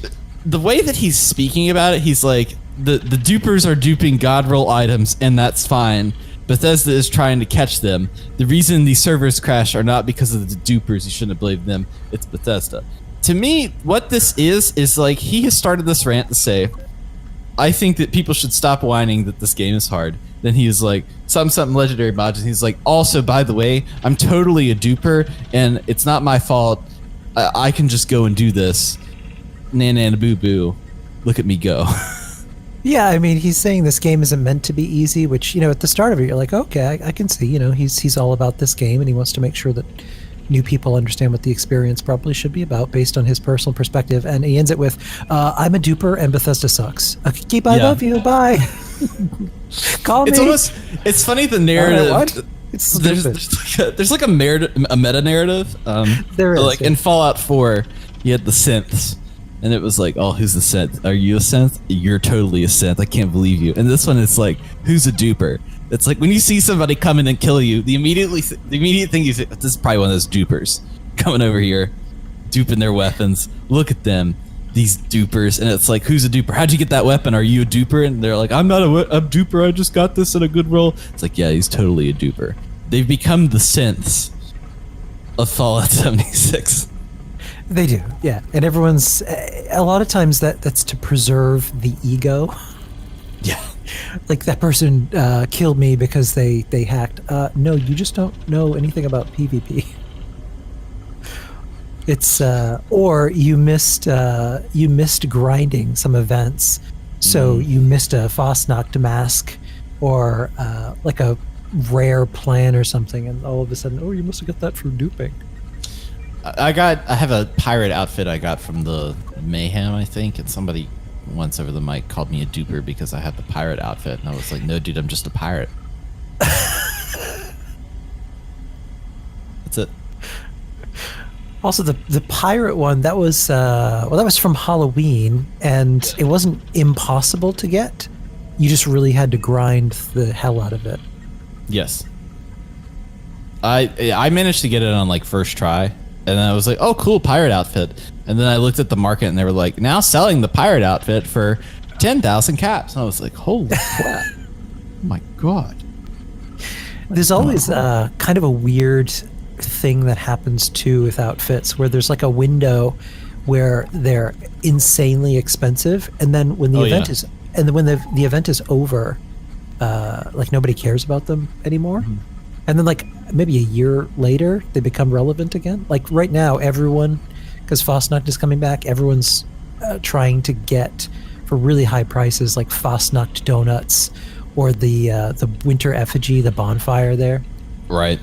the way that he's speaking about it, he's like, the dupers are duping God roll items, and that's fine. Bethesda is trying to catch them. The reason these servers crash are not because of the dupers. You shouldn't have blamed them. It's Bethesda. To me, what this is like, he has started this rant to say, I think that people should stop whining that this game is hard. Then he was like, something legendary mods, and he's like, also, by the way, I'm totally a duper, and it's not my fault. I can just go and do this. Nana boo boo. Look at me go.
Yeah, I mean, he's saying this game isn't meant to be easy, which, at the start of it, you're like, okay, I can see, he's all about this game, and he wants to make sure that new people understand what the experience probably should be about based on his personal perspective. And he ends it with, I'm a duper and Bethesda sucks. Okay, keep, I love you, bye. Call me.
It's funny, the narrative.
What? It's
there's like a meta narrative.
There is.
Like in Fallout 4, you had the synths. And it was like, oh, who's the synth? Are you a synth? You're totally a synth. I can't believe you. And this one, it's like, who's a duper? It's like when you see somebody come in and kill you, the immediate thing you think, this is probably one of those dupers coming over here, duping their weapons. Look at them, these dupers. And it's like, who's a duper? How'd you get that weapon? Are you a duper? And they're like, I'm not a duper. I just got this at a good roll. It's like, yeah, he's totally a duper. They've become the synths of Fallout 76.
They do, yeah. And everyone's, a lot of times that's to preserve the ego.
Yeah.
Like that person killed me because they hacked. No, you just don't know anything about PvP. It's, or you missed grinding some events. So you missed a Fosnacht mask or like a rare plan or something. And all of a sudden, oh, you must have got that from duping.
I have a pirate outfit I got from the Mayhem, I think, and somebody once over the mic called me a duper because I had the pirate outfit, and I was like, no, dude, I'm just a pirate. That's it.
Also, the pirate one, that was from Halloween, and it wasn't impossible to get. You just really had to grind the hell out of it.
Yes. I managed to get it on like first try. And then I was like, oh, cool, pirate outfit. And then I looked at the market and they were like, now selling the pirate outfit for 10,000 caps. And I was like, holy crap. Oh my God.
There's always kind of a weird thing that happens too with outfits where there's like a window where they're insanely expensive. And then when the the event is over, like nobody cares about them anymore. Mm-hmm. And then like maybe a year later, they become relevant again. Like right now, everyone, because Fosnacht is coming back, everyone's trying to get for really high prices like Fosnacht donuts or the winter effigy, the bonfire there.
Right.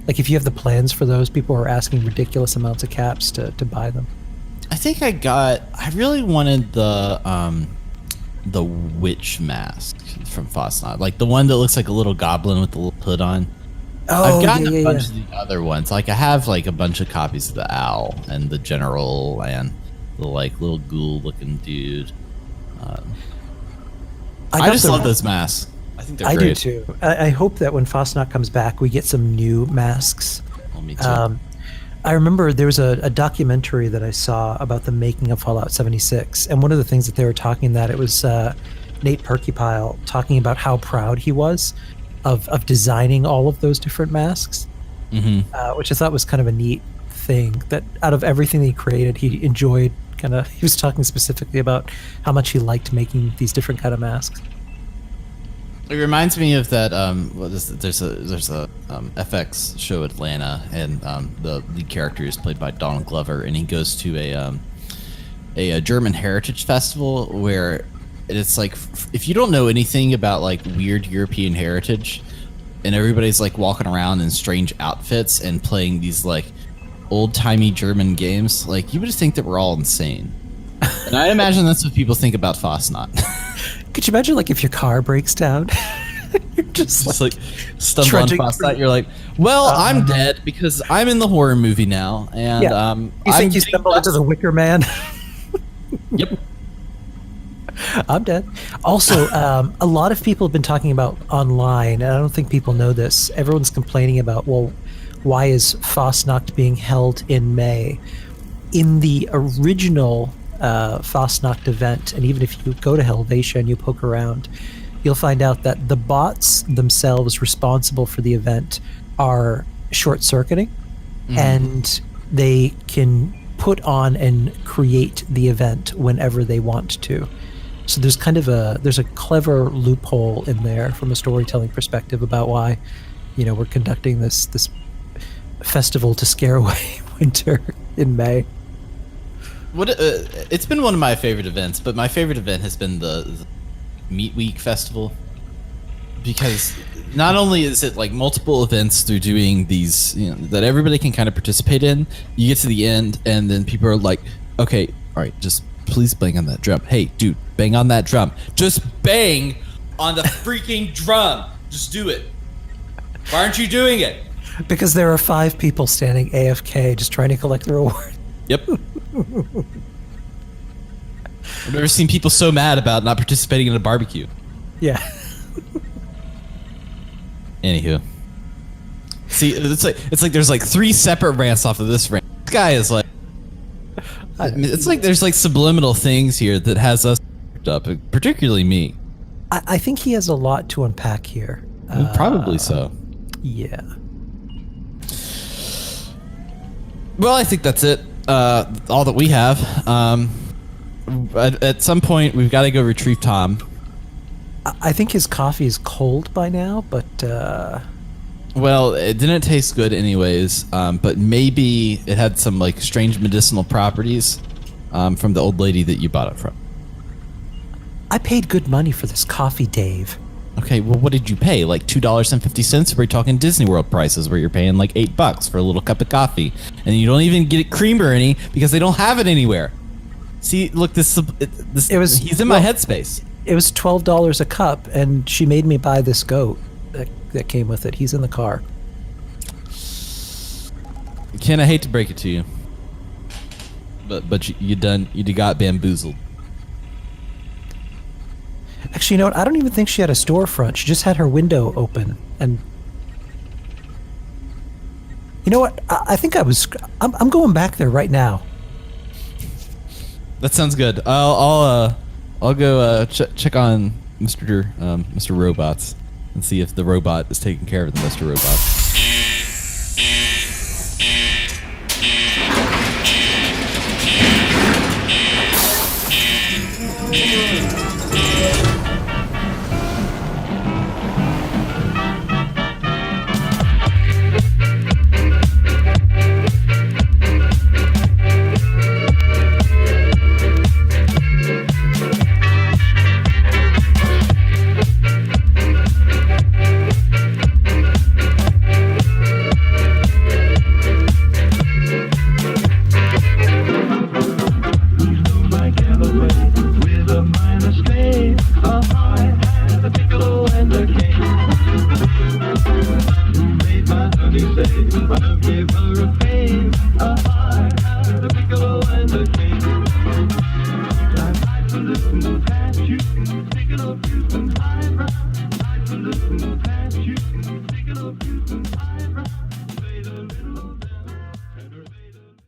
Like if you have the plans for those, people are asking ridiculous amounts of caps to buy them.
I think I really wanted the witch mask from Fosnacht, like the one that looks like a little goblin with the little hood on.
Oh,
I've gotten a bunch of the other ones. Like I have like a bunch of copies of the owl and the general and the like little ghoul looking dude. I just love those masks. I think they're great.
I do too. I hope that when Fosnacht comes back, we get some new masks.
Well, me too.
I remember there was a documentary that I saw about the making of Fallout 76, and one of the things that they were talking that it was Nate Perkypile talking about how proud he was of designing all of those different masks, which I thought was kind of a neat thing. That out of everything that he created, he enjoyed he was talking specifically about how much he liked making these different kind of masks.
It reminds me of that. There's a FX show Atlanta, and the lead character is played by Donald Glover, and he goes to a German heritage festival where it's like if you don't know anything about like weird European heritage, and everybody's like walking around in strange outfits and playing these like old-timey German games, like you would just think that we're all insane. And I imagine that's what people think about Fosnacht.
Could you imagine like if your car breaks down? You're just like
stumble on Fosnacht. You're like, well, I'm dead because I'm in the horror movie now, and
you think you stumbled into the Wicker Man?
Yep.
I'm dead. Also, a lot of people have been talking about online, and I don't think people know this. Everyone's complaining about, well, why is Fastnacht being held in May? In the original Fastnacht event, and even if you go to Helvetia and you poke around, you'll find out that the bots themselves responsible for the event are short-circuiting, and they can put on and create the event whenever they want to. So there's kind of there's a clever loophole in there from a storytelling perspective about why, we're conducting this festival to scare away winter in May.
It's been one of my favorite events, but my favorite event has been the Meat Week Festival, because not only is it like multiple events they're doing these, that everybody can kind of participate in. You get to the end, and then people are like, "Okay, all right, just please bang on that drum. Hey, dude, bang on that drum. Just bang on the freaking drum. Just do it. Why aren't you doing it?"
Because there are 5 people standing AFK just trying to collect the reward.
Yep. I've never seen people so mad about not participating in a barbecue.
Yeah.
Anywho. See, it's like there's like 3 separate rants off of this rant. This guy is like... It's like there's like subliminal things here that has us up, particularly me.
I think he has a lot to unpack here.
Probably so.
Yeah.
Well, I think that's it. All that we have. At some point, we've got to go retrieve Tom.
I think his coffee is cold by now, but...
Well, it didn't taste good anyways, but maybe it had some like strange medicinal properties from the old lady that you bought it from.
I paid good money for this coffee, Dave.
Okay, well, what did you pay? Like $2.50? We're talking Disney World prices where you're paying like $8 for a little cup of coffee, and you don't even get it creamer any because they don't have it anywhere. See, look, he's in my headspace.
It was $12 a cup, and she made me buy this goat that came with it. He's in the car.
Ken, I hate to break it to you, but you got bamboozled.
Actually, you know what? I don't even think she had a storefront. She just had her window open, and you know what? I think I'm going back there right now.
That sounds good. I'll go check on Mr. Robots and see if the robot is taking care of the Mr. Robot.
I'll give her a fame, a heart.